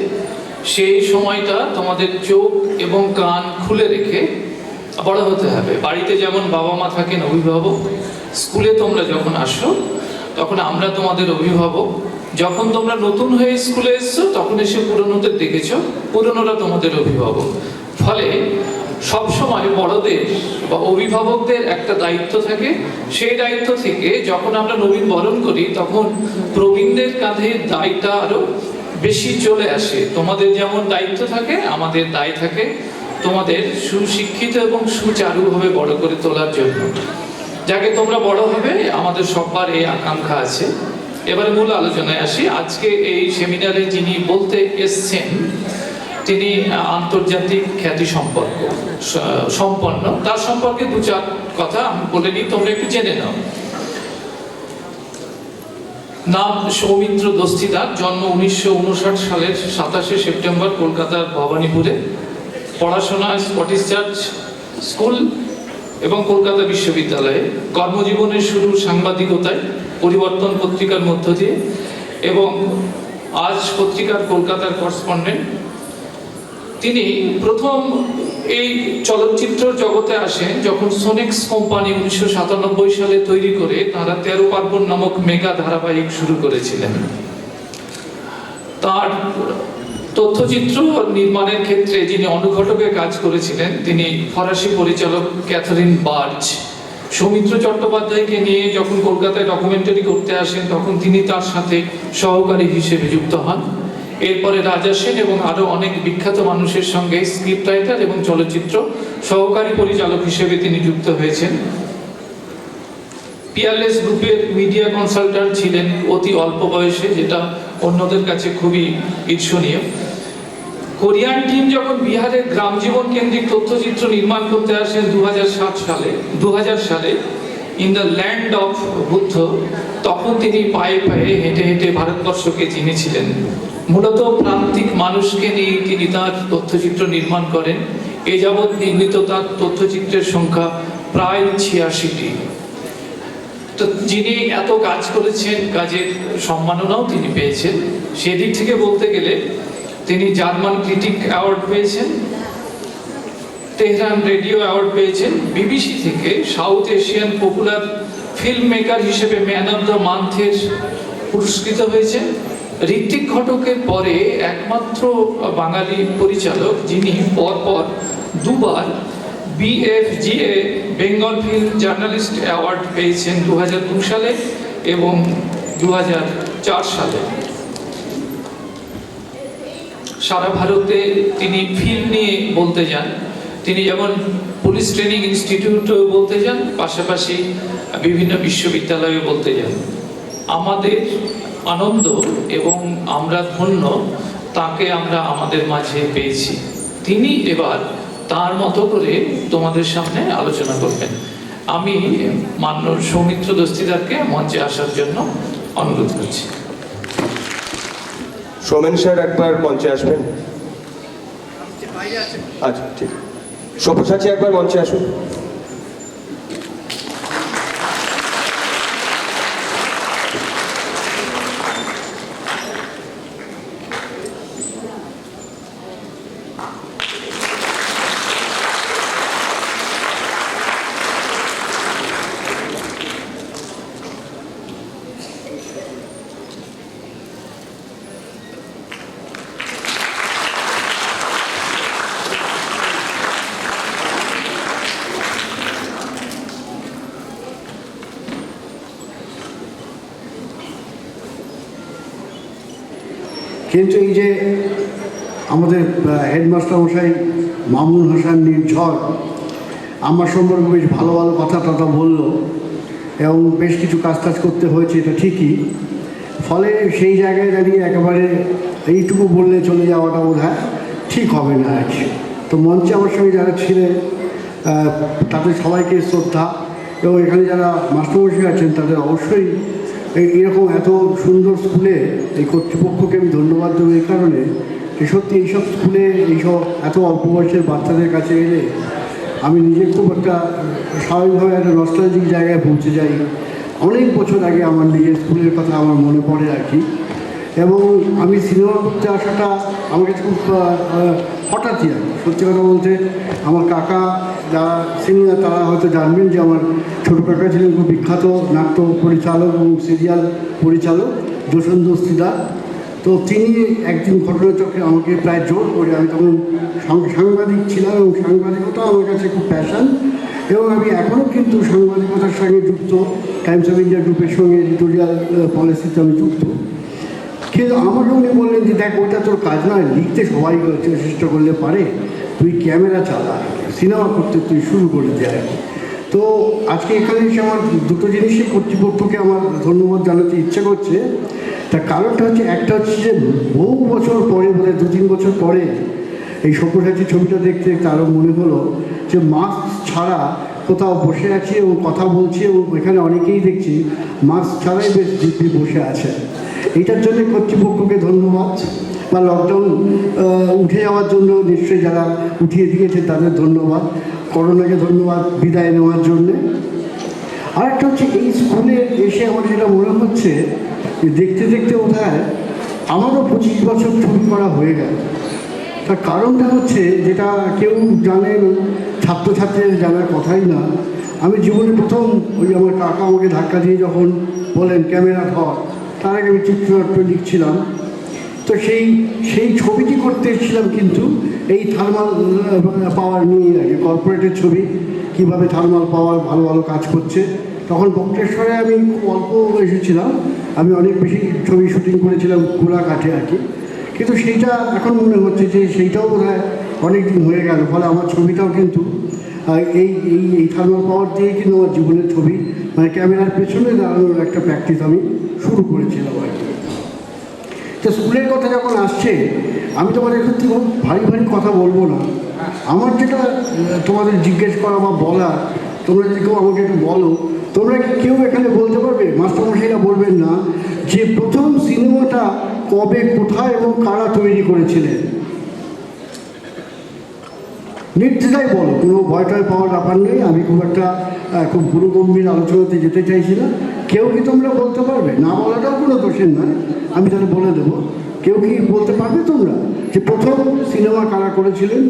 S11: সেই সময়টা তোমাদের চোখ এবং কান খুলে রেখে বড় হতে হবে। বাড়িতে যেমন বাবা মা থাকেন অভিভাবক, স্কুলে তোমরা যখন আসো তখন আমরা তোমাদের অভিভাবক। যখন তোমরা নতুন হয়ে স্কুলে এসছো তখন এসে পুরনোদের দেখেছো, পুরনোরা তোমাদের অভিভাবক। ফলে সবসময় বড়দের বা অভিভাবকদের একটা দায়িত্ব থাকে। সেই দায়িত্ব থেকে যখন আমরা নবীন বরণ করি তখন প্রবীণদের কাঁধে দায়টা আরো বেশি চলে আসে। তোমাদের যেমন দায়িত্ব থাকে, আমাদের দায় থাকে তোমাদের সুশিক্ষিত এবং সুচারুভাবে বড় করে তোলার জন্য। যাকে তোমরা বড় হবে আমাদের সবার এই আকাঙ্ক্ষা আছে। এবারে মূল আলোচনায় আসি। আজকে এই সেমিনারে যিনি বলতে এসছেন তিনি আন্তর্জাতিক খ্যাতি সম্পন্ন। তার সম্পর্কে দু চার কথা আমি বলে নিই, তোমরা একটু জেনে নাও। নাম সৌমিত্র দস্তিদার, জন্ম 1959 সালের 27শে সেপ্টেম্বর কলকাতার ভবানীপুরে। পড়াশোনা স্কটিশ চার্চ স্কুল এবং কলকাতা বিশ্ববিদ্যালয়ে। কর্মজীবনের শুরু সাংবাদিকতায়, পরিবর্তন পত্রিকার মধ্য দিয়ে এবং আজ পত্রিকার কলকাতার করেসপন্ডেন্ট। তিনি প্রথম এই চলচ্চিত্র জগতে আসেন যখন সোনেক্স কোম্পানি 1997 সালে তৈরি করে তারা 13 পার্বণ নামক মেগা ধারাবাহিক শুরু করেছিলেন। তার তথ্যচিত্র নির্মাণের ক্ষেত্রে যিনি অনুঘটকে কাজ করেছিলেন তিনি ফরাসি পরিচালক ক্যাথরিন বার্জ। সৌমিত্র চট্টোপাধ্যায়কে নিয়ে যখন কলকাতায় ডকুমেন্টারি করতে আসেন তখন তিনি তার সাথে সহকারী হিসেবে যুক্ত হন। এরপরে রাজা সেন এবং আরো অনেক বিখ্যাত মানুষের সঙ্গে স্ক্রিপ্ট রাইটার এবং চলচ্চিত্র সহকারী পরিচালক হিসেবে তিনি যুক্ত হয়েছেন। পিয়ারলেস গ্রুপের মিডিয়া কনসালট্যান্ট ছিলেন অতি অল্প বয়সে, যেটা অন্যদের কাছে খুবই ঈর্ষণীয়। কোরিয়ান টিম যখন বিহারের গ্রাম জীবন কেন্দ্রিক তথ্যচিত্র নির্মাণ করতে আসেন 2000 সালে in the land of Buddha, তখন তিনি পায়ে পায়ে হেঁটে হেঁটে ভারতবর্ষকে চিনেছিলেন। মূলত প্রান্তিক মানুষকে নিয়ে তিনি তার তথ্যচিত্র নির্মাণ করেন। এ যাবৎ নির্মিত তার তথ্যচিত্রের সংখ্যা প্রায় 86টি। তো যিনি এত কাজ করেছেন, কাজের সম্মাননাও তিনি পেয়েছেন। সেদিক থেকে বলতে গেলে তিনি জার্মান ক্রিটিক অ্যাওয়ার্ড পেয়েছেন, তেহরান রেডিও অ্যাওয়ার্ড পেয়েছেন, বিবিসি থেকে south Asian popular film maker হিসেবে ম্যান অফ দ্য মান্থের পুরস্কৃত হয়েছেন। ঋত্বিক ঘটকের পরে একমাত্র বাঙালি পরিচালক যিনি পরপর দুবার BFGA Bengal film journalist award পেয়েছেন 2002 সালে এবং 2004 সালে। সারা ভারতে তিনি ফিল্ম নিয়ে বলতে যান। তিনি যেমন পুলিশ ট্রেনিং ইনস্টিটিউটেও বলতে যান, পাশাপাশি বিভিন্ন বিশ্ববিদ্যালয়ে বলতে যান। আমাদের আনন্দ এবং আমরা ধন্য তাকে আমরা আমাদের মাঝে পেয়েছি। তিনি এবার তার মতো করে তোমাদের সামনে আলোচনা করবেন। আমি মান্য সৌমিত্র দস্তিদারকে মঞ্চে আসার জন্য অনুরোধ করছি।
S1: সোমেন স্যার একবার মঞ্চে আসবেন। আচ্ছা, ঠিক। সব্যসাচী একবার মঞ্চে আসুন।
S12: কিন্তু এই যে আমাদের হেডমাস্টার মশাই মামুন হাসান নির্ঝর আমার সম্পর্কে বেশ ভালো ভালো কথা টথা বললো এবং বেশ কিছু কাজ করতে হয়েছে, এটা ঠিকই। ফলে সেই জায়গায় দাঁড়িয়ে একেবারে এইটুকু বললে চলে যাওয়াটা বোধ হয় ঠিক হবে না আর কি। তো মঞ্চে আমার সঙ্গে যারা ছিলেন তাদের সবাইকে শ্রদ্ধা, এবং এখানে যারা মাস্টারমশাই আছেন তাদের অবশ্যই এরকম এত সুন্দর স্কুলে এই কর্তৃপক্ষকে আমি ধন্যবাদ দেবো এই কারণে যে সত্যি এইসব স্কুলে এইসব এত অল্প বয়সের বাচ্চাদের কাছে এলে আমি নিজে খুব একটা স্বাভাবিকভাবে একটা নস্টালজিক জায়গায় পৌঁছে যাই। অনেক বছর আগে আমার নিজের স্কুলের কথা আমার মনে পড়ে আর কি। এবং আমি সিনেমা করতে আসাটা আমার কাছে খুব হঠাৎই আর সত্যি কথা বলতে আমার কাকা যারা সিনিয়র তারা হয়তো জানবেন যে আমার ছোটো কাকা ছিলেন খুব বিখ্যাত নাট্য পরিচালক এবং সিরিয়াল পরিচালক জোসেন দস্তিদার। তো তিনি একদিন ঘটনাচক্রে আমাকে প্রায় জোর করে, আমি তখন সাংবাদিক ছিলাম এবং সাংবাদিকতা আমার কাছে খুব প্যাশন, এবং আমি এখনও কিন্তু সাংবাদিকতার সঙ্গে যুক্ত, টাইমস অফ ইন্ডিয়া গ্রুপের সঙ্গে এডিটোরিয়াল পলিসিতে আমি যুক্ত। কিন্তু আমাকে উনি বললেন যে দেখ ওটা তোর কাজ নয়, লিখতে সবাই চেষ্টা করলে পারে, তুই ক্যামেরা চালা, সিনেমা করতে তুই শুরু করে দে আর কি। তো আজকে এখানে এসে আমার দুটো জিনিসই কর্তৃপক্ষকে আমার ধন্যবাদ জানাতে ইচ্ছে করছে। তার কারণটা হচ্ছে, একটা হচ্ছে যে বহু বছর পরে, বোধ হয় 2-3 বছর পরে এই সব্যসাচী ছবিটা দেখতে দেখতে আরও মনে হলো যে মাস্ক ছাড়া কোথাও বসে আছি এবং কথা বলছি, এবং এখানে অনেকেই দেখছি মাস্ক ছাড়াই বেশ দিব্যি বসে আছে। এইটার জন্য কর্তৃপক্ষকে ধন্যবাদ, বা লকডাউন উঠে যাওয়ার জন্য নিশ্চয়ই যারা উঠিয়ে দিয়েছে তাদের ধন্যবাদ, করোনাকে ধন্যবাদ বিদায় নেওয়ার জন্যে। আরেকটা হচ্ছে এই স্কুলে এসে আমার যেটা মনে হচ্ছে দেখতে দেখতে বোধহয় আমারও 25 বছর ছবি করা হয়ে গেল। তার কারণটা হচ্ছে, যেটা কেউ জানেন, ছাত্রছাত্রীদের জানার কথাই না, আমি জীবনে প্রথম ওই আমার কাকা আমাকে ধাক্কা দিয়ে যখন বলেন ক্যামেরা ধর, তার আগে আমি চিত্রনাট্য লিখছিলাম। তো সেই ছবিটি করতে এসেছিলাম কিন্তু এই থার্মাল পাওয়ার নিয়ে আগে, কর্পোরেটের ছবি, কীভাবে থার্মাল পাওয়ার ভালো ভালো কাজ করছে। তখন বক্রেশ্বরে আমি খুব অল্প এসেছিলাম, আমি অনেক বেশি ছবি শুটিং করেছিলাম গোলাঘাটে আর কি। কিন্তু সেইটা এখন মনে হচ্ছে যে সেইটাও বোধ হয় অনেক দিন হয়ে গেল। ফলে আমার ছবিটাও কিন্তু এই থার্মাল পাওয়ার দিয়ে কিন্তু আমার জীবনের ছবি, মানে ক্যামেরার পেছনে দাঁড়ানোর একটা প্র্যাকটিস আমি শুরু করেছিলাম আর কি। তো স্কুলের কথা যখন আসছে, আমি তোমাদের সত্যি খুব ভারী ভারী কথা বলবো না। আমার যেটা তোমাদের জিজ্ঞেস করা বা বলা, তোমরা যদি কেউ আমাকে একটু বলো তোমরা কি কেউ এখানে বলতে পারবে, মাস্টারমশাইরা বলবেন না, যে প্রথম সিনেমাটা কবে, কোথায় এবং কারা তৈরি করেছিলেন? নির্দ্বিধায় বলো, কোনো ভয় টয় পাওয়ার ব্যাপার নেই। আমি খুব একটা খুব গুরুগম্ভীর আলোচনাতে যেতে চাইছি না। কেউ কি তোমরা বলতে পারবে? না বলাটাও কোনো দোষের নয়, আমি তাহলে বলে দেবো। কেউ কি বলতে পারবে তোমরা যে প্রথম সিনেমা কারা করেছিলেন?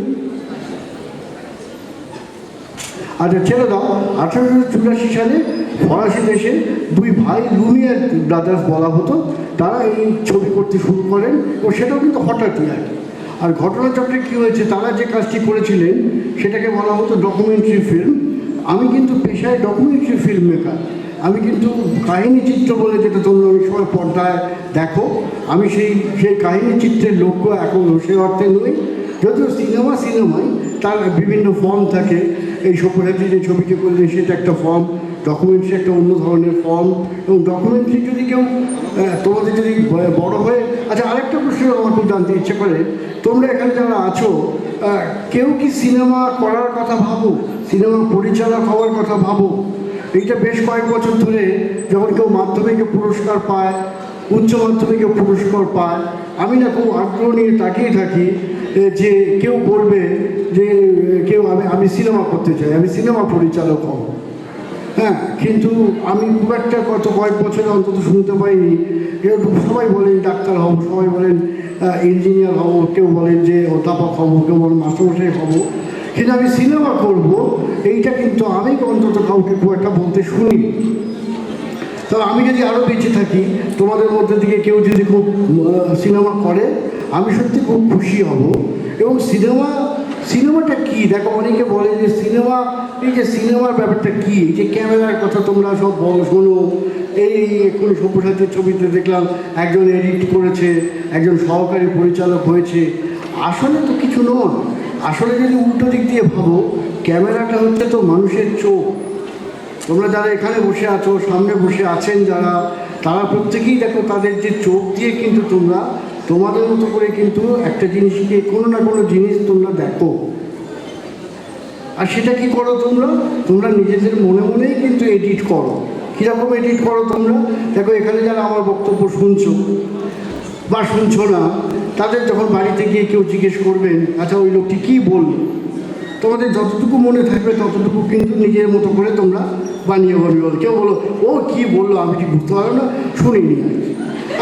S12: আচ্ছা ছেড়ে দাও। 1884 সালে ফরাসি দেশে দুই ভাই লুমিয়ার ব্রাদার্স বলা হতো, তারা এই ছবি করতে শুরু করেন, ও সেটাও কিন্তু হঠাৎই আর কি। আর ঘটনাচক্রে কী হয়েছে, তারা যে কাজটি করেছিলেন সেটাকে বলা হতো ডকুমেন্টারি ফিল্ম। আমি কিন্তু পেশায় ডকুমেন্টারি ফিল্ম মেকার। আমি কিন্তু কাহিনী চিত্র বলে যেটা তোমরা অনেক সময় পর্দায় দেখো, আমি সেই কাহিনী চিত্রের লক্ষ্য এখন সে অর্থে নই। যদিও সিনেমায় তার বিভিন্ন ফর্ম থাকে। এই সব্যসাচী যে ছবিটি করলেন সেটা একটা ফর্ম, ডকুমেন্টারি একটা অন্য ধরনের ফর্ম। এবং ডকুমেন্টারি যদি কেউ তোমাদের যদি বড় হয়ে, আচ্ছা আরেকটা প্রশ্ন আমার খুব জানতে ইচ্ছে করে, তোমরা এখানে যারা আছো কেউ কি সিনেমা করার কথা ভাবো, সিনেমা পরিচালক হওয়ার কথা ভাবো? এইটা বেশ কয়েক বছর ধরে যখন কেউ মাধ্যমিকে পুরস্কার পায়, উচ্চ মাধ্যমিকে পুরস্কার পায়, আমি না খুব আগ্রহ নিয়ে তাকিয়ে থাকি যে কেউ বলবে যে কেউ আমি সিনেমা করতে চাই, আমি সিনেমা পরিচালক হব। হ্যাঁ, কিন্তু আমি খুব একটা গত কয়েক বছরে অন্তত শুনতে পাইনি। কেউ সবাই বলেন ডাক্তার হব, সবাই বলেন ইঞ্জিনিয়ার হব, কেউ বলেন যে অধ্যাপক হব, কেউ বলেন মাস্টারমশাই হব, কিন্তু আমি সিনেমা করব এইটা কিন্তু আমি অন্তত কাউকে খুব একটা বলতে শুনি। তবে আমি যদি আরও বেঁচে থাকি, তোমাদের মধ্যে থেকে কেউ যদি খুব সিনেমা করে, আমি সত্যি খুব খুশি হব। এবং সিনেমাটা কি, দেখো অনেকে বলে যে সিনেমা, এই যে সিনেমার ব্যাপারটা কি, এই যে ক্যামেরার কথা তোমরা সব শোনো, এই কোনো সব্যসাচীর ছবিতে দেখলাম একজন এডিট করেছে, একজন সহকারী পরিচালক হয়েছে। আসলে তো কিছু নয়। আসলে যদি উল্টো দিক দিয়ে ভাবো, ক্যামেরাটা হচ্ছে তো মানুষের চোখ। তোমরা যারা এখানে বসে আছো, সামনে বসে আছেন যারা, তারা প্রত্যেকেই দেখো তাদের যে চোখ দিয়ে কিন্তু তোমরা তোমাদের মতো করে কিন্তু একটা জিনিসকে, কোনো না কোনো জিনিস তোমরা দেখো। আর সেটা কি করো তোমরা নিজেদের মনে মনেই কিন্তু এডিট করো। কীরকম এডিট করো তোমরা? দেখো এখানে যারা আমার বক্তব্য শুনছো বা শুনছো না, তাদের যখন বাড়িতে গিয়ে কেউ জিজ্ঞেস করবেন, আচ্ছা ওই লোকটি কী বললো, তোমাদের যতটুকু মনে থাকবে ততটুকু কিন্তু নিজের মতো করে তোমরা বানিয়ে বলবে। কেউ বলো ও কী বললো, আমি কি বুঝতে পারবো না, শুনিনি।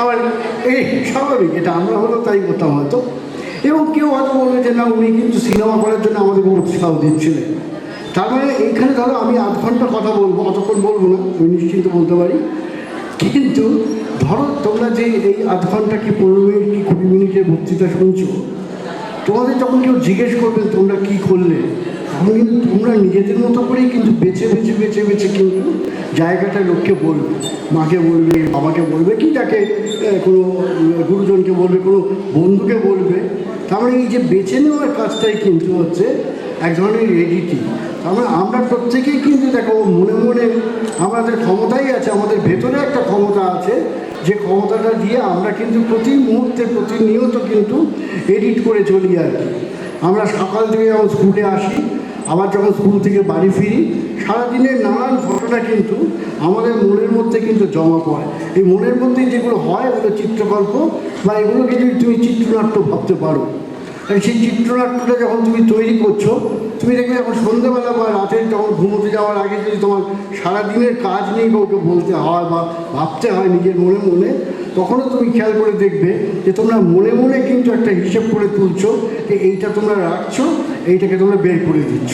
S12: আবার এই স্বাভাবিক, এটা আমরা হলো তাই করতাম হয়তো। এবং কেউ হয়তো বলবে যে না, উনি কিন্তু সিনেমা করার জন্য আমাদের উৎসাহ দিচ্ছিলেন। তার মানে এইখানে ধরো আমি আধ ঘন্টা কথা বলবো, অতক্ষণ বলবো না, আমি নিশ্চিন্ত বলতে পারি। কিন্তু ধরো তোমরা যে এই আধ ঘন্টা কি 15 মিনিট কি 20 মিনিটের বক্তৃতা শুনছো, তোমাদের যখন কেউ জিজ্ঞেস করবেন তোমরা কী করলে, তখন কিন্তু তোমরা নিজেদের মতো করেই কিন্তু বেছে কিন্তু জায়গাটা লোককে বলবে, মাকে বলবে, বাবাকে বলবে, কি যাকে কোনো গুরুজনকে বলবে, কোনো বন্ধুকে বলবে। তার মানে এই যে বেছে নেওয়ার কাজটাই কিন্তু হচ্ছে এক ধরনের এডিটিং। তার মানে আমরা প্রত্যেকেই কিন্তু দেখো মনে মনে আমাদের ক্ষমতাই আছে, আমাদের ভেতরে একটা ক্ষমতা আছে, যে ক্ষমতাটা দিয়ে আমরা কিন্তু প্রতি মুহূর্তে প্রতিনিয়ত কিন্তু এডিট করে চলি আর কি। আমরা সকাল থেকে যখন স্কুলে আসি, আবার যখন স্কুল থেকে বাড়ি ফিরি, সারাদিনের নানান ঘটনা কিন্তু আমাদের মনের মধ্যে কিন্তু জমা পড়ে। এই মনের মধ্যে যেগুলো হয় এগুলো চিত্রকল্প, বা এগুলোকে যদি তুমি চিত্রনাট্য ভাবতে পারো। সেই চিত্রনাট্যটা যখন তুমি তৈরি করছো, তুমি দেখবে যখন সন্ধ্যেবেলা বা রাতে যখন ঘুমোতে যাওয়ার আগে যদি তোমার সারাদিনের কাজ নিয়ে কাউকে বলতে হয় বা ভাবতে হয় নিজের মনে মনে, তখনও তুমি খেয়াল করে দেখবে যে তোমরা মনে মনে কিন্তু একটা হিসেব করে তুলছো যে এইটা তোমরা রাখছো, এইটাকে তোমরা বের করে দিচ্ছ।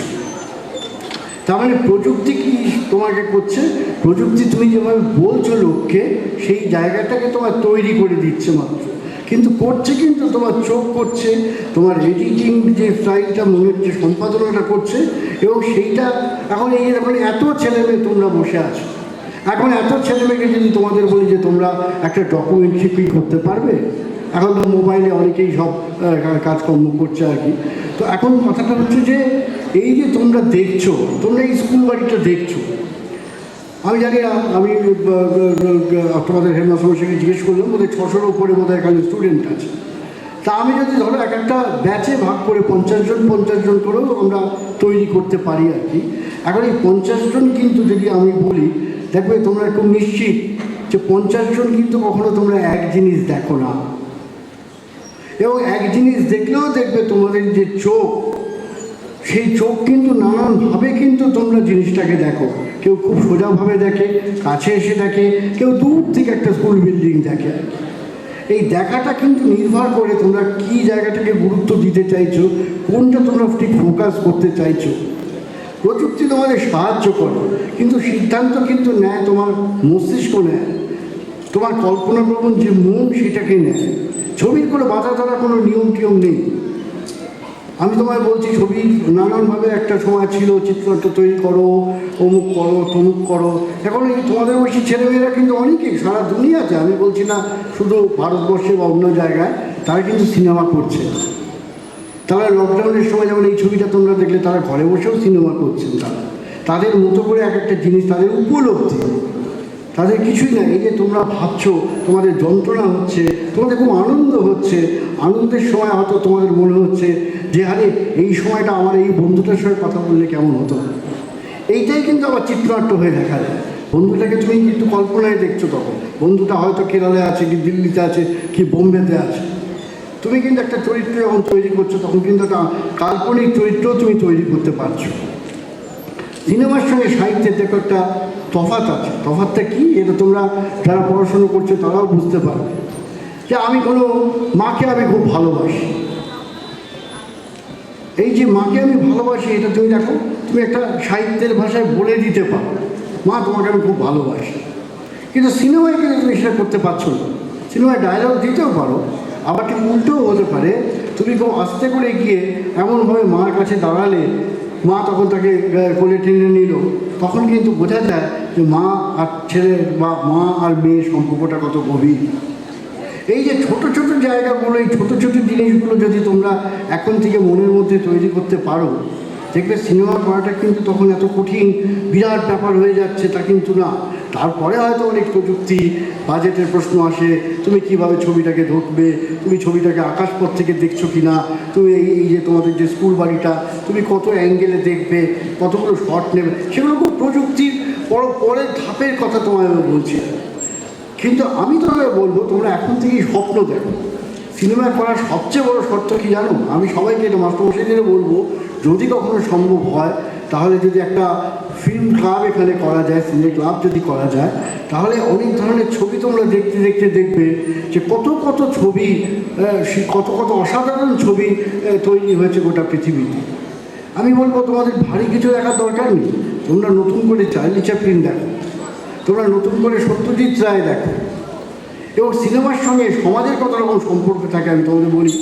S12: তার মানে প্রযুক্তি কি তোমাকে করছে? প্রযুক্তি তুমি যেভাবে বলছো লোককে, সেই জায়গাটাকে তোমার তৈরি করে দিচ্ছে মাত্র, কিন্তু করছে কিন্তু তোমার চোখ করছে, তোমার এডিটিং যে স্টাইলটা, মনের যে সম্পাদনাটা করছে। এবং সেইটা এখন এই এখন এত ছেলেমেয়ে তোমরা বসে আছো, এখন এত ছেলেমেয়েকে যদি তোমাদের বলি যে তোমরা একটা ডকুমেন্টারি কি করতে পারবে, এখন তো মোবাইলে অনেকেই সব কাজকর্ম করছে আর কি। তো এখন কথাটা হচ্ছে যে এই যে তোমরা দেখছো, তোমরা এই স্কুল বাড়িটা দেখছো, আমি জানি না, আমি তোমাদের হেডমাস্টারমশাইকে জিজ্ঞেস করলাম, ওদের 600-র উপরে বোধ হয় এখানে স্টুডেন্ট আছে। তা আমি যদি ধরো এক একটা ব্যাচে ভাগ করে 50 জন করেও আমরা তৈরি করতে পারি আর কি। এখন এই 50 জন কিন্তু যদি আমি বলি দেখবে তোমরা খুব নিশ্চিত যে 50 জন কিন্তু কখনো তোমরা এক জিনিস দেখো না, এবং এক জিনিস দেখলেও দেখবে তোমাদের যে চোখ, সেই চোখ কিন্তু নানানভাবে কিন্তু তোমরা জিনিসটাকে দেখো। কেউ খুব সোজাভাবে দেখে, কাছে এসে দেখে, কেউ দূর থেকে একটা স্কুল বিল্ডিং দেখে। এই দেখাটা কিন্তু নির্ভর করে তোমরা কী জায়গাটাকে গুরুত্ব দিতে চাইছো, কোনটা তোমরা ঠিক ফোকাস করতে চাইছো। প্রযুক্তি তোমাদের সাহায্য করে, কিন্তু সিদ্ধান্ত কিন্তু নেয় তোমার মস্তিষ্ক নেয়, তোমার কল্পনাপ্রবণ যে মন সেটাকে নেয়। ছবির কোনো বাধা ধরা কোনো নিয়ম টিয়ম নেই। আমি তোমায় বলছি, ছবি নানানভাবে একটা সময় ছিল, চিত্রনাট্য তৈরি করো, অমুক করো, তমুক করো। এখন এই তোমাদের বয়সী ছেলেমেয়েরা কিন্তু অনেকেই সারা দুনিয়াতে, আমি বলছি না শুধু ভারতবর্ষে বা অন্য জায়গায়, তারা কিন্তু সিনেমা করছে। তারা লকডাউনের সময় যেমন এই ছবিটা তোমরা দেখলে, তারা ঘরে বসেও সিনেমা করছেন। তাদের মতো করে এক একটা জিনিস, তাদের উপলব্ধি, তাদের কিছুই না। এই যে তোমরা ভাবছো তোমাদের যন্ত্রণা হচ্ছে, তোমাদের খুব আনন্দ হচ্ছে, আনন্দের সময় হয়তো তোমাদের মনে হচ্ছে যে আরে এই সময়টা আমার এই বন্ধুটার সঙ্গে কথা বললে কেমন হতো। এইটাই কিন্তু আবার চিত্রনাট্য হয়ে দেখা যায়। বন্ধুটাকে তুমি কিন্তু কল্পনায় দেখছো, তখন বন্ধুটা হয়তো কেরালে আছে, কি দিল্লিতে আছে, কি বোম্বেতে আছে। তুমি কিন্তু একটা চরিত্র যখন তৈরি করছো, তখন কিন্তু একটা কাল্পনিক চরিত্রও তুমি তৈরি করতে পারছো। সিনেমার সঙ্গে সাহিত্যের দেখো একটা তফাৎ আছে। তফাৎটা কী, এটা তোমরা যারা পড়াশুনো করছো তারাও বুঝতে পারবে। যে আমি কোনো মাকে আমি খুব ভালোবাসি, এই যে মাকে আমি ভালোবাসি, এটা তুমি দেখো, তুমি একটা সাহিত্যের ভাষায় বলে দিতে পারো, মা তোমাকে আমি খুব ভালোবাসি। কিন্তু সিনেমায় কিন্তু তুমি সেটা করতে পারছো না। সিনেমায় ডায়লগ দিতেও পারো, আবার ঠিক উল্টোও হতে পারে। তুমি খুব আস্তে করে গিয়ে এমনভাবে মার কাছে দাঁড়ালে, মা তখন তাকে কোলে টেনে নিল, তখন কিন্তু বোঝা যায় যে মা আর ছেলে বা মা আর মেয়ের সম্পর্কটা কত গভীর। এই যে ছোট ছোট জায়গাগুলো, এই ছোটো ছোটো জিনিসগুলো যদি তোমরা এখন থেকে মনের মধ্যে তৈরি করতে পারো, দেখবে সিনেমা করাটা কিন্তু তখন এত কঠিন বিরাট ব্যাপার হয়ে যাচ্ছে তা কিন্তু না। তারপরে হয়তো অনেক প্রযুক্তি, বাজেটের প্রশ্ন আসে, তুমি কিভাবে ছবিটাকে ধরবে, তুমি ছবিটাকে আকাশপথ থেকে দেখছো কি না, তুমি এই যে তোমাদের যে স্কুল বাড়িটা তুমি কত অ্যাঙ্গেলে দেখবে, কতগুলো শট নেবে, সেগুলো খুব প্রযুক্তির পরের ধাপের কথা তোমায় বলছি। কিন্তু আমি তোমাকে বলবো, তোমরা এখন থেকেই স্বপ্ন দেখো। সিনেমা করার সবচেয়ে বড় শর্ত কী জানো? আমি সবাইকে এটা মাস্টারমশাইদের বলবো, যদি কখনো সম্ভব হয় তাহলে যদি একটা ফিল্ম ক্লাব এখানে করা যায়, সিনেমা ক্লাব যদি করা যায়, তাহলে অনেক ধরনের ছবি তোমরা দেখতে দেখতে দেখবে যে কত কত ছবি, কত কত অসাধারণ ছবি তৈরি হয়েছে গোটা পৃথিবীতে। আমি বলবো তোমাদের ভারী কিছু দেখার দরকার নেই। তোমরা নতুন করে চার্লি চ্যাপলিন দেখো, তোমরা নতুন করে সত্যজিৎ রায় দেখো, এবং সিনেমার সঙ্গে সমাজের কত রকম সম্পর্ক থাকে। আমি তোমাদের বলি,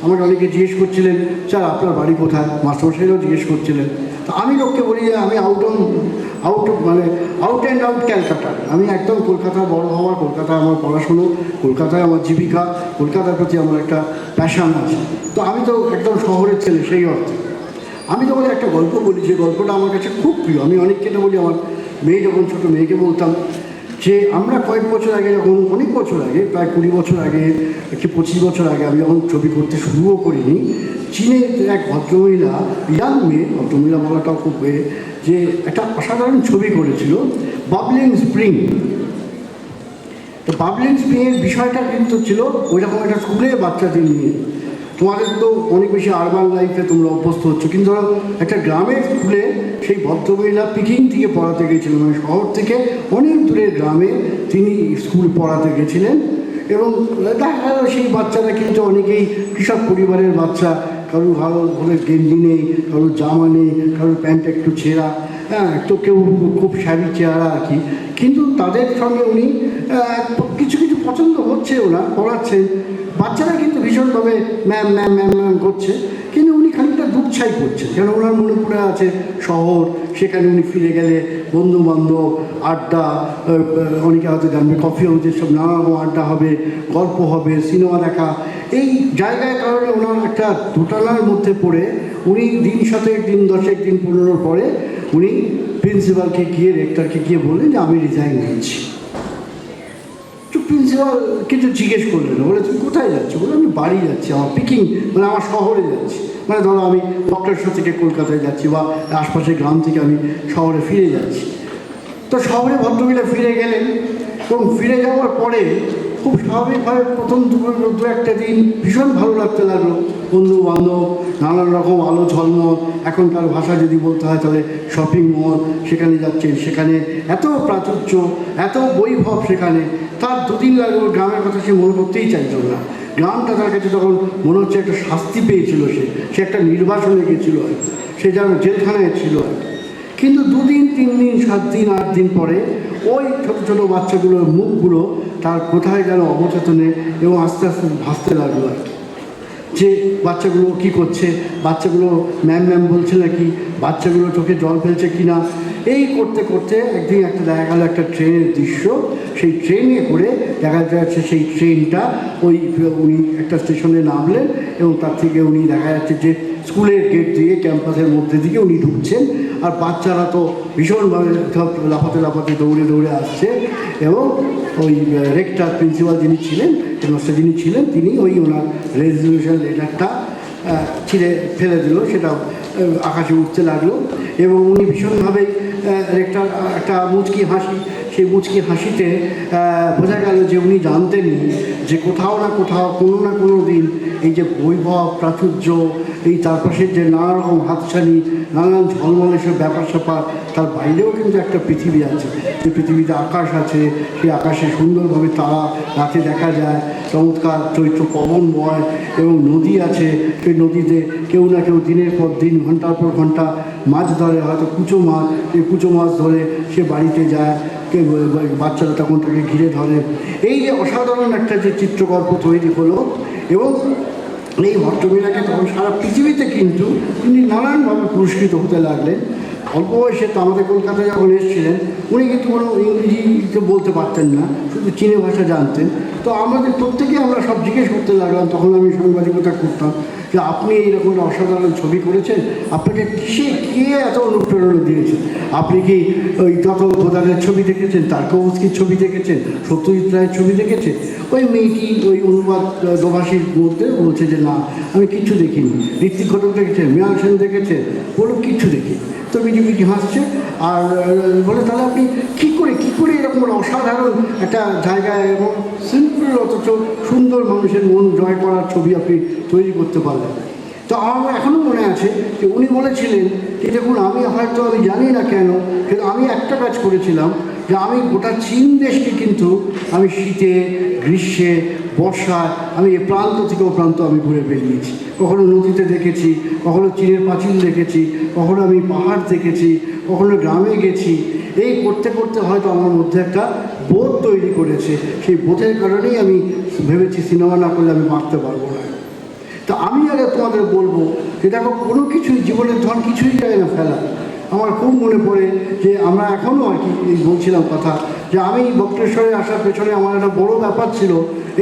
S12: আমাকে অনেকে জিজ্ঞেস করছিলেন, স্যার আপনার বাড়ি কোথায়, মাস্টারমশাইরাও জিজ্ঞেস করছিলেন। তো আমি লোককে বলি যে আমি আউট অ্যান্ড আউট ক্যালকাটা। আমি একদম কলকাতায় বড় হওয়া, কলকাতায় আমার পড়াশুনো, কলকাতায় আমার জীবিকা, কলকাতার প্রতি আমার একটা প্যাশান আছে। তো আমি তো একদম শহরের ছেলে সেই অর্থে। আমি তোমাদের একটা গল্প বলি, যে গল্পটা আমার কাছে খুব প্রিয়। আমি অনেককে তো বলি, আমার মেয়ে যখন ছোটো, মেয়েকে বলতাম যে আমরা কয়েক বছর আগে, যখন অনেক বছর আগে, প্রায় 20 বছর আগে কি 25 বছর আগে, আমি যখন ছবি করতে শুরুও করিনি, চীনের এক ভদ্রমহিলা, ইয়াং মেয়ে, ভদ্রমহিলা বলাটাও খুব যে একটা অসাধারণ ছবি করেছিল, বাবলিং স্প্রিং। তো বাবলিং স্প্রিংয়ের বিষয়টা কিন্তু ছিল ওইরকম একটা স্কুলে বাচ্চাদের নিয়ে। তোমাদের তো অনেক বেশি আরবান লাইফে তোমরা অভ্যস্ত হচ্ছে, কিন্তু ধরো একটা গ্রামের স্কুলে সেই ভদ্রমহিলা পিকিং থেকে পড়াতে গিয়েছিলেন, মানে শহর থেকে অনেক দূরের গ্রামে তিনি স্কুল পড়াতে গেছিলেন। এবং দেখা গেল সেই বাচ্চারা কিন্তু অনেকেই কৃষক পরিবারের বাচ্চা, কারোর ভালো ঘরের গেঞ্জি নেই, কারোর জামা নেই, কারোর প্যান্ট একটু ছেঁড়া, হ্যাঁ, তো কেউ খুব শ্যাবি চেহারা আর কি। কিন্তু তাদের সঙ্গে উনি কিছু কিছু পছন্দ হচ্ছে, ওরা পড়াচ্ছেন, বাচ্চারা কিন্তু ভীষণভাবে ম্যাম ম্যাম ম্যাম ম্যাম করছে, কিন্তু উনি খানিকটা দুঃছাই করছেন, কেন ওনার মনে পড়ে আছে শহর, সেখানে উনি ফিরে গেলে বন্ধুবান্ধব, আড্ডা, অনেকে হয়তো জানবে কফি হাউসে সব নানা রকম আড্ডা হবে, গল্প হবে, সিনেমা দেখা, এই জায়গায় কারণে ওনার একটা দোটানার মধ্যে পড়ে উনি দিন 7 দিন 10 দিন 15 পরে উনি প্রিন্সিপালকে গিয়ে, রেক্টরকে গিয়ে বললেন যে আমি রিজাইন দিচ্ছি। তো প্রিন্সিপাল কিছু জিজ্ঞেস করলেন, বলে তুমি কোথায় যাচ্ছ? বলে আমি বাড়ি যাচ্ছি, আমার পিকিং, মানে আমার শহরে যাচ্ছি, মানে ধরো আমি ডক্টরশো থেকে কলকাতায় যাচ্ছি বা আশপাশের গ্রাম থেকে আমি শহরে ফিরে যাচ্ছি। তো শহরে ভদ্রমহিলা ফিরে গেলেন এবং ফিরে যাওয়ার পরে খুব স্বাভাবিকভাবে প্রথম দু একটা দিন ভীষণ ভালো লাগতে লাগলো। বন্ধু বান্ধব, নানান রকম আলো ঝলমল, এখনকার ভাষা যদি বলতে হয় তাহলে শপিং মল, সেখানে যাচ্ছেন, সেখানে এত প্রাচুর্য, এত বৈভব সেখানে। তার দুদিন লাগলো, গ্রামের কথা সে মনে করতেই চাইছিল না। গ্রামটা তার কাছে তখন মনে হচ্ছে একটা শাস্তি পেয়েছিল, সে একটা নির্বাসনে গেছিল, সে যেন জেলখানায় ছিল। কিন্তু 2 দিন 3 দিন 7 দিন 8 দিন পরে ওই ছোটো ছোটো বাচ্চাগুলোর মুখগুলো তার কোথায় যেন অবচেতনে এবং আস্তে আস্তে ভাসতে লাগলো আর কি। যে বাচ্চাগুলো কি করছে, বাচ্চাগুলো ম্যাম ম্যাম বলছে নাকি, বাচ্চাগুলো চোখে জল ফেলছে কি না, এই করতে করতে একদিন একটা দেখা গেল একটা ট্রেনের দৃশ্য। সেই ট্রেনে করে দেখা যাচ্ছে সেই ট্রেনটা উনি একটা স্টেশনে নামলেন এবং তার থেকে উনি দেখা যাচ্ছে যে স্কুলের গেট দিয়ে ক্যাম্পাসের মধ্যে দিকে উনি ঢুকছেন। আর বাচ্চারা তো ভীষণভাবে লাফাতে লাফাতে দৌড়ে দৌড়ে আসছে এবং ওই রেক্টর প্রিন্সিপাল যিনি ছিলেন, হেডমাস্টার যিনি ছিলেন, তিনি ওনার রেজলিউশন লেটারটা ছিঁড়ে ফেলে দিল, সেটা আকাশে উঠতে লাগলো এবং উনি ভীষণভাবে রেক্টর একটা মুচকি হাসি, সেই মুচকি হাসিতে বোঝা গেল যে উনি জানতেনই যে কোথাও না কোথাও কোনো না কোনো দিন এই যে বৈভব প্রাচুর্য, এই চারপাশের যে নানা রকম হাতছানি, নানান ঝলমলে সব ব্যাপার স্যাপার, তার বাইরেও কিন্তু একটা পৃথিবী আছে। যে পৃথিবীতে আকাশ আছে, সেই আকাশে সুন্দরভাবে তারা রাতে দেখা যায়, চমৎকার চৈত্র পবনময়, এবং নদী আছে, সেই নদীতে কেউ না কেউ দিনের পর দিন ঘন্টার পর ঘন্টা মাছ ধরে, হয়তো কুচো মাছ, এই কুচো মাছ ধরে সে বাড়িতে যায়, বাচ্চারা তখন তাকে ঘিরে ধরে। এই যে অসাধারণ একটা যে চিত্রকল্প তৈরি হলো, এবং এই ভট্টমীরাকে তখন সারা পৃথিবীতে কিন্তু তিনি নানানভাবে পুরস্কৃত হতে লাগলেন। অল্প বয়সে তো আমাদের কলকাতায় যখন এসেছিলেন, উনি কিন্তু কোনো ইংরেজিতে বলতে পারতেন না, শুধু চীনা ভাষা জানতেন। তো আমাদের প্রত্যেকে আমরা সব জিজ্ঞেস করতে লাগলাম, তখন আমি সাংবাদিকতা করতাম, যে আপনি এইরকম একটা অসাধারণ ছবি করেছেন, আপনাকে কে এত অনুপ্রেরণা দিয়েছে? আপনি কি ওই যত প্রধানের ছবি দেখেছেন, তারকবস্কির ছবি দেখেছেন, সত্যজিৎ রায়ের ছবি দেখেছেন? ওই মেয়েটি ওই অনুবাদ দোভাষীর মধ্যে বলছে যে না, আমি কিচ্ছু দেখিনি। ঋত্বিক ঘটক দেখেছেন, মৃণাল সেন দেখেছেন, বলো কিচ্ছু দেখি। তো বিজেপি হাসছে আর বলে, তাহলে আপনি কী করে এরকম অসাধারণ একটা জায়গায় এবং সিম্পল অথচ সুন্দর মানুষের মন জয় করার ছবি আপনি তৈরি করতে পারলেন? তো আমার এখনও মনে আছে যে উনি বলেছিলেন যে দেখুন, আমি জানি না কেন, কিন্তু আমি একটা কাজ করেছিলাম, যে আমি গোটা চীন দেশকে কিন্তু আমি শীতে, গ্রীষ্মে, বর্ষায় আমি এ প্রান্ত থেকে ও প্রান্ত আমি ঘুরে বেরিয়েছি। কখনো নদীতে দেখেছি, কখনো চীনের পাঁচিল দেখেছি, কখনো আমি পাহাড় দেখেছি, কখনো গ্রামে গেছি। এই করতে করতে হয়তো আমার মধ্যে একটা বোধ তৈরি করেছে। সেই বোধের কারণেই আমি ভেবেছি সিনেমা না করলে আমি বাঁচতে পারবো না। তো আমি আগে তোমাদের বলবো যে দেখো, কোনো কিছুই জীবনের ধন কিছুই যায় না ফেলা। আমার খুব মনে পড়ে যে আমরা এখনও আর কি বলছিলাম কথা, যে আমি বক্রেশ্বরে আসার পেছনে আমার একটা বড় ব্যাপার ছিল,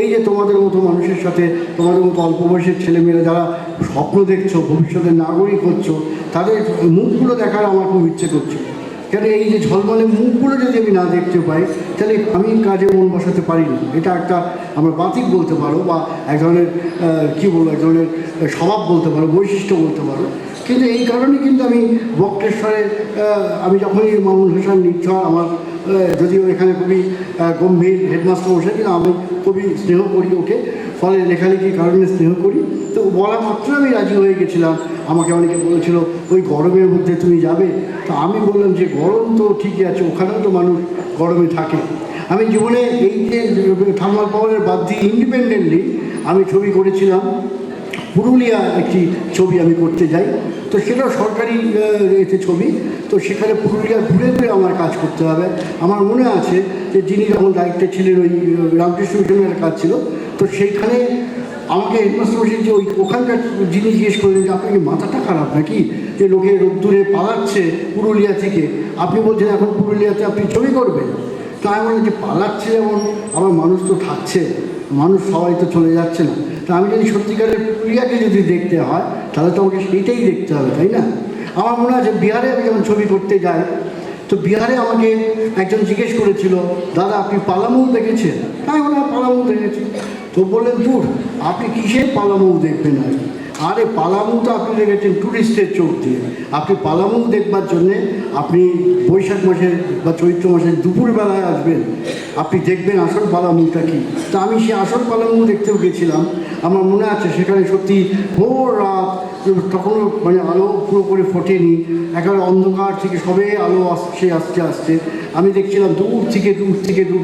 S12: এই যে তোমাদের মতো মানুষের সাথে, তোমাদের মতো অল্প বয়সের ছেলেমেয়েরা যারা স্বপ্ন দেখছো, ভবিষ্যতের নাগরিক হচ্ছো, তাদের মুখগুলো দেখার আমার খুব ইচ্ছে করছে। কেন এই যে ঝলমলে মুখগুলো যদি আমি না দেখতে পাই, তাহলে আমি কাজে মন বসাতে পারি না। এটা একটা আমরা বাতিক বলতে পারো, বা এক ধরনের কী বলবো, এক ধরনের স্বভাব বলতে পারো, বৈশিষ্ট্য বলতে পারো। কিন্তু এই কারণে কিন্তু আমি বক্রেশ্বরে আমি যখনই মামুন হোসেন নির্ঝর, আমার যদিও এখানে খুবই গম্ভীর হেডমাস্টার মশাই, কিন্তু আমি খুবই স্নেহ করি ওকে, ফলে লেখালেখির কারণে স্নেহ করি। তো বলা মাত্র আমি রাজি হয়ে গেছিলাম। আমাকে অনেকে বলেছিল ওই গরমের মধ্যে তুমি যাবে, তো আমি বললাম যে গরম তো ঠিকই আছে, ওখানেও তো মানুষ গরমে থাকে। আমি জীবনে এই যে থার্মাল পাওয়ারের বাদ দিয়ে ইন্ডিপেন্ডেন্টলি আমি ছবি করেছিলাম। পুরুলিয়া একটি ছবি আমি করতে যাই, তো সেটাও সরকারি এতে ছবি। তো সেখানে পুরুলিয়া ঘুরে ঘুরে আমার কাজ করতে হবে। আমার মনে আছে যে যিনি যখন দায়িত্বে ছিলেন, ওই রামকৃষ্ণ মিশনের কাজ ছিল, তো সেইখানে আমাকে হেডমাস্টার মশাই যে ওখানকার যিনি জিজ্ঞেস করলেন যে আপনার কি মাথাটা খারাপ নাকি, যে লোকে রোদ্দুরে পালাচ্ছে পুরুলিয়া থেকে, আপনি বলছেন এখন পুরুলিয়াতে আপনি ছবি করবেন? তো আমি বললাম যে পালাচ্ছে যেমন, আবার মানুষ তো থাকছে, মানুষ সবাই তো চলে যাচ্ছে না। তা আমি যদি সত্যিকারের পুরুলিয়াকে যদি দেখতে হয়, তাহলে তো আমাকে সেইটাই দেখতে হবে, তাই না? আমার মনে আছে বিহারে আমি যখন ছবি করতে যাই, তো বিহারে আমাকে একজন জিজ্ঞেস করেছিল, দাদা আপনি পালামৌ দেখেছেন? আমি বললাম পালামৌ দেখেছি। তো বললেন, দূর, আপনি কিসের পালামৌ দেখবেন আর কি, আরে পালামু তো আপনি দেখেছেন ট্যুরিস্টের চোখ দিয়ে। আপনি পালামু দেখবার জন্যে আপনি বৈশাখ মাসের বা চৈত্র মাসের দুপুরবেলায় আসবেন, আপনি দেখবেন আসল পালামুটা কী। তা আমি সেই আসল পালামু দেখতেও গেছিলাম। আমার মনে আছে সেখানে সত্যি ভোর রাত, তখনও মানে আলো পুরোপুরি ফোটেনি, একেবারে অন্ধকার থেকে সবে আলো আসছে আস্তে আস্তে। আমি দেখছিলাম দূর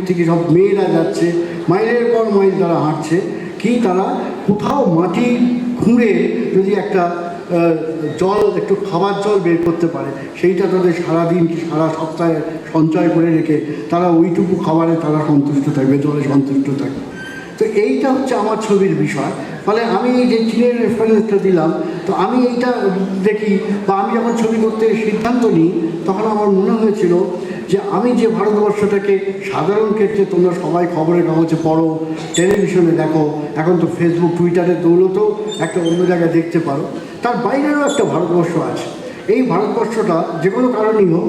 S12: থেকে সব মেয়েরা যাচ্ছে, মাইলের পর মাইল তারা হাঁটছে। কি তারা কোথাও মাটি খুঁড়ে যদি একটা জল, একটু খাবার জল বের করতে পারে, সেইটা তাদের সারাদিন কি সারা সপ্তাহে সঞ্চয় করে রেখে তারা ওইটুকু খাবারে তারা সন্তুষ্ট থাকবে, জলে সন্তুষ্ট থাকবে। তো এইটা হচ্ছে আমার ছবির বিষয়। ফলে আমি এই যে চীনের রেফারেন্সটা দিলাম, তো আমি এইটা দেখি বা আমি যখন ছবি করতে সিদ্ধান্ত নিই, তখন আমার মনে হয়েছিল যে আমি যে ভারতবর্ষটাকে সাধারণ ক্ষেত্রে তোমরা সবাই খবরের কাগজে পড়ো, টেলিভিশনে দেখো, এখন তো ফেসবুক টুইটারের দৌলতেও একটা অন্য জায়গায় দেখতে পারো, তার বাইরেরও একটা ভারতবর্ষ আছে। এই ভারতবর্ষটা যে কোনো কারণেই হোক,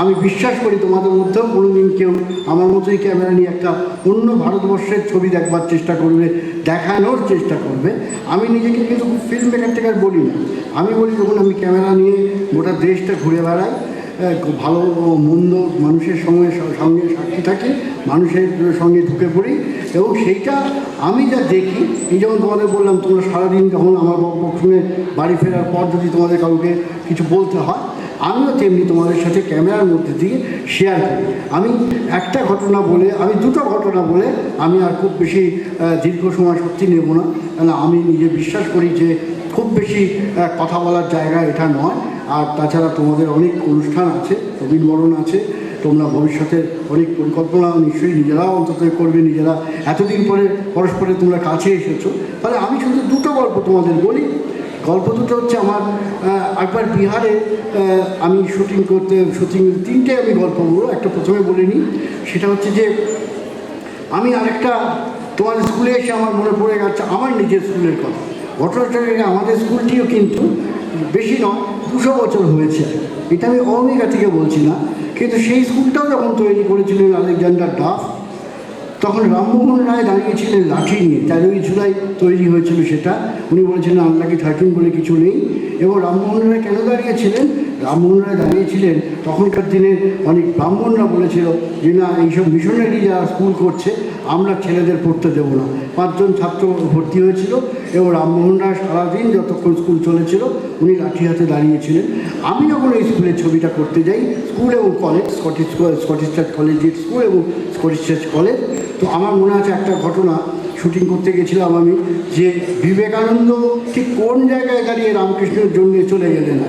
S12: আমি বিশ্বাস করি তোমাদের মধ্যেও কোনোদিন কেউ আমার মতোই ক্যামেরা নিয়ে একটা অন্য ভারতবর্ষের ছবি দেখবার চেষ্টা করবে, দেখানোর চেষ্টা করবে। আমি নিজেকে কিন্তু ফিল্ম মেকার টেকার বলি না, আমি বলি যখন আমি ক্যামেরা নিয়ে গোটা দেশটা ঘুরে বেড়াই, ভালো মন্দ মানুষের সঙ্গে সাক্ষী থাকি, মানুষের সঙ্গে ঢুকে পড়ি, এবং সেইটা আমি যা দেখি, এই যেমন তোমাদের বললাম, তোমরা সারাদিন যখন আমার বক্তব্য শুনে বাড়ি ফেরার পর যদি তোমাদের কাউকে কিছু বলতে হয়, আমিও তেমনি তোমাদের সাথে ক্যামেরার মধ্যে দিয়ে শেয়ার করি। আমি একটা ঘটনা বলে, আমি দুটো ঘটনা বলে আমি আর খুব বেশি দীর্ঘ সময় সত্যি নেব না, কেন আমি নিজে বিশ্বাস করি যে খুব বেশি কথা বলার জায়গা এটা নয়। আর তাছাড়া তোমাদের অনেক অনুষ্ঠান আছে, নবীনবরণ আছে, তোমরা ভবিষ্যতে অনেক পরিকল্পনা নিশ্চয়ই নিজেরাও অন্তত করবে, নিজেরা এতদিন পরে পরস্পরের তোমরা কাছে এসেছো। ফলে আমি শুধু দুটো গল্প তোমাদের বলি। গল্প দুটো হচ্ছে আমার একবার বিহারে আমি শুটিং তিনটে আমি গল্প বলবো। একটা প্রথমে বলে নিই, সেটা হচ্ছে যে আমি আরেকটা তোমার স্কুলে এসে আমার মনে পড়ে গেছে আমার নিজের স্কুলের কথা। ঘটনাটা আমাদের স্কুলটিও কিন্তু বেশি নয়, 200 বছর হয়েছে। এটা আমি অহমিকা থেকে বলছি না, কিন্তু সেই স্কুলটাও যখন তৈরি করেছিলেন আলেকজান্ডার ডাফ, তখন রামমোহন রায় দাঁড়িয়েছিলেন লাঠি নিয়ে। 13ই জুলাই তৈরি হয়েছিল সেটা। উনি বলেছিলেন আনলাকি 13 বলে কিছু নেই। এবং রামমোহন রায় কেন দাঁড়িয়েছিলেন? রামমোহন রায় দাঁড়িয়েছিলেন, তখনকার দিনে অনেক ব্রাহ্মণরা বলেছিল যে না, এইসব মিশনারি যারা স্কুল করছে আমরা ছেলেদের পড়তে দেবো না। 5 জন ছাত্র ভর্তি হয়েছিল এবং রামমোহন রায় সারাদিন যতক্ষণ স্কুল চলেছিল উনি লাঠি হাতে দাঁড়িয়েছিলেন। আমি যখন এই স্কুলের ছবিটা করতে যাই, স্কুল এবং college, Scottish church collegiate school এবং স্কটিশ চার্চ কলেজ, তো আমার মনে আছে একটা ঘটনা শুটিং করতে গেছিলাম আমি, যে বিবেকানন্দ ঠিক কোন জায়গায় দাঁড়িয়ে রামকৃষ্ণের জন্য চলে গেলেন।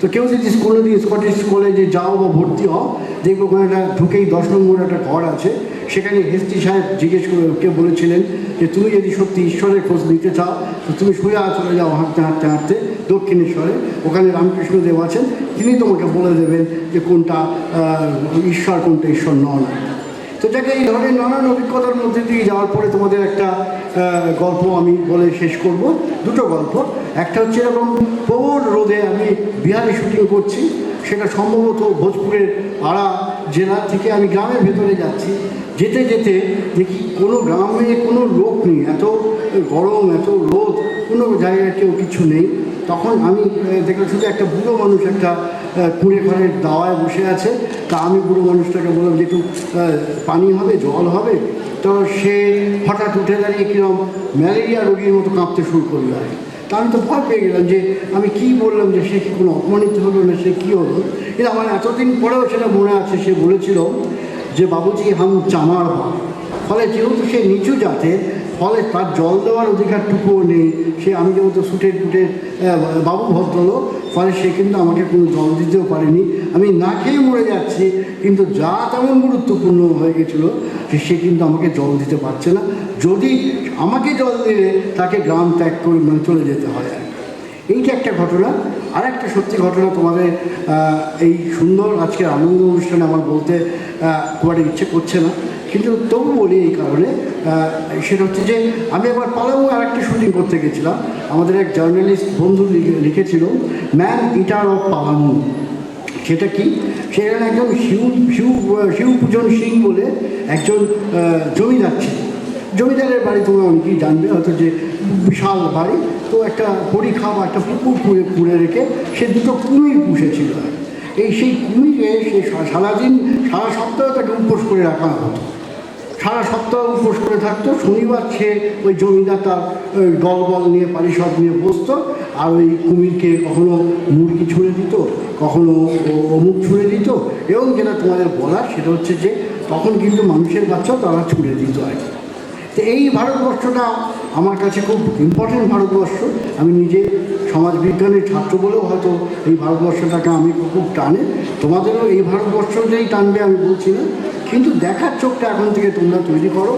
S12: তো কেউ যদি কোনোদিন স্কটিশ কলেজে যাও বা ভর্তি হও, দেখবো ওখানে একটা ঢুকেই 10 নম্বর একটা ঘর আছে, সেখানে হেস্তি সাহেব জিজ্ঞেস করে কে বলেছিলেন যে তুমি যদি সত্যি ঈশ্বরের খোঁজ নিতে চাও তো তুমি সোজা চলে যাও হাঁটতে হাঁটতে হাঁটতে দক্ষিণেশ্বরে, ওখানে রামকৃষ্ণদেব আছেন, তিনি তোমাকে বলে দেবেন যে কোনটা ঈশ্বর কোনটা ঈশ্বর নয়। তো যাকে এই ধরনের নানান অভিজ্ঞতার মধ্যে দিয়ে যাওয়ার পরে তোমাদের একটা গল্প আমি বলে শেষ করব। দুটো গল্প। একটা হচ্ছে এরকম প্রবল রোদে আমি বিহারে শুটিং করছি, সেটা সম্ভবত ভোজপুরের আড়া জেলা থেকে আমি গ্রামের ভেতরে যাচ্ছি। যেতে যেতে দেখি কোনো গ্রামে কোনো লোক নেই, এত গরম এত রোদ, কোনো জায়গায় কেউ কিছু নেই। তখন আমি দেখলাম শুধু একটা বুড়ো মানুষ একটা কুঁড়ে ঘরের দাওয়ায় বসে আছে। তা আমি বুড়ো মানুষটাকে বললাম যে একটু পানি হবে, জল হবে। তো সে হঠাৎ উঠে দাঁড়িয়ে কীরকম ম্যালেরিয়া রোগীর মতো কাঁপতে শুরু করলো। তা আমি তো ভয় পেয়ে গেলাম যে আমি কী বললাম, যে সে কি কোনো অপমানিত হলো না, সে কী হলো। কিন্তু আমার এতদিন পরেও সেটা মনে আছে, সে বলেছিল যে বাবুজি হাম চামার হয়। ফলে যেহেতু সে নিচু জাতে, ফলে তার জল দেওয়ার অধিকারটুকুও নেই। সে আমি যেহেতু সুটের টুটের বাবু ভদ্রলোক, ফলে সে কিন্তু আমাকে কোনো জল দিতেও পারেনি। আমি না খেয়ে মরে যাচ্ছি, কিন্তু যা তেমন গুরুত্বপূর্ণ হয়ে গেছিলো যে সে কিন্তু আমাকে জল দিতে পারছে না। যদি আমাকে জল দিলে তাকে গ্রাম ত্যাগ করে মানে চলে যেতে হয়। এইটা একটা ঘটনা। আর একটা সত্যি ঘটনা তোমাদের এই সুন্দর আজকের আনন্দ অনুষ্ঠানে আমার বলতে খুব একটা ইচ্ছে করছে না, কিন্তু তবু বলি এই কারণে, সেটা হচ্ছে যে আমি একবার পালামু আর একটা শুটিং করতে গেছিলাম। আমাদের এক জার্নালিস্ট বন্ধু লিখেছিল ম্যান ইটার অফ পালামু। সেটা কি? সেখানে একজন শিবপূজন সিং বলে একজন জমিদার ছিল। জমিদারের বাড়ি তোমরা অনেকেই জানবে হয়তো, যে বিশাল বাড়ি। তো একটা পরীক্ষা বা একটা পুকুর পুড়ে রেখে সে দুটো কুমির পুষেছিল। সেই কুমিরে সে সারাদিন সারা সপ্তাহ তাকে উপোস করে রাখা হতো, সারা সপ্তাহ উপোস করে থাকতো। শনিবার সে ওই জমিদার তার দলবল নিয়ে পারিষদ নিয়ে বসতো, আর ওই কুমিরকে কখনো মুরগি ছুঁড়ে দিত, কখনো অমুক ছুঁড়ে দিত, এবং যেটা তোমাদের বলার সেটা হচ্ছে যে তখন কিন্তু মানুষের বাচ্চাও তারা ছুঁড়ে দিত আর কি। তো এই ভারতবর্ষটা আমার কাছে খুব ইম্পর্টেন্ট ভারতবর্ষ। আমি নিজে সমাজবিজ্ঞানের ছাত্র বলেও হয়তো এই ভারতবর্ষটাকে আমি খুব টানে। তোমাদেরও এই ভারতবর্ষটাই টানবে আমি বলছি না, কিন্তু দেখার চোখটা এখন থেকে তোমরা তৈরি করো,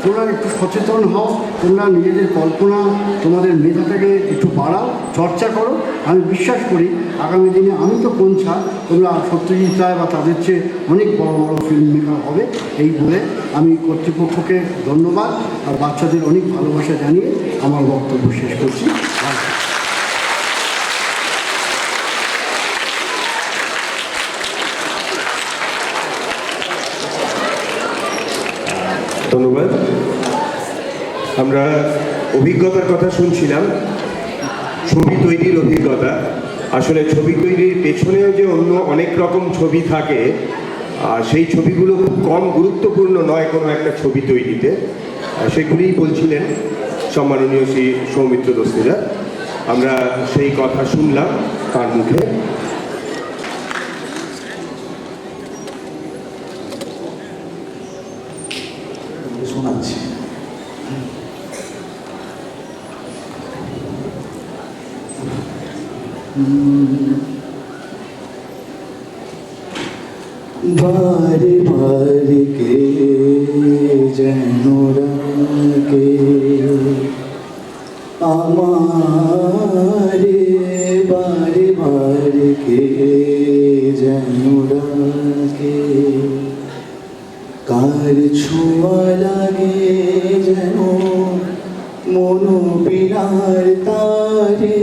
S12: তোমরা একটু সচেতন হও, তোমরা নিজেদের কল্পনা, তোমাদের মেধাটাকে একটু বাড়াও, চর্চা করো। আমি বিশ্বাস করি আগামী দিনে আমি তো কোনছা, তোমরা সত্যজিৎ রায় বা তাদের চেয়ে অনেক বড় বড় ফিল্ম মেকার হবে। এই বলে আমি কর্তৃপক্ষকে ধন্যবাদ আর বাচ্চাদের অনেক ভালোবাসা জানিয়ে আমার বক্তব্য শেষ করছি।
S1: ধন্যবাদ। আমরা অভিজ্ঞতার কথা শুনছিলাম, ছবি তৈরির অভিজ্ঞতা। আসলে ছবি তৈরির পেছনেও যে অন্য অনেক রকম ছবি থাকে, আর সেই ছবিগুলো খুব কম গুরুত্বপূর্ণ নয় কোনো একটা ছবি তৈরিতে, সেগুলিই বলছিলেন সম্মাননীয় শ্রী সৌমিত্র দস্তিদার। আমরা সেই কথা শুনলাম তার মুখে।
S5: শোনাচ্ছি। বারে বারে কে যেন রাগে আমারে, বারে বারে কে যেন রাগে, কার ছোঁয়া লাগে যেন মন বিনার তারে,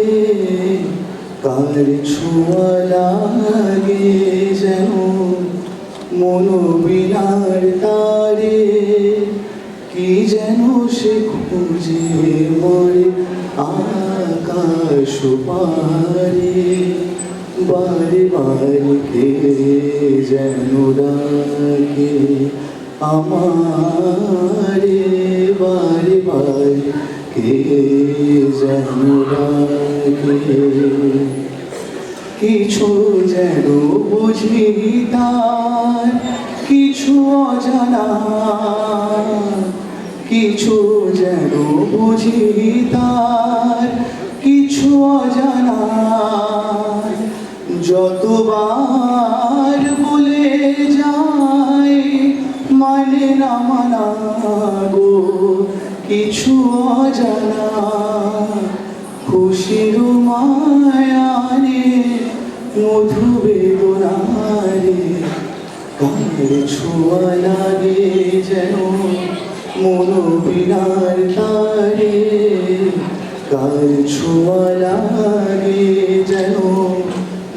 S5: কার ছোঁয়া লাগে যেন মন বিনার তারে, কি যেন সে খুঁজে মরে আকাশ পারে, বারে বারে কে যেন ডাকে আমারে, বারে বারে কে যেন ডাকে, কিছু যেন বুঝি তার কিছু অজানা, কিছু যেন বুঝি তার কিছু অজানা, যতবার বলে যায় মানে না মানা গো, কিছু অজানা, খুশির মায়ানে মধু বেদনারে, কার ছোঁয়া লাগে যেন মন বিনার তারে, কার ছোঁয়া লাগে যেন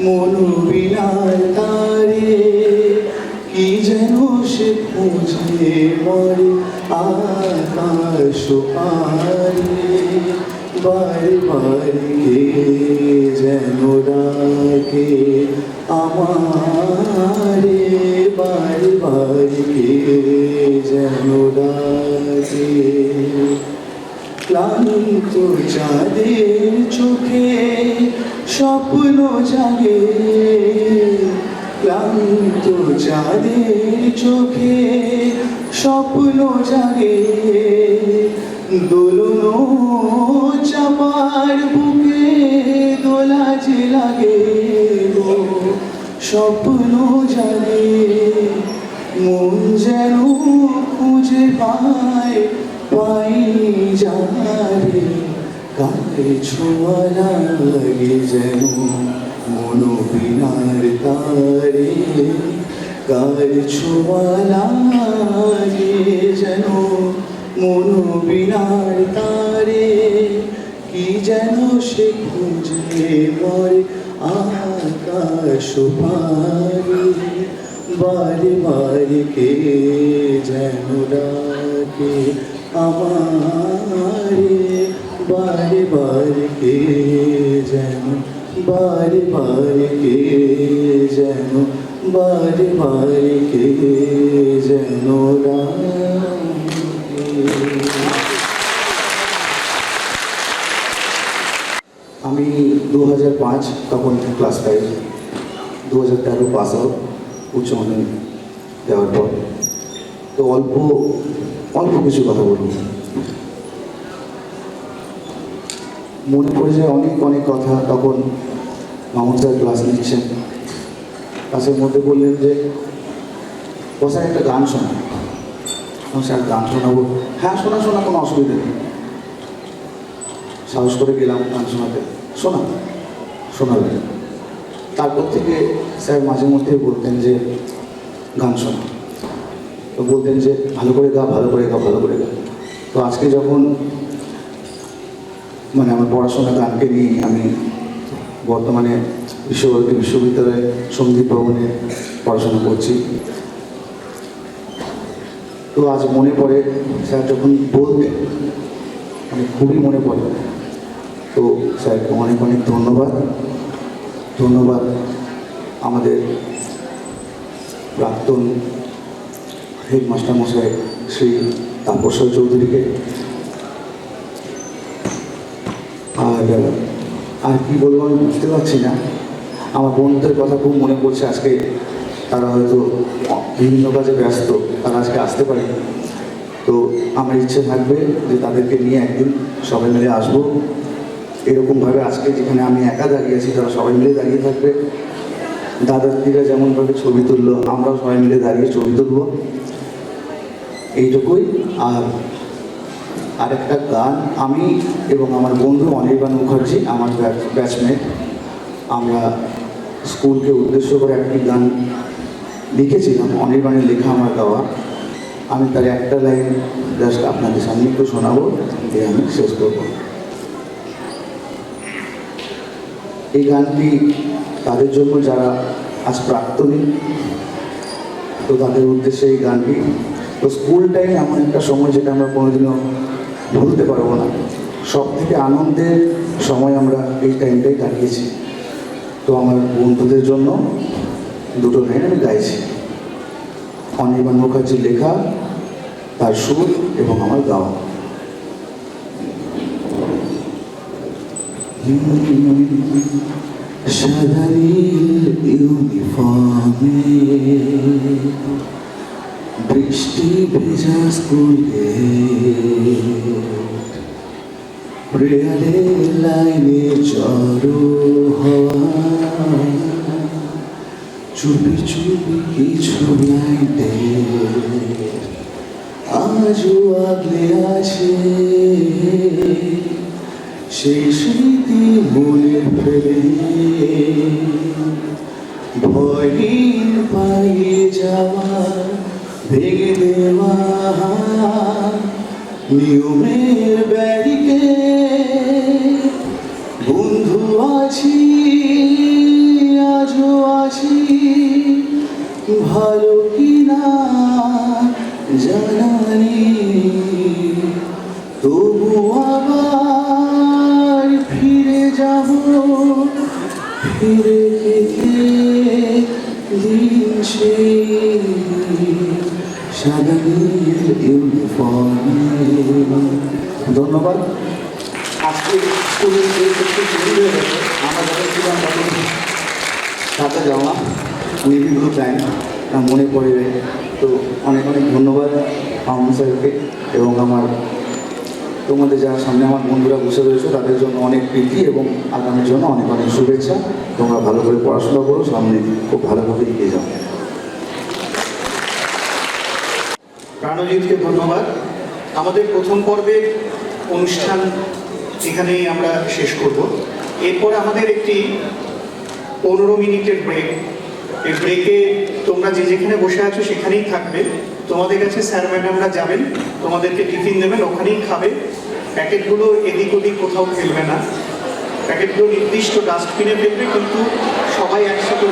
S5: মন বিনার তারে, কি যেন সে খুঁজে মরে আকাশ পারে, বারে বারে কে যেন ডাকে আমারে, বারে বারে কে যেন ডাকে, ক্লান্ত চাঁদের চোখে স্বপ্ন জাগে, ক্লান্ত চাঁদের চোখে স্বপ্ন জাগে, দোলন চাপার বুকে দোলা যে লাগে গো, স্বপ্ন জাগে, মন যেন খুঁজে পায় পাই যারে, কার ছোঁয়া লাগে যেন মন বিনার তারে, কার ছোঁয়া লাগে যেন মন বিনার তারে, কি যেন সে খুঁজে মরে আকাশ পারে, বারে বারে কে যেন ডাকে আমারে বারে বারে কে যেন বারে বারে কে যেন বারে বারে কে যেন আমি 2005 তখন ক্লাস 5, 2013 পাস আউট উচ্চ মাধ্যমিক দেওয়ার পর। তো অল্প কিছু কথা বলুন। মনে পড়ে যায় অনেক কথা। তখন মামুন স্যার ক্লাস নিচ্ছেন, ক্লাসের মধ্যে বললেন যে বসার একটা গান শোনা। স্যার গান শোনাবো? হ্যাঁ শোনা কোনো অসুবিধা নেই। সাহস করে গেলাম গান শোনাতে। শোনাবেন। তারপর থেকে স্যার মাঝে মধ্যে বলতেন যে গান শোনা, তো বলতেন যে ভালো করে গা। তো আজকে যখন মানে আমার পড়াশোনা গানকে নিয়ে আমি বর্তমানে বিশ্বভারতী বিশ্ববিদ্যালয়ে সঙ্গীত ভবনে পড়াশোনা করছি, তো আজ মনে পড়ে স্যার যখন বলতেন, মানে খুবই মনে পড়ে। তো স্যারকে অনেক ধন্যবাদ আমাদের প্রাক্তন হেডমাস্টার মশাই শ্রী তাপস চৌধুরীকে। আর কি বলবো আমি বুঝতে পারছি না। আমার বন্ধুদের কথা খুব মনে পড়ছে আজকে। তারা হয়তো বিভিন্ন কাজে ব্যস্ত, তারা আজকে আসতে পারে। তো আমার ইচ্ছে থাকবে যে তাদেরকে নিয়ে একদিন সবাই মিলে আসবো। এরকমভাবে আজকে যেখানে আমি একা দাঁড়িয়ে আছি, তারা সবাই মিলে দাঁড়িয়ে থাকবে। দাদাদিরা যেমনভাবে ছবি তুললো, আমরাও সবাই মিলে দাঁড়িয়ে ছবি তুলবো, এইটুকুই। আর একটা গান আমি এবং আমার বন্ধু অনির্বাণ মুখার্জি, আমার ব্যাচমেট, আমরা স্কুলকে উদ্দেশ্য করে একটি গান লিখেছিলাম। অনির্বাণের লেখা আমার গাওয়া। আমি তার একটা লাইন জাস্ট আপনাদের সামনে একটু শোনাবো, দিয়ে আমি শেষ করবো। এই গানটি তাদের জন্য যারা আজ প্রাক্তনী, তো তাদের উদ্দেশ্যে এই গানটি। তো স্কুল টাইম এমন একটা সময় যেটা আমরা কোনোদিনও ভুলতে পারবো না। সব থেকে আনন্দের সময় আমরা এই টাইমটাই কাটিয়েছি। তো আমার বন্ধুদের জন্য দুটো লাইন আমি গাইছি। অনির্বাণ মুখার্জির লেখা, তার সুর এবং আমার গাওয়া। সাদা নীল ইউনিফর্মে বৃষ্টি ভেজা স্কুলে, প্রেয়ারের লাইনে জড়ো হওয়া, চুপি কিছু লাইনে আজও আগলে আছে সেই স্মৃতি মনে ফেলে। ভয়হীন পালিয়ে যাওয়া, ভেঙে দেওয়া নিয়মের ব্যারিকেড। বন্ধু আছি, আজও আছি, ভালো কিনা জানা নেই, তবু আবার ফিরে যাব, ফিরে পেতে দিন সেই সাদা নীল ইউনিফর্মে। ধন্যবাদ। আজকে স্কুলের আমরা যাদের ছিলাম তখন সাথে যাওয়া নেভি ব্লু প্যান্ট মনে পড়ে। তো অনেক ধন্যবাদ মামুন স্যারকে এবং তোমাদের যারা সামনে আমার বন্ধুরা বসে রয়েছে তাদের জন্য অনেক প্রীতি এবং আগামীর জন্য অনেক শুভেচ্ছা। তোমরা ভালো করে পড়াশোনা করো, সামনে খুব ভালোভাবে এগিয়ে যাও। প্রাণজিৎকে ধন্যবাদ। আমাদের প্রথম পর্বের অনুষ্ঠান এখানেই আমরা শেষ করব। এরপর আমাদের একটি 15 মিনিটের ব্রেক। এই ব্রেকে তোমরা যেখানে বসে আছো সেখানেই থাকবে। তোমাদের কাছে স্যার ম্যাডামরা যাবেন, তোমাদেরকে টিফিন দেবেন, ওখানেই খাবে। প্যাকেটগুলো এদিক ওদিক কোথাও ফেলবে না, প্যাকেটগুলো নির্দিষ্ট ডাস্টবিনে ফেলবে, কিন্তু সবাই একসাথে